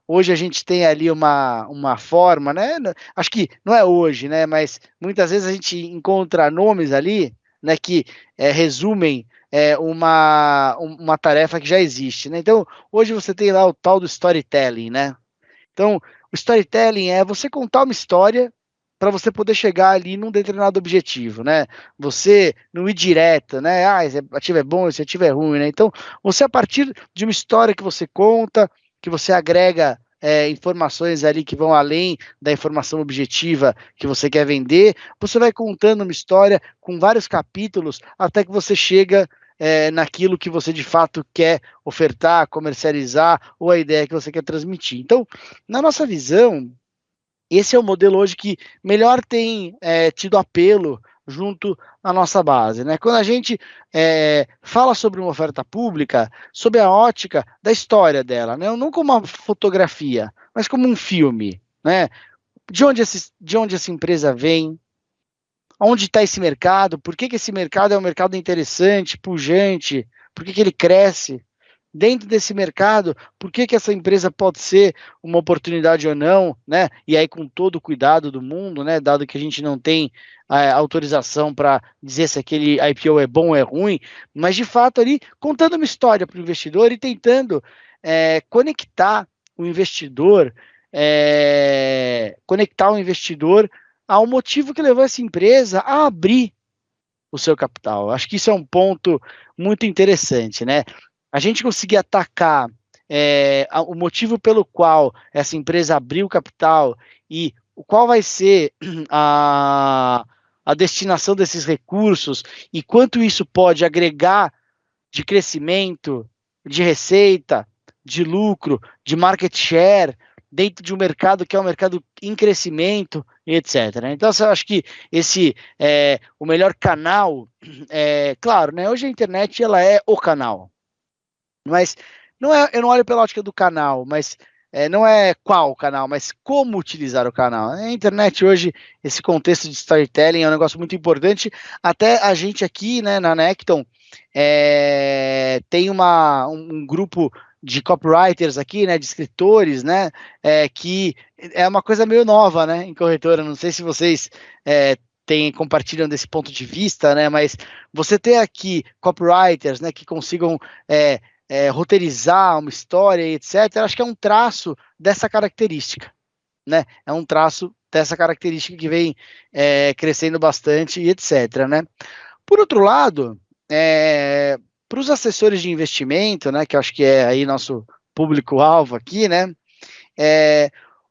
Speaker 6: Hoje a gente tem ali uma forma, né? Acho que não é hoje, né? Mas muitas vezes a gente encontra nomes ali, né? Que resumem uma tarefa que já existe, né? Então, hoje você tem lá o tal do storytelling, né? Então, o storytelling é você contar uma história para você poder chegar ali num determinado objetivo, né? Você não ir direto, né? Esse ativo é bom, esse ativo é ruim, né? Então, você a partir de uma história que você conta, que você agrega informações ali que vão além da informação objetiva que você quer vender, você vai contando uma história com vários capítulos até que você chega naquilo que você de fato quer ofertar, comercializar, ou a ideia que você quer transmitir. Então, na nossa visão, esse é o modelo hoje que melhor tem tido apelo junto à nossa base, né? Quando a gente fala sobre uma oferta pública, sob a ótica da história dela, né? Não como uma fotografia, mas como um filme, né? De onde essa empresa vem, onde está esse mercado, por que esse mercado é um mercado interessante, pujante, por que ele cresce? Dentro desse mercado, por que essa empresa pode ser uma oportunidade ou não, né? E aí com todo o cuidado do mundo, né? Dado que a gente não tem autorização para dizer se aquele IPO é bom ou é ruim, mas de fato ali contando uma história para o investidor e tentando conectar o investidor ao motivo que levou essa empresa a abrir o seu capital. Acho que isso é um ponto muito interessante, né? A gente conseguir atacar o motivo pelo qual essa empresa abriu o capital e qual vai ser a destinação desses recursos e quanto isso pode agregar de crescimento, de receita, de lucro, de market share, dentro de um mercado que é um mercado em crescimento, e etc. Então, eu acho que esse é o melhor canal. Claro, né? Hoje a internet ela é o canal. Mas eu não olho pela ótica do canal, mas não é qual canal, mas como utilizar o canal. A internet hoje, esse contexto de storytelling é um negócio muito importante. Até a gente aqui, né, na Necton, tem um grupo de copywriters aqui, né, de escritores, né, que é uma coisa meio nova, né, em corretora. Não sei se vocês compartilham desse ponto de vista, né, mas você ter aqui copywriters, né, que consigam roteirizar uma história, etc., acho que é um traço dessa característica, né? É um traço dessa característica que vem crescendo bastante, e etc., né? Por outro lado, para os assessores de investimento, né, que eu acho que é aí nosso público-alvo aqui, né?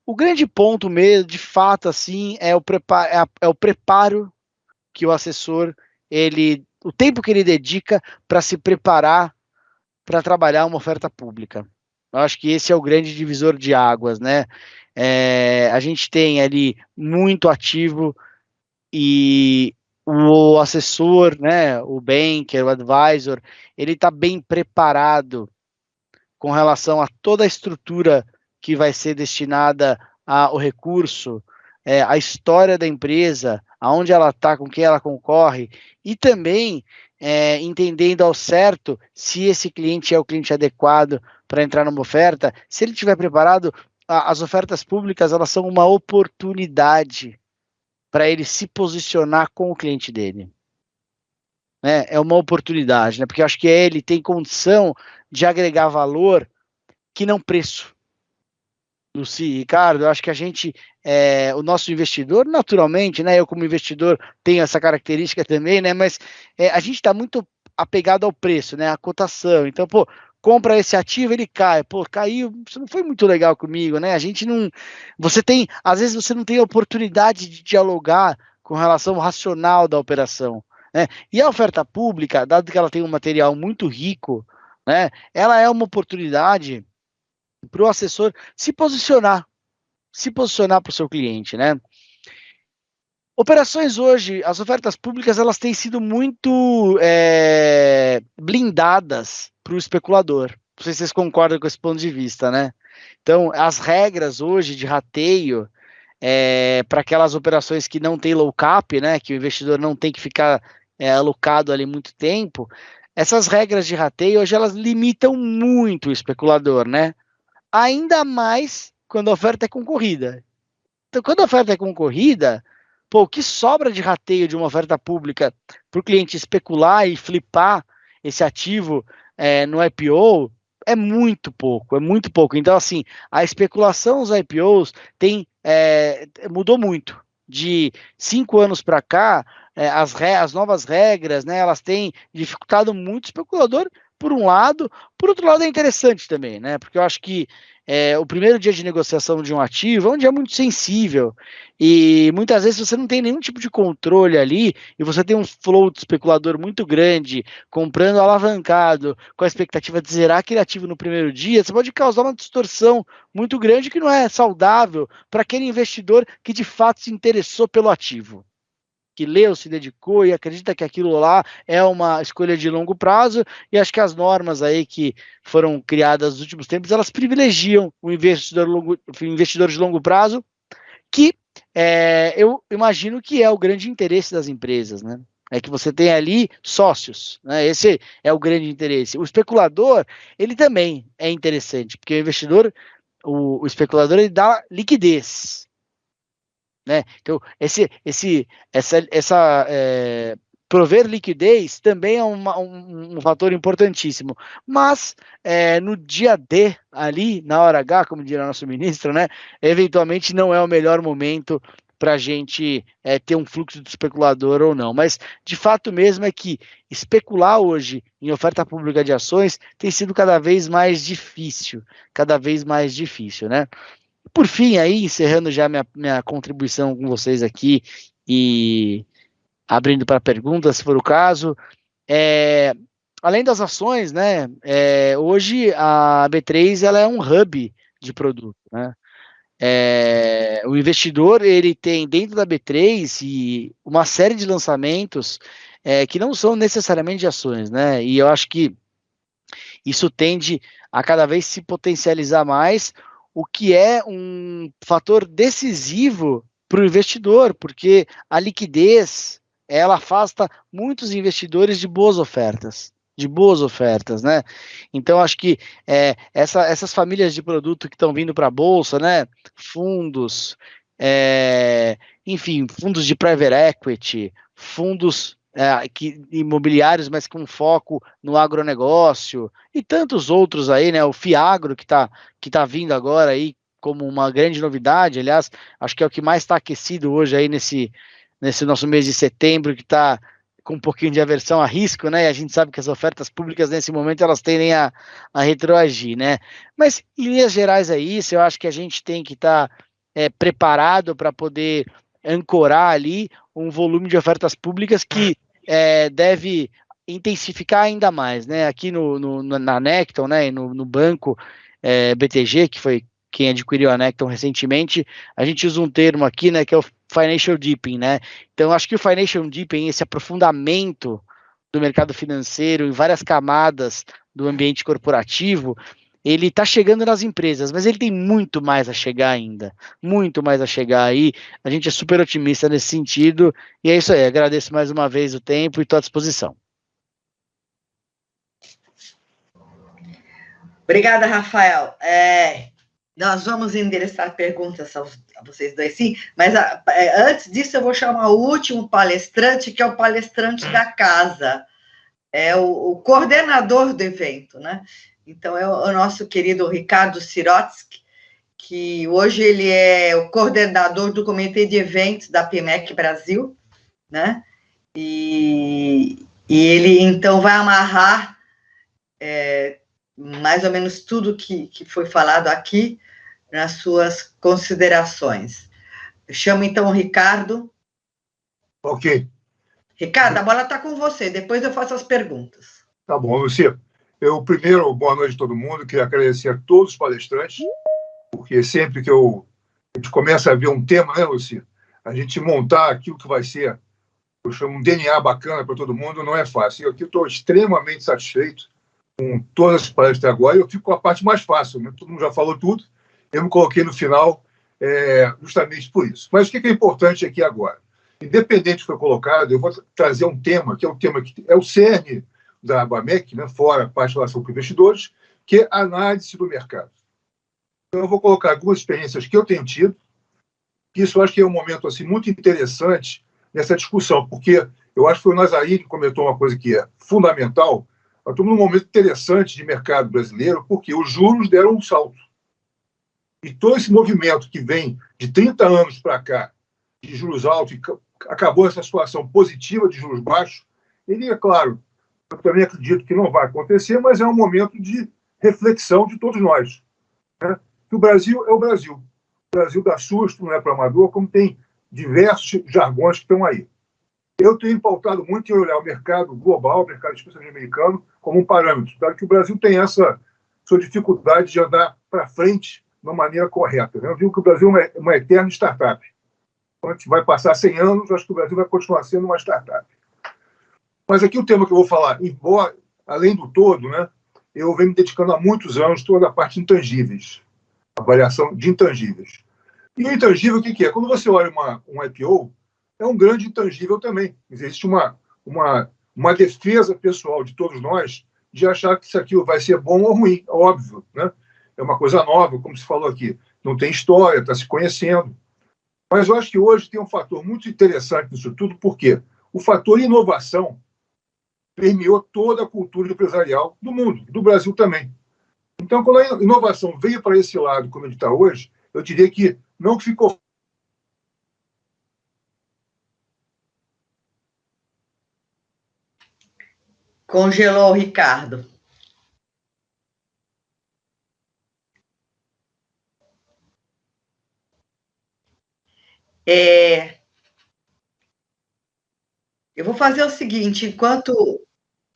Speaker 6: O grande ponto mesmo, de fato, assim, é o preparo que o assessor, o tempo que ele dedica para se preparar para trabalhar uma oferta pública. Eu acho que esse é o grande divisor de águas, né? A gente tem ali muito ativo e o assessor, né, o banker, o advisor, ele está bem preparado com relação a toda a estrutura que vai ser destinada ao recurso, a história da empresa, aonde ela está, com quem ela concorre, e também entendendo ao certo se esse cliente é o cliente adequado para entrar numa oferta. Se ele estiver preparado, as ofertas públicas elas são uma oportunidade para ele se posicionar com o cliente dele. É uma oportunidade, né? Porque eu acho que ele tem condição de agregar valor que não preço. Luci, Ricardo, eu acho que a gente, o nosso investidor, naturalmente, né, eu como investidor tenho essa característica também, né, mas a gente está muito apegado ao preço, né, à cotação. Então, pô, compra esse ativo, ele cai, pô, caiu, isso não foi muito legal comigo, né, a gente não, às vezes você não tem a oportunidade de dialogar com relação ao racional da operação, né, e a oferta pública, dado que ela tem um material muito rico, né, ela é uma oportunidade para o assessor se posicionar para o seu cliente, né? Operações hoje, as ofertas públicas, elas têm sido muito blindadas para o especulador. Não sei se vocês concordam com esse ponto de vista, né? Então, as regras hoje de rateio, para aquelas operações que não tem low cap, né, que o investidor não tem que ficar alocado ali muito tempo, essas regras de rateio hoje elas limitam muito o especulador, né? Ainda mais quando a oferta é concorrida. Então, quando a oferta é concorrida, pô, o que sobra de rateio de uma oferta pública para o cliente especular e flipar esse ativo no IPO é muito pouco, é muito pouco. Então, assim, a especulação dos IPOs mudou muito. De 5 anos para cá, as novas regras, né, elas têm dificultado muito o especulador, por um lado. Por outro lado, é interessante também, né, porque eu acho que o primeiro dia de negociação de um ativo é um dia muito sensível, e muitas vezes você não tem nenhum tipo de controle ali, e você tem um flow de especulador muito grande, comprando alavancado, com a expectativa de zerar aquele ativo no primeiro dia, você pode causar uma distorção muito grande que não é saudável para aquele investidor que de fato se interessou pelo ativo, que leu, se dedicou e acredita que aquilo lá é uma escolha de longo prazo. E acho que as normas aí que foram criadas nos últimos tempos, elas privilegiam o investidor de longo prazo, que eu imagino que é o grande interesse das empresas, né? É que você tem ali sócios, né? Esse é o grande interesse. O especulador, ele também é interessante, porque o especulador, ele dá liquidez, né? Então, prover liquidez também é um fator importantíssimo. Mas, no dia D, ali, na hora H, como diria nosso ministro, né, eventualmente não é o melhor momento para a gente ter um fluxo de especulador ou não. Mas, de fato mesmo, é que especular hoje em oferta pública de ações tem sido cada vez mais difícil, né? Por fim, aí, encerrando já minha contribuição com vocês aqui e abrindo para perguntas, se for o caso, além das ações, né, hoje a B3 ela é um hub de produto, né? O investidor, ele tem dentro da B3 uma série de lançamentos que não são necessariamente de ações, né? E eu acho que isso tende a cada vez se potencializar mais, o que é um fator decisivo para o investidor, porque a liquidez, ela afasta muitos investidores de boas ofertas, né? Então, acho que essas famílias de produto que estão vindo para a Bolsa, né? Fundos, enfim, fundos de private equity, fundos imobiliários, mas com foco no agronegócio, e tantos outros aí, né? O Fiagro que tá vindo agora aí como uma grande novidade. Aliás, acho que é o que mais está aquecido hoje aí nesse nosso mês de setembro, que está com um pouquinho de aversão a risco, né? E a gente sabe que as ofertas públicas nesse momento elas tendem a retroagir, né? Mas em linhas gerais é isso. Eu acho que a gente tem que estar preparado para poder ancorar ali um volume de ofertas públicas que deve intensificar ainda mais, né? Aqui na Necton, né, e no banco BTG, que foi quem adquiriu a Necton recentemente, a gente usa um termo aqui, né, que é o financial deepening, né? Então, acho que o financial deepening, esse aprofundamento do mercado financeiro em várias camadas do ambiente corporativo, ele está chegando nas empresas, mas ele tem muito mais a chegar ainda, muito mais a chegar aí. A gente é super otimista nesse sentido, e é isso aí. Agradeço mais uma vez o tempo e estou à disposição.
Speaker 1: Obrigada, Rafael. Nós vamos endereçar perguntas a vocês dois, sim, mas antes disso eu vou chamar o último palestrante, que é o palestrante da casa, é o coordenador do evento, né? Então, é o nosso querido Ricardo Sirotsky, que hoje ele é o coordenador do Comitê de Eventos da PMEC Brasil, né? E ele, então, vai amarrar mais ou menos tudo que foi falado aqui nas suas considerações. Eu chamo, então, o Ricardo.
Speaker 7: Ok.
Speaker 1: Ricardo, a bola está com você, depois eu faço as perguntas.
Speaker 7: Tá bom, Lucia. Primeiro, boa noite a todo mundo. Queria agradecer a todos os palestrantes, porque sempre que a gente começa a ver um tema, né, Lucia? A gente montar aquilo que vai ser, eu chamo um DNA bacana para todo mundo, não é fácil. Eu aqui estou extremamente satisfeito com todas as palestras até agora, e eu fico com a parte mais fácil, né? Todo mundo já falou tudo, eu me coloquei no final justamente por isso. Mas o que é importante aqui agora? Independente do que foi colocado, eu vou trazer um tema, que é o tema que é o cerne da ABMEC, né, fora a parte de relação com investidores, que é a análise do mercado. Então, eu vou colocar algumas experiências que eu tenho tido, que isso eu acho que é um momento assim, muito interessante nessa discussão, porque eu acho que foi o Nazarí que comentou uma coisa que é fundamental. Nós estamos num momento interessante de mercado brasileiro, porque os juros deram um salto. E todo esse movimento que vem de 30 anos para cá, de juros altos, e acabou essa situação positiva de juros baixos, ele, é claro, eu também acredito que não vai acontecer, mas é um momento de reflexão de todos nós. Né? Que o Brasil é o Brasil. O Brasil dá susto, não é para amador, como tem diversos jargões que estão aí. Eu tenho pautado muito em olhar o mercado global, o mercado especialmente americano, como um parâmetro. Claro que o Brasil tem essa sua dificuldade de andar para frente de uma maneira correta. Né? Eu digo que o Brasil é uma eterna startup. Quando a gente vai passar 100 anos, acho que o Brasil vai continuar sendo uma startup. Mas aqui o tema que eu vou falar, embora, além do todo, né, eu venho me dedicando há muitos anos toda a parte de intangíveis, avaliação de intangíveis. E o intangível, o que é? Quando você olha um IPO, é um grande intangível também. Existe uma defesa pessoal de todos nós de achar que isso aqui vai ser bom ou ruim, óbvio. Né? É uma coisa nova, como se falou aqui. Não tem história, está se conhecendo. Mas eu acho que hoje tem um fator muito interessante nisso tudo, porque o fator inovação permeou toda a cultura empresarial do mundo, do Brasil também. Então, quando a inovação veio para esse lado, como ele está hoje, eu diria que não ficou.
Speaker 1: Congelou o Ricardo. Eu vou fazer o seguinte, enquanto...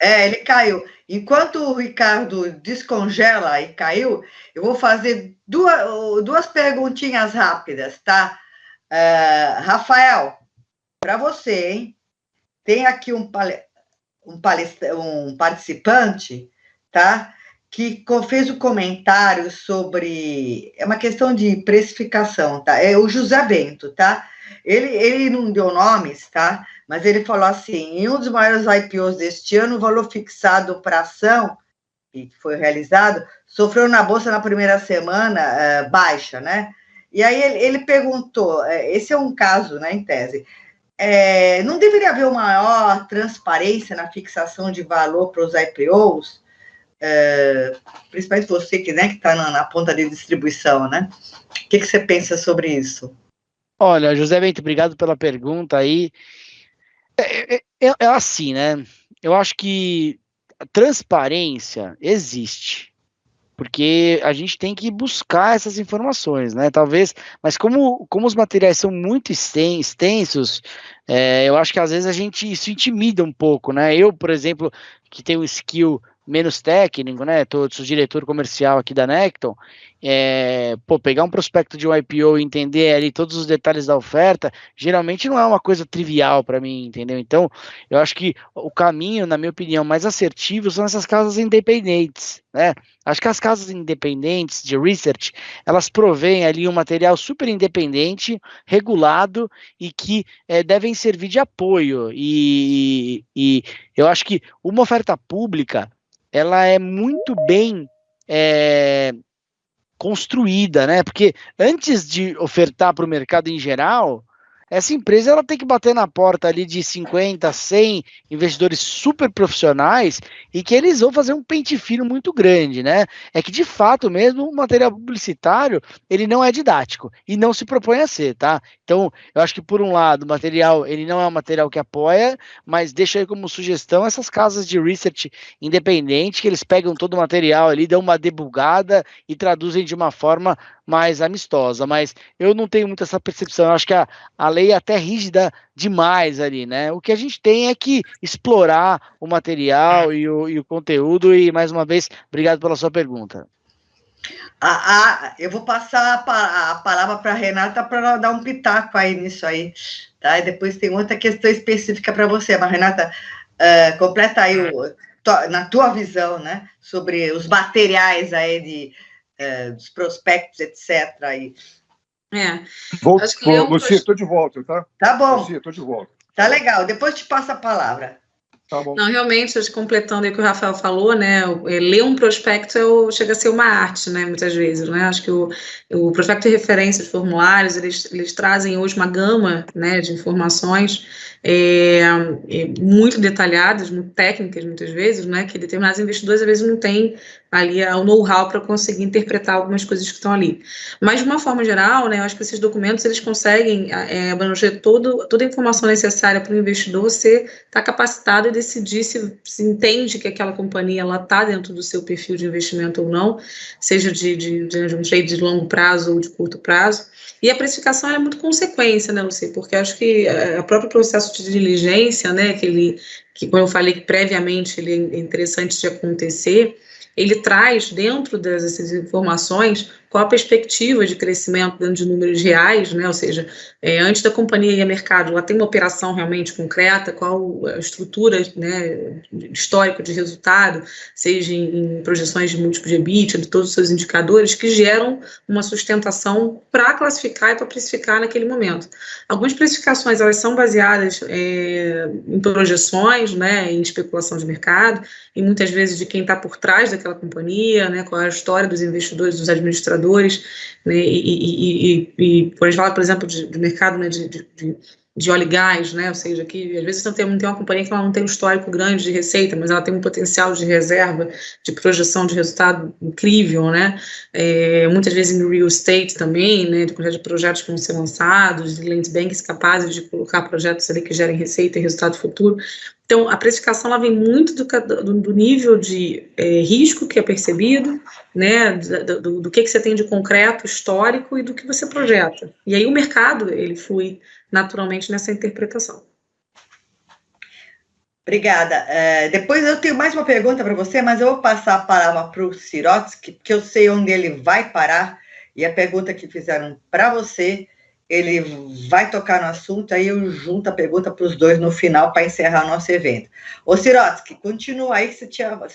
Speaker 1: ele caiu. Enquanto o Ricardo descongela e caiu, eu vou fazer duas perguntinhas rápidas, tá? Rafael, para você, hein? Tem aqui um participante, tá? Que fez um comentário sobre... É uma questão de precificação, tá? É o José Bento, tá? Ele não deu nomes, tá? Mas ele falou assim, em um dos maiores IPOs deste ano, o valor fixado para ação, que foi realizado, sofreu na Bolsa na primeira semana baixa, né? E aí ele perguntou, esse é um caso, né, em tese, não deveria haver uma maior transparência na fixação de valor para os IPOs? Principalmente você que está na ponta de distribuição, né? O que você pensa sobre isso?
Speaker 6: Olha, José Bento, obrigado pela pergunta aí. É assim, né? Eu acho que a transparência existe, porque a gente tem que buscar essas informações, né? Talvez, mas como os materiais são muito extensos, eu acho que às vezes isso intimida um pouco, né? Eu, por exemplo, que tenho um skill menos técnico, né? Sou diretor comercial aqui da Necton. Pegar um prospecto de um IPO e entender ali todos os detalhes da oferta, geralmente não é uma coisa trivial para mim, entendeu? Então, eu acho que o caminho, na minha opinião, mais assertivo são essas casas independentes, né? Acho que as casas independentes de research, elas provêm ali um material super independente, regulado e que devem servir de apoio. E eu acho que uma oferta pública, ela é muito bem construída, né? Porque antes de ofertar para o mercado em geral, essa empresa ela tem que bater na porta ali de 50, 100 investidores super profissionais e que eles vão fazer um pente fino muito grande, né? É que de fato mesmo o material publicitário ele não é didático e não se propõe a ser, tá? Então eu acho que por um lado o material ele não é um material que apoia, mas deixa aí como sugestão essas casas de research independente que eles pegam todo o material ali, dão uma debugada e traduzem de uma forma mais amistosa, mas eu não tenho muito essa percepção, eu acho que a lei é até rígida demais ali, né? O que a gente tem é que explorar o material e o conteúdo, e mais uma vez, obrigado pela sua pergunta.
Speaker 1: Eu vou passar a palavra para a Renata para dar um pitaco aí nisso aí, tá? E depois tem outra questão específica para você, mas Renata, completa aí na tua visão, né, sobre os materiais aí dos prospectos, etc. Aí.
Speaker 5: Acho que
Speaker 7: Lucia, estou de volta, tá?
Speaker 1: Tá bom.
Speaker 7: Lucia, estou de volta.
Speaker 1: Tá legal. Depois te passo a palavra.
Speaker 7: Tá bom.
Speaker 5: Não, realmente, completando aí o que o Rafael falou, né, ler um prospecto chega a ser uma arte, né, muitas vezes, né, acho que o prospecto de referência, os formulários, eles trazem hoje uma gama, né, de informações muito detalhadas, muito técnicas, muitas vezes, né, que determinados investidores, às vezes, não têm ali o know-how para conseguir interpretar algumas coisas que estão ali. Mas, de uma forma geral, né, eu acho que esses documentos, eles conseguem abranger toda a informação necessária para o investidor estar capacitado e decidir se entende que aquela companhia está dentro do seu perfil de investimento ou não, seja de um trade de longo prazo ou de curto prazo. E a precificação é muito consequência, né, Luci? Porque acho que o próprio processo de diligência, né, que como eu falei que previamente ele é interessante de acontecer, ele traz dentro dessas informações qual a perspectiva de crescimento dentro de números reais, né? Ou seja, antes da companhia ir ao mercado, ela tem uma operação realmente concreta, qual a estrutura, né, histórico de resultado, seja em projeções de múltiplo de EBITDA, de todos os seus indicadores, que geram uma sustentação para classificar e para precificar naquele momento. Algumas precificações, elas são baseadas em projeções, né, em especulação de mercado, e muitas vezes de quem está por trás daquela companhia, né, qual é a história dos investidores, dos administradores, né, e quando a gente fala, por exemplo, de mercado, né, de óleo e gás, né, ou seja, que às vezes não tem uma companhia que ela não tem um histórico grande de receita, mas ela tem um potencial de reserva, de projeção de resultado incrível, né, muitas vezes em real estate também, né, de projetos que vão ser lançados, de land banks capazes de colocar projetos ali que gerem receita e resultado futuro. Então, a precificação ela vem muito do nível de risco que é percebido, né, do que você tem de concreto, histórico e do que você projeta. E aí o mercado, ele flui naturalmente nessa interpretação.
Speaker 1: Obrigada. Depois eu tenho mais uma pergunta para você, mas eu vou passar a palavra para o Sirotsky, porque eu sei onde ele vai parar, e a pergunta que fizeram para você, ele vai tocar no assunto, aí eu junto a pergunta para os dois no final para encerrar o nosso evento. Ô, Sirotsky, continua aí, que você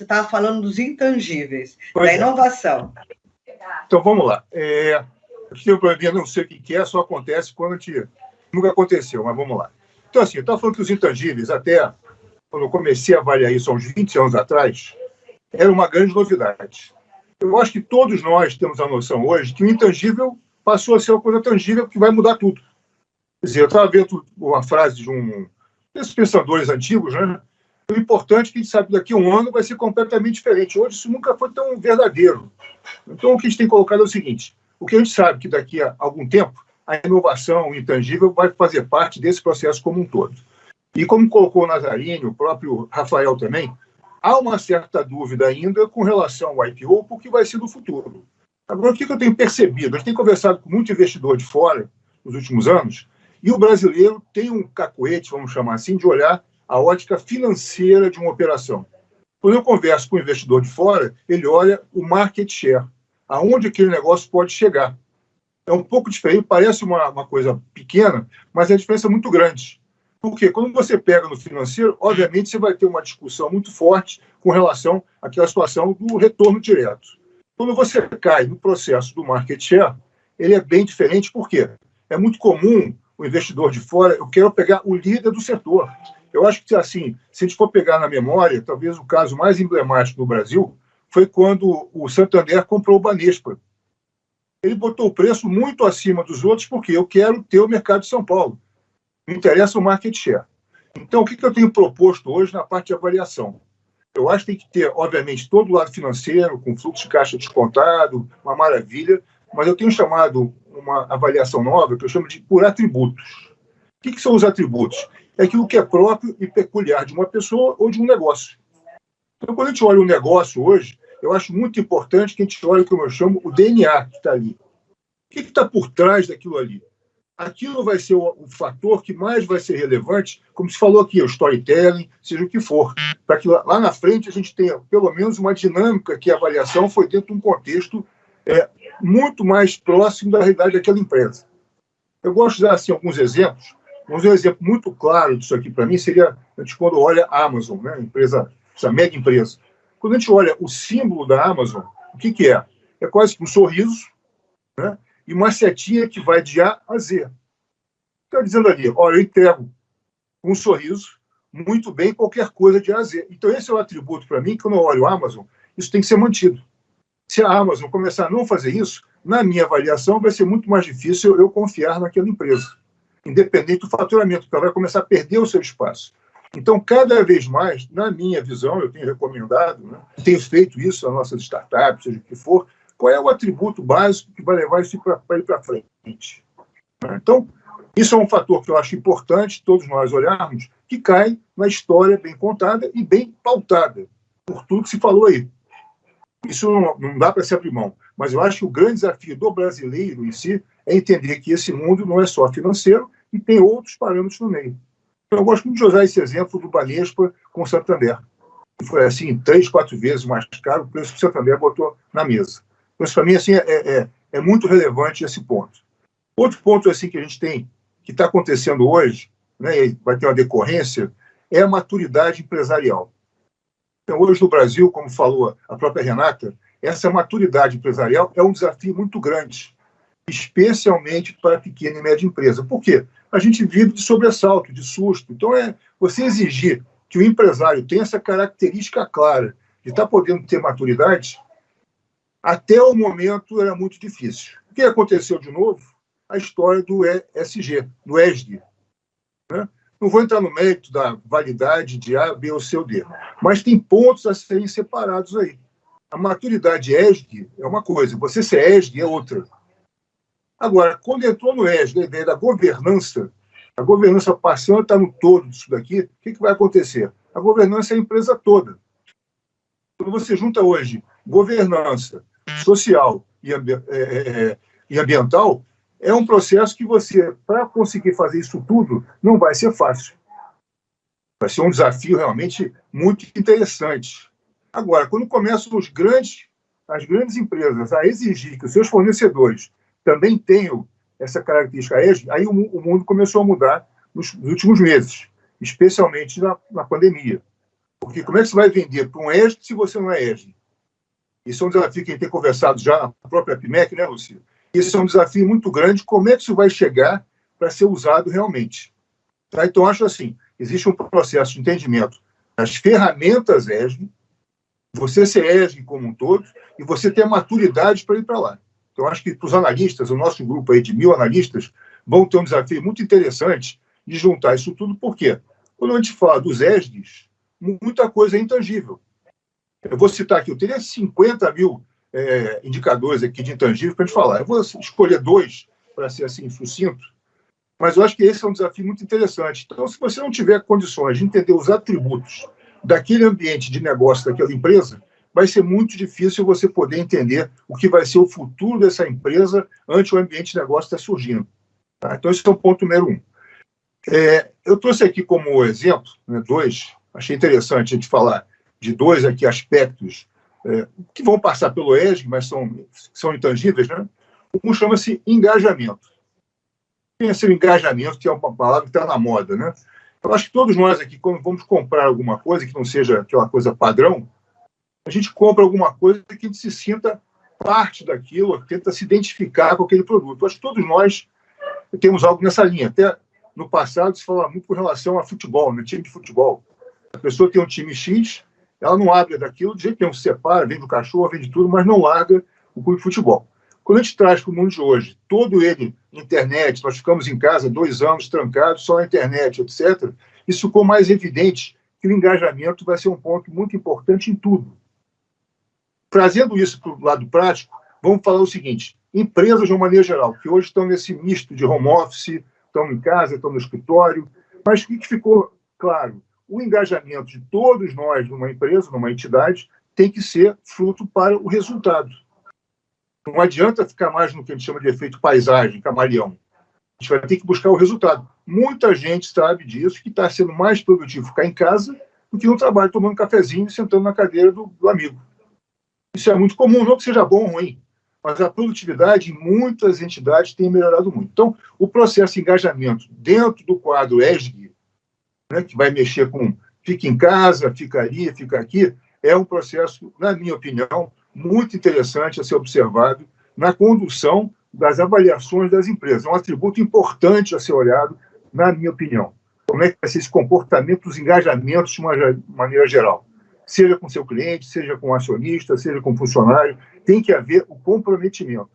Speaker 1: estava falando dos intangíveis, da inovação.
Speaker 7: Então, vamos lá. Eu não sei o que é, só acontece quando nunca aconteceu, mas vamos lá. Então, assim, eu estava falando que os intangíveis, até quando eu comecei a avaliar isso há uns 20 anos atrás, era uma grande novidade. Eu acho que todos nós temos a noção hoje que o intangível passou a ser uma coisa tangível que vai mudar tudo. Quer dizer, eu estava vendo uma frase de desses pensadores antigos, né? O importante é que a gente sabe que daqui a um ano vai ser completamente diferente. Hoje isso nunca foi tão verdadeiro. Então o que a gente tem colocado é o seguinte, o que a gente sabe que daqui a algum tempo a inovação, o intangível, vai fazer parte desse processo como um todo. E como colocou o Nazarini, o próprio Rafael também, há uma certa dúvida ainda com relação ao IPO, porque vai ser no futuro. Agora, o que eu tenho percebido? A gente tem conversado com muito investidor de fora nos últimos anos, e o brasileiro tem um cacuete, vamos chamar assim, de olhar a ótica financeira de uma operação. Quando eu converso com um investidor de fora, ele olha o market share, aonde aquele negócio pode chegar. É um pouco diferente, parece uma coisa pequena, mas a diferença é muito grande. Porque quando você pega no financeiro, obviamente você vai ter uma discussão muito forte com relação àquela situação do retorno direto. Quando você cai no processo do market share, ele é bem diferente, por quê? É muito comum o investidor de fora, eu quero pegar o líder do setor. Eu acho que, assim, se a gente for pegar na memória, talvez o caso mais emblemático no Brasil foi quando o Santander comprou o Banespa. Ele botou o preço muito acima dos outros, porque eu quero ter o mercado de São Paulo. Me interessa o market share. Então, o que eu tenho proposto hoje na parte de avaliação? Eu acho que tem que ter, obviamente, todo o lado financeiro, com fluxo de caixa descontado, uma maravilha, mas eu tenho chamado uma avaliação nova, que eu chamo de por atributos. O que são os atributos? É aquilo que é próprio e peculiar de uma pessoa ou de um negócio. Então, quando a gente olha um negócio hoje, eu acho muito importante que a gente olhe, como eu chamo, o DNA que está ali. O que está por trás daquilo ali? Aquilo vai ser o fator que mais vai ser relevante, como se falou aqui, o storytelling, seja o que for, para que lá na frente a gente tenha, pelo menos, uma dinâmica que a avaliação foi dentro de um contexto muito mais próximo da realidade daquela empresa. Eu gosto de dar assim, alguns exemplos. Um exemplo muito claro disso aqui para mim seria a gente quando olha a Amazon, né, essa mega empresa. Quando a gente olha o símbolo da Amazon, o que é? É quase que um sorriso, né? e uma setinha que vai de A a Z. Está dizendo ali, olha, eu entrego com um sorriso, muito bem, qualquer coisa de A a Z. Então, esse é o atributo para mim, que quando eu olho a Amazon, isso tem que ser mantido. Se a Amazon começar a não fazer isso, na minha avaliação, vai ser muito mais difícil eu confiar naquela empresa, independente do faturamento, porque ela vai começar a perder o seu espaço. Então, cada vez mais, na minha visão, eu tenho recomendado, né, tenho feito isso nas nossas startups, seja o que for, qual é o atributo básico que vai levar isso para ir para frente. Então, isso é um fator que eu acho importante todos nós olharmos, que cai na história bem contada e bem pautada, por tudo que se falou aí. Isso não dá para se abrir mão, mas eu acho que o grande desafio do brasileiro em si é entender que esse mundo não é só financeiro e tem outros parâmetros no meio. Então, eu gosto muito de usar esse exemplo do Banespa com o Santander, que foi assim 3, 4 vezes mais caro o preço que o Santander botou na mesa. Então, isso para mim assim, é muito relevante esse ponto. Outro ponto assim, que a gente tem, que está acontecendo hoje, né, e vai ter uma decorrência, é a maturidade empresarial. Então, hoje no Brasil, como falou a própria Renata, essa maturidade empresarial é um desafio muito grande, especialmente para a pequena e média empresa. Por quê? A gente vive de sobressalto, de susto. Então, você exigir que o empresário tenha essa característica clara de estar podendo ter maturidade, até o momento era muito difícil. O que aconteceu de novo? A história do ESG, do ESG. Né? Não vou entrar no mérito da validade de A, B ou C ou D, mas tem pontos a serem separados aí. A maturidade ESG é uma coisa, você ser ESG é outra. Agora, quando entrou no ESG, a ideia da governança, a governança passando a estar no todo disso daqui, o que vai acontecer? A governança é a empresa toda. Quando você junta hoje governança social e ambiental, é um processo que você, para conseguir fazer isso tudo, não vai ser fácil. Vai ser um desafio realmente muito interessante. Agora, quando começam as grandes empresas a exigir que os seus fornecedores também tenham essa característica ESG, aí o mundo começou a mudar nos últimos meses, especialmente na pandemia. Porque como é que você vai vender para um ESG se você não é ESG? Isso é um desafio que a gente tem conversado já na própria PMEC, né, Lucia? Isso é um desafio muito grande. Como é que isso vai chegar para ser usado realmente? Tá? Então, acho assim, existe um processo de entendimento das ferramentas ESG, você ser ESG como um todo, e você ter a maturidade para ir para lá. Então, acho que para os analistas, o nosso grupo aí de 1000 analistas, vão ter um desafio muito interessante de juntar isso tudo, porque quando a gente fala dos ESGs, muita coisa é intangível. Eu vou citar aqui, eu teria 50 mil indicadores aqui de intangível para a gente falar. Eu vou escolher 2 para ser assim sucinto, mas eu acho que esse é um desafio muito interessante. Então, se você não tiver condições de entender os atributos daquele ambiente de negócio daquela empresa, vai ser muito difícil você poder entender o que vai ser o futuro dessa empresa antes o ambiente de negócio estar surgindo. Tá? Então, esse é o ponto número 1. Eu trouxe aqui como exemplo, né, 2, achei interessante a gente falar de 2 aqui aspectos que vão passar pelo ESG, mas são intangíveis, né? Um chama-se engajamento. Pensa o engajamento, que é uma palavra que está na moda, né? Eu acho que todos nós aqui, quando vamos comprar alguma coisa que não seja aquela coisa padrão, a gente compra alguma coisa que a gente se sinta parte daquilo, tenta se identificar com aquele produto. Eu acho que todos nós temos algo nessa linha. Até no passado se falava muito com relação a futebol, né? Time de futebol. A pessoa tem um time X, ela não abre daquilo, de jeito nenhum, se separa, vende o cachorro, vende tudo, mas não larga o clube de futebol. Quando a gente traz para o mundo de hoje, todo ele, internet, nós ficamos em casa 2 anos trancados, só na internet, etc., isso ficou mais evidente que o engajamento vai ser um ponto muito importante em tudo. Trazendo isso para o lado prático, vamos falar o seguinte, empresas de uma maneira geral, que hoje estão nesse misto de home office, estão em casa, estão no escritório, mas o que ficou claro? O engajamento de todos nós numa empresa, numa entidade, tem que ser fruto para o resultado. Não adianta ficar mais no que a gente chama de efeito paisagem, camaleão. A gente vai ter que buscar o resultado. Muita gente sabe disso, que está sendo mais produtivo ficar em casa do que no trabalho, tomando um cafezinho e sentando na cadeira do amigo. Isso é muito comum, não que seja bom ou ruim, mas a produtividade em muitas entidades tem melhorado muito. Então, o processo de engajamento dentro do quadro ESG, né, que vai mexer com fica em casa, fica ali, fica aqui, é um processo, na minha opinião, muito interessante a ser observado na condução das avaliações das empresas. É um atributo importante a ser olhado, na minha opinião. Como é que vai ser esse comportamento dos engajamentos de uma maneira geral? Seja com seu cliente, seja com o acionista, seja com o funcionário, tem que haver o comprometimento.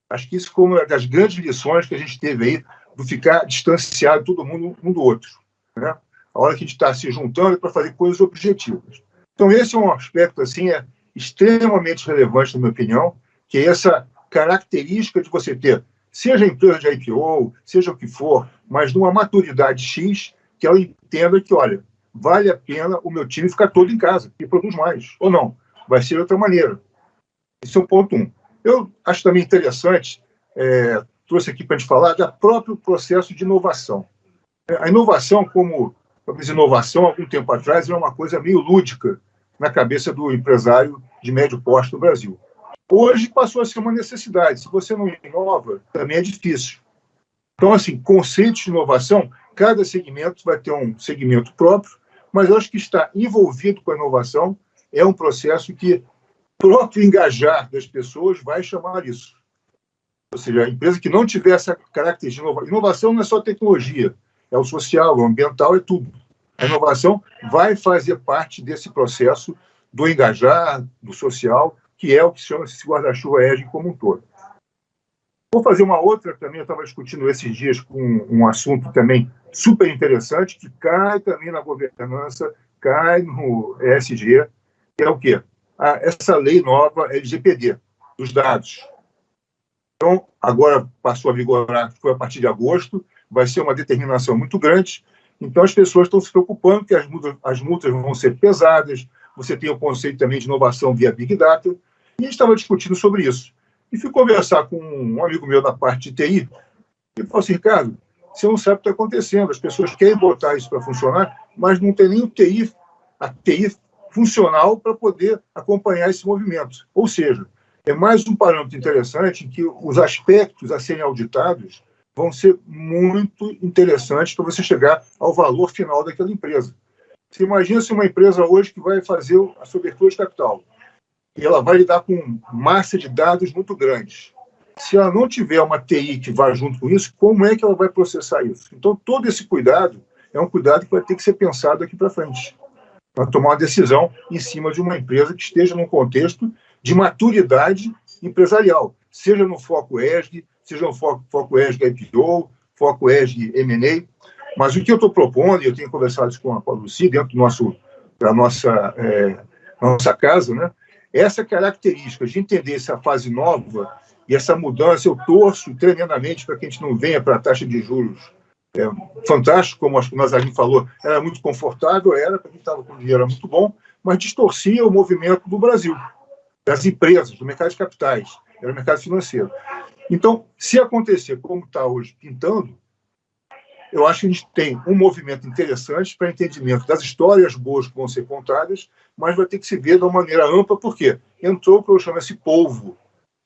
Speaker 7: Acho que isso foi uma das grandes lições que a gente teve aí, do ficar distanciado todo mundo um do outro, né? A hora que a gente está se juntando para fazer coisas objetivas. Então, esse é um aspecto assim, extremamente relevante, na minha opinião, que é essa característica de você ter, seja a empresa de IPO, seja o que for, mas numa maturidade X, que ela entenda que, olha, vale a pena o meu time ficar todo em casa e produz mais, ou não, vai ser de outra maneira. Esse é o ponto 1. Eu acho também interessante, trouxe aqui para a gente falar, do próprio processo de inovação. A inovação, como talvez inovação, algum tempo atrás, era uma coisa meio lúdica na cabeça do empresário de médio porte no Brasil. Hoje passou a ser uma necessidade. Se você não inova, também é difícil. Então, assim, conceitos de inovação, cada segmento vai ter um segmento próprio, mas eu acho que estar envolvido com a inovação é um processo que o próprio engajar das pessoas vai chamar isso. Ou seja, a empresa que não tiver essa característica de inovação, inovação não é só tecnologia, é o social, o ambiental, é tudo. A inovação vai fazer parte desse processo do engajar, do social, que é o que se chama esse guarda-chuva ESG como um todo. Vou fazer uma outra também, eu estava discutindo esses dias com um assunto também super interessante, que cai também na governança, cai no ESG, que é o quê? Essa lei nova LGPD, dos dados. Então, agora passou a vigorar, foi a partir de agosto, vai ser uma determinação muito grande, então as pessoas estão se preocupando que as multas vão ser pesadas, você tem o conceito também de inovação via Big Data, e a gente estava discutindo sobre isso. E fui conversar com um amigo meu da parte de TI, e ele falou assim, Ricardo, você não sabe o que está acontecendo, as pessoas querem botar isso para funcionar, mas não tem nem a TI funcional para poder acompanhar esse movimento. Ou seja, é mais um parâmetro interessante em que os aspectos a serem auditados vão ser muito interessantes para você chegar ao valor final daquela empresa. Você imagina se uma empresa hoje que vai fazer a sua abertura de capital e ela vai lidar com massa de dados muito grandes. Se ela não tiver uma TI que vá junto com isso, como é que ela vai processar isso? Então, todo esse cuidado é um cuidado que vai ter que ser pensado daqui para frente, para tomar uma decisão em cima de uma empresa que esteja num contexto de maturidade empresarial, seja no foco ESG, seja no foco ESG IPO, foco ESG M&A. Mas o que eu estou propondo, e eu tenho conversado isso com a Lucy, dentro da nossa casa, né? Essa característica de entender essa fase nova e essa mudança, eu torço tremendamente para que a gente não venha para a taxa de juros fantástico, como acho que o Nazarinho falou, era muito confortável, era para quem estava com dinheiro, era muito bom, mas distorcia o movimento do Brasil, das empresas, do mercado de capitais, era o mercado financeiro. Então, se acontecer como está hoje pintando, eu acho que a gente tem um movimento interessante para entendimento das histórias boas que vão ser contadas, mas vai ter que se ver de uma maneira ampla, porque entrou o que eu chamo esse polvo,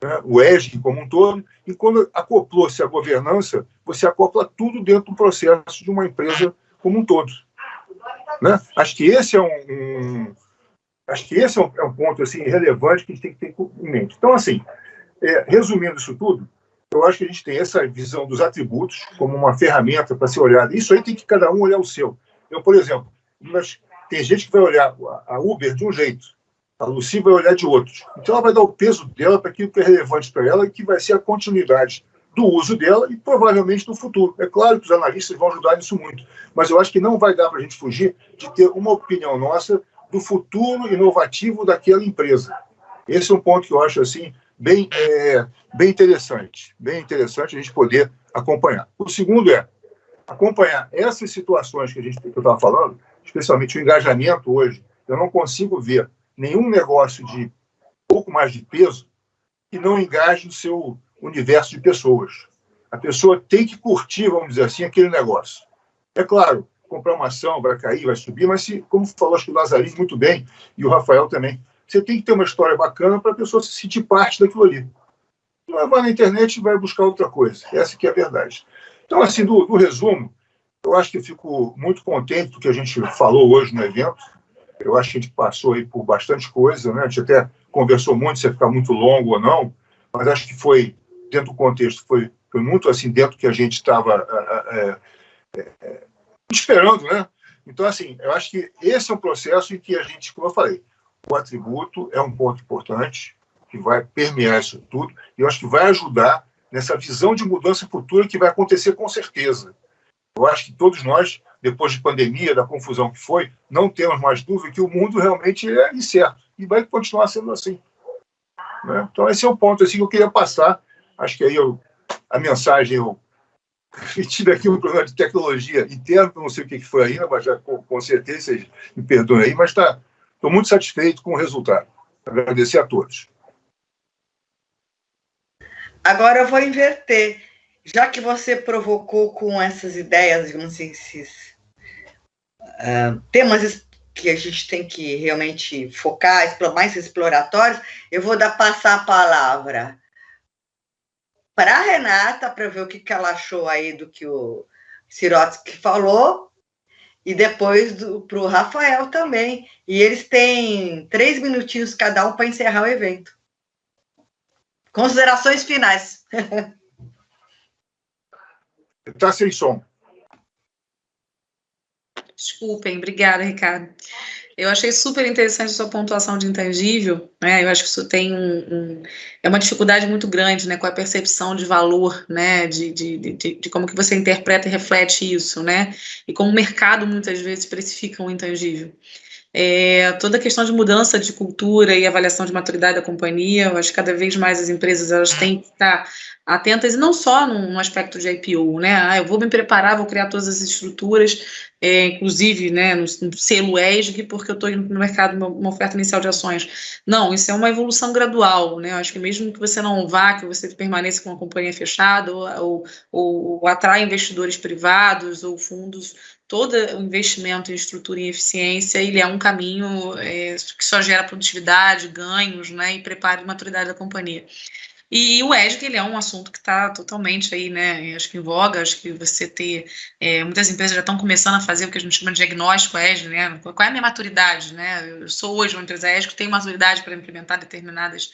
Speaker 7: né, o ESG como um todo, e quando acoplou-se a governança, você acopla tudo dentro do processo de uma empresa como um todo. Né? Acho que esse é um ponto assim, relevante que a gente tem que ter em mente. Então, assim, resumindo isso tudo, eu acho que a gente tem essa visão dos atributos como uma ferramenta para ser olhada. Isso aí tem que cada um olhar o seu. Eu, por exemplo, tem gente que vai olhar a Uber de um jeito, a Lucy vai olhar de outro. Então, ela vai dar o peso dela para aquilo que é relevante para ela e que vai ser a continuidade do uso dela e provavelmente no futuro. É claro que os analistas vão ajudar nisso muito, mas eu acho que não vai dar para a gente fugir de ter uma opinião nossa do futuro inovativo daquela empresa. Esse é um ponto que eu acho assim, bem interessante a gente poder acompanhar. O segundo é acompanhar essas situações que eu estava falando, especialmente o engajamento hoje. Eu não consigo ver nenhum negócio de pouco mais de peso que não engaje o seu universo de pessoas. A pessoa tem que curtir, vamos dizer assim, aquele negócio. É claro, comprar uma ação vai cair, vai subir, mas como falou acho que o Nazarinho muito bem, e o Rafael também, você tem que ter uma história bacana para a pessoa se sentir parte daquilo ali. Não vai na internet e vai buscar outra coisa. Essa que é a verdade. Então, assim, do resumo, eu acho que eu fico muito contente do que a gente falou hoje no evento. Eu acho que a gente passou aí por bastante coisa, né? A gente até conversou muito, se ia ficar muito longo ou não, mas acho que foi dentro do contexto, foi muito assim, dentro do que a gente estava esperando, né? Então, assim, eu acho que esse é um processo em que a gente, como eu falei, o atributo é um ponto importante, que vai permear isso tudo, e eu acho que vai ajudar nessa visão de mudança futura que vai acontecer com certeza. Eu acho que todos nós, depois de pandemia, da confusão que foi, não temos mais dúvida que o mundo realmente é incerto, e vai continuar sendo assim. Né? Então, esse é o ponto assim, que eu queria passar. Acho que aí a mensagem eu tive aqui um problema de tecnologia interno, não sei o que foi ainda, mas já com certeza vocês me perdoem aí, mas estou muito satisfeito com o resultado. Agradecer a todos.
Speaker 1: Agora eu vou inverter. Já que você provocou com essas ideias, digamos assim, esses temas que a gente tem que realmente focar, mais exploratórios, eu vou passar a palavra para a Renata, para ver o que ela achou aí do que o Sirotsky falou, e depois para o Rafael também. E eles têm 3 minutinhos cada um para encerrar o evento. Considerações finais.
Speaker 7: Está sem som.
Speaker 5: Desculpem, obrigada, Ricardo. Eu achei super interessante a sua pontuação de intangível, né? Eu acho que isso tem é uma dificuldade muito grande, né, com a percepção de valor, né, de como que você interpreta e reflete isso, né, e como o mercado muitas vezes precifica o intangível. Toda a questão de mudança de cultura e avaliação de maturidade da companhia, eu acho que cada vez mais as empresas elas têm que estar atentas, e não só no aspecto de IPO, né? Eu vou me preparar, vou criar todas as estruturas, inclusive, né, no selo ESG, porque eu estou indo no mercado uma oferta inicial de ações. Não, isso é uma evolução gradual, né? Eu acho que mesmo que você não vá, que você permaneça com uma companhia fechada, ou atrai investidores privados ou fundos, todo o investimento em estrutura e eficiência, ele é um caminho que só gera produtividade, ganhos, né, e preparo e maturidade da companhia. E o ESG, ele é um assunto que está totalmente aí, né, acho que em voga, acho que você muitas empresas já estão começando a fazer o que a gente chama de diagnóstico ESG, né, qual é a minha maturidade, né, eu sou hoje uma empresa ESG, tenho maturidade para implementar determinados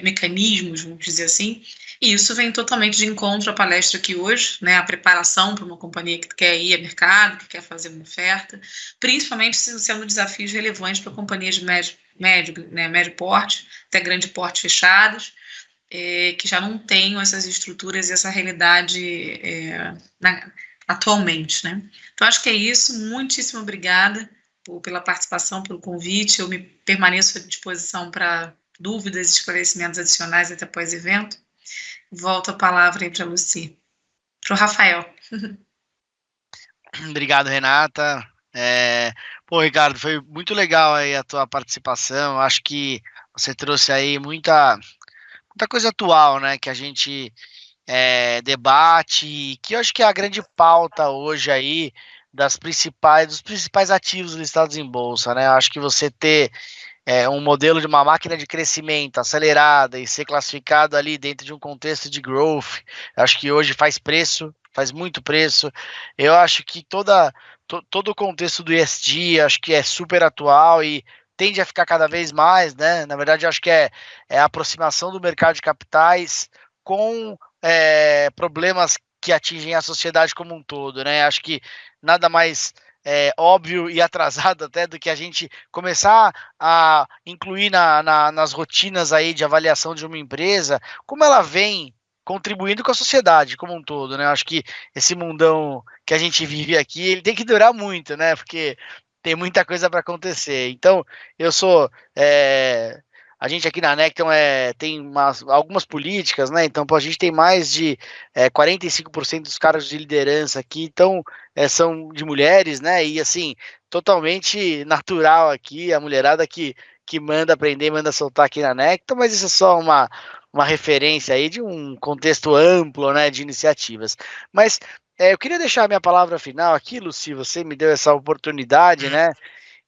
Speaker 5: mecanismos, vamos dizer assim, e isso vem totalmente de encontro à palestra aqui hoje, né, a preparação para uma companhia que quer ir ao mercado, que quer fazer uma oferta, principalmente sendo desafios relevantes para companhias de médio porte, até grande porte fechados, que já não tenham essas estruturas e essa realidade atualmente, né. Então, acho que é isso, muitíssimo obrigada pela participação, pelo convite, eu me permaneço à disposição para dúvidas e esclarecimentos adicionais até pós-evento. Volto a palavra aí para a Lucy. Para o Rafael.
Speaker 6: Obrigado, Renata. Ricardo, foi muito legal aí a tua participação. Acho que você trouxe aí muita coisa atual, né, que a gente debate, que eu acho que é a grande pauta hoje aí dos principais ativos listados em bolsa, né? Acho que você ter um modelo de uma máquina de crescimento acelerada e ser classificado ali dentro de um contexto de growth, acho que hoje faz muito preço. Eu acho que todo o contexto do ESG, acho que é super atual e tende a ficar cada vez mais, né? Na verdade, acho que é a aproximação do mercado de capitais com problemas que atingem a sociedade como um todo, né? Acho que nada mais óbvio e atrasado até do que a gente começar a incluir nas rotinas aí de avaliação de uma empresa, como ela vem contribuindo com a sociedade como um todo, né? Acho que esse mundão que a gente vive aqui, ele tem que durar muito, né? Porque tem muita coisa para acontecer. Então, a gente aqui na Necton tem algumas políticas, né? Então, a gente tem mais de 45% dos cargos de liderança aqui, então são de mulheres, né? E assim, totalmente natural aqui, a mulherada que manda aprender, manda soltar aqui na Necton, mas isso é só uma referência aí de um contexto amplo, né, de iniciativas. Mas eu queria deixar a minha palavra final aqui, Lucy, você me deu essa oportunidade, né?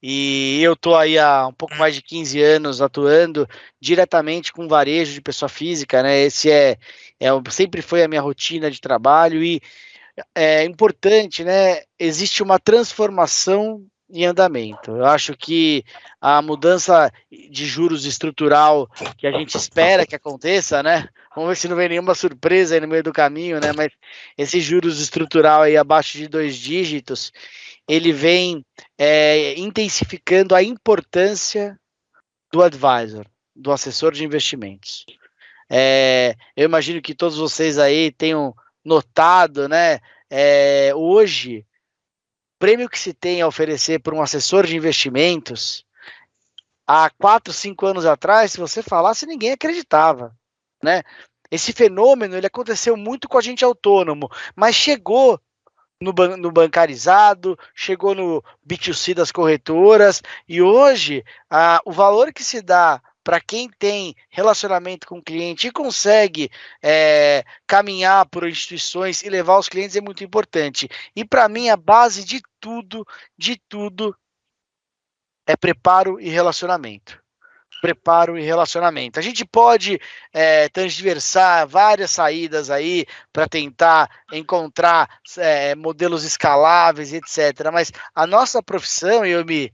Speaker 6: E eu estou aí há um pouco mais de 15 anos atuando diretamente com varejo de pessoa física, né? Esse sempre foi a minha rotina de trabalho e é importante, né? Existe uma transformação em andamento. Eu acho que a mudança de juros estrutural que a gente espera que aconteça, né? Vamos ver se não vem nenhuma surpresa aí no meio do caminho, né? Mas esse juros estrutural aí abaixo de 2 dígitos, ele vem intensificando a importância do advisor, do assessor de investimentos. Eu imagino que todos vocês aí tenham notado, né? Hoje, o prêmio que se tem a oferecer por um assessor de investimentos, há 4, 5 anos atrás, se você falasse, ninguém acreditava, né? Esse fenômeno, ele aconteceu muito com a gente autônomo, mas chegou no bancarizado, chegou no B2C das corretoras, e hoje o valor que se dá para quem tem relacionamento com o cliente e consegue caminhar por instituições e levar os clientes é muito importante. E para mim a base de tudo é preparo e relacionamento. Preparo e relacionamento. A gente pode transversar várias saídas aí para tentar encontrar modelos escaláveis, etc. Mas a nossa profissão, e eu me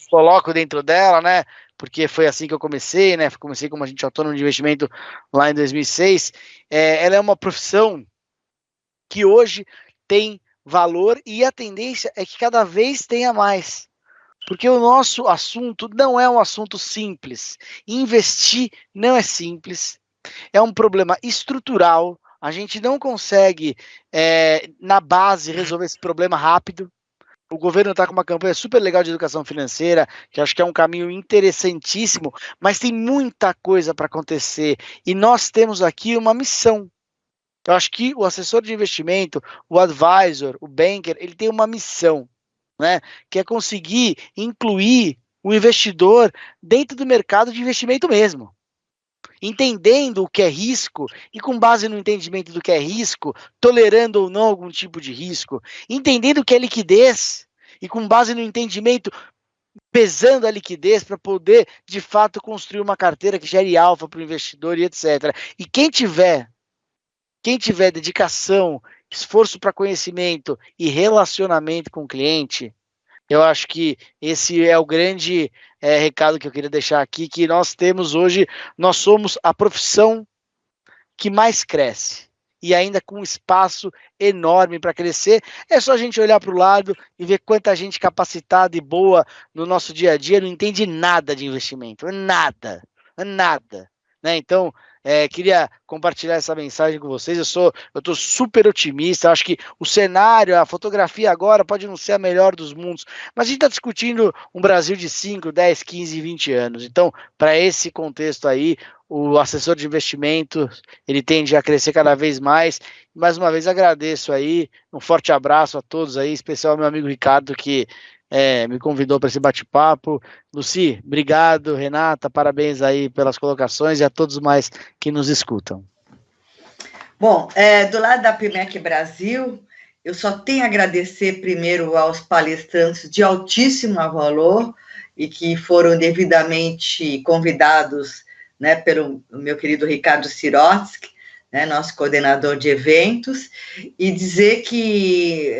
Speaker 6: coloco dentro dela, né? Porque foi assim que eu comecei, né? Comecei como agente autônomo de investimento lá em 2006. Ela é uma profissão que hoje tem valor e a tendência é que cada vez tenha mais. Porque o nosso assunto não é um assunto simples. Investir não é simples. É um problema estrutural. A gente não consegue, na base, resolver esse problema rápido. O governo está com uma campanha super legal de educação financeira, que acho que é um caminho interessantíssimo, mas tem muita coisa para acontecer. E nós temos aqui uma missão. Eu acho que o assessor de investimento, o advisor, o banker, ele tem uma missão, né, que é conseguir incluir o investidor dentro do mercado de investimento mesmo, entendendo o que é risco e com base no entendimento do que é risco, tolerando ou não algum tipo de risco, entendendo o que é liquidez e com base no entendimento, pesando a liquidez para poder, de fato, construir uma carteira que gere alfa para o investidor e etc. E quem tiver dedicação, esforço para conhecimento e relacionamento com o cliente, eu acho que esse é o grande recado que eu queria deixar aqui, que nós temos hoje, nós somos a profissão que mais cresce, e ainda com um espaço enorme para crescer. É só a gente olhar para o lado e ver quanta gente capacitada e boa no nosso dia a dia não entende nada de investimento, nada, né? Então, queria compartilhar essa mensagem com vocês. Eu estou super otimista. Acho que o cenário, a fotografia agora pode não ser a melhor dos mundos, mas a gente está discutindo um Brasil de 5, 10, 15, 20 anos. Então, para esse contexto aí, o assessor de investimentos, ele tende a crescer cada vez mais. Mais uma vez, agradeço aí, um forte abraço a todos aí, em especial ao meu amigo Ricardo, que me convidou para esse bate-papo. Lucy, obrigado. Renata, parabéns aí pelas colocações e a todos mais que nos escutam.
Speaker 1: Bom, do lado da PMEC Brasil, eu só tenho a agradecer primeiro aos palestrantes de altíssimo valor e que foram devidamente convidados, né, pelo meu querido Ricardo Sirotsky, né, nosso coordenador de eventos, e dizer que...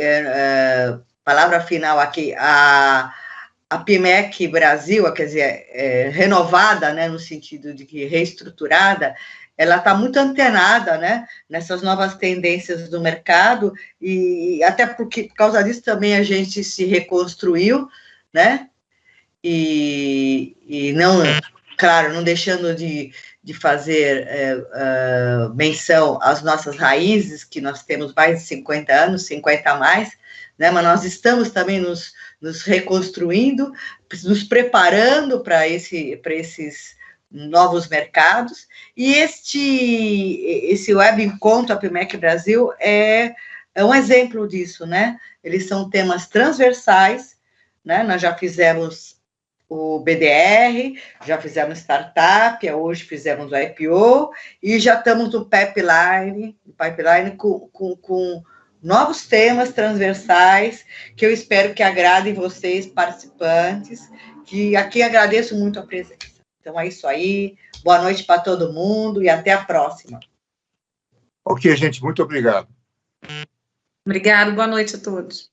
Speaker 1: palavra final aqui, a PMEC Brasil, quer dizer, renovada, né, no sentido de que reestruturada, ela está muito antenada, né, nessas novas tendências do mercado, e até porque, por causa disso, também a gente se reconstruiu, né, e não, claro, não deixando de fazer menção às nossas raízes, que nós temos mais de 50 anos, 50 a mais, né, mas nós estamos também nos reconstruindo, nos preparando para esses novos mercados, e esse Web Encontro, a PMEC Brasil, é um exemplo disso, né? Eles são temas transversais, né? Nós já fizemos o BDR, já fizemos startup, hoje fizemos o IPO, e já estamos no pipeline com novos temas transversais, que eu espero que agradem vocês, participantes, que aqui agradeço muito a presença. Então, é isso aí. Boa noite para todo mundo e até a próxima.
Speaker 7: Ok, gente, muito obrigado.
Speaker 5: Obrigado, boa noite a todos.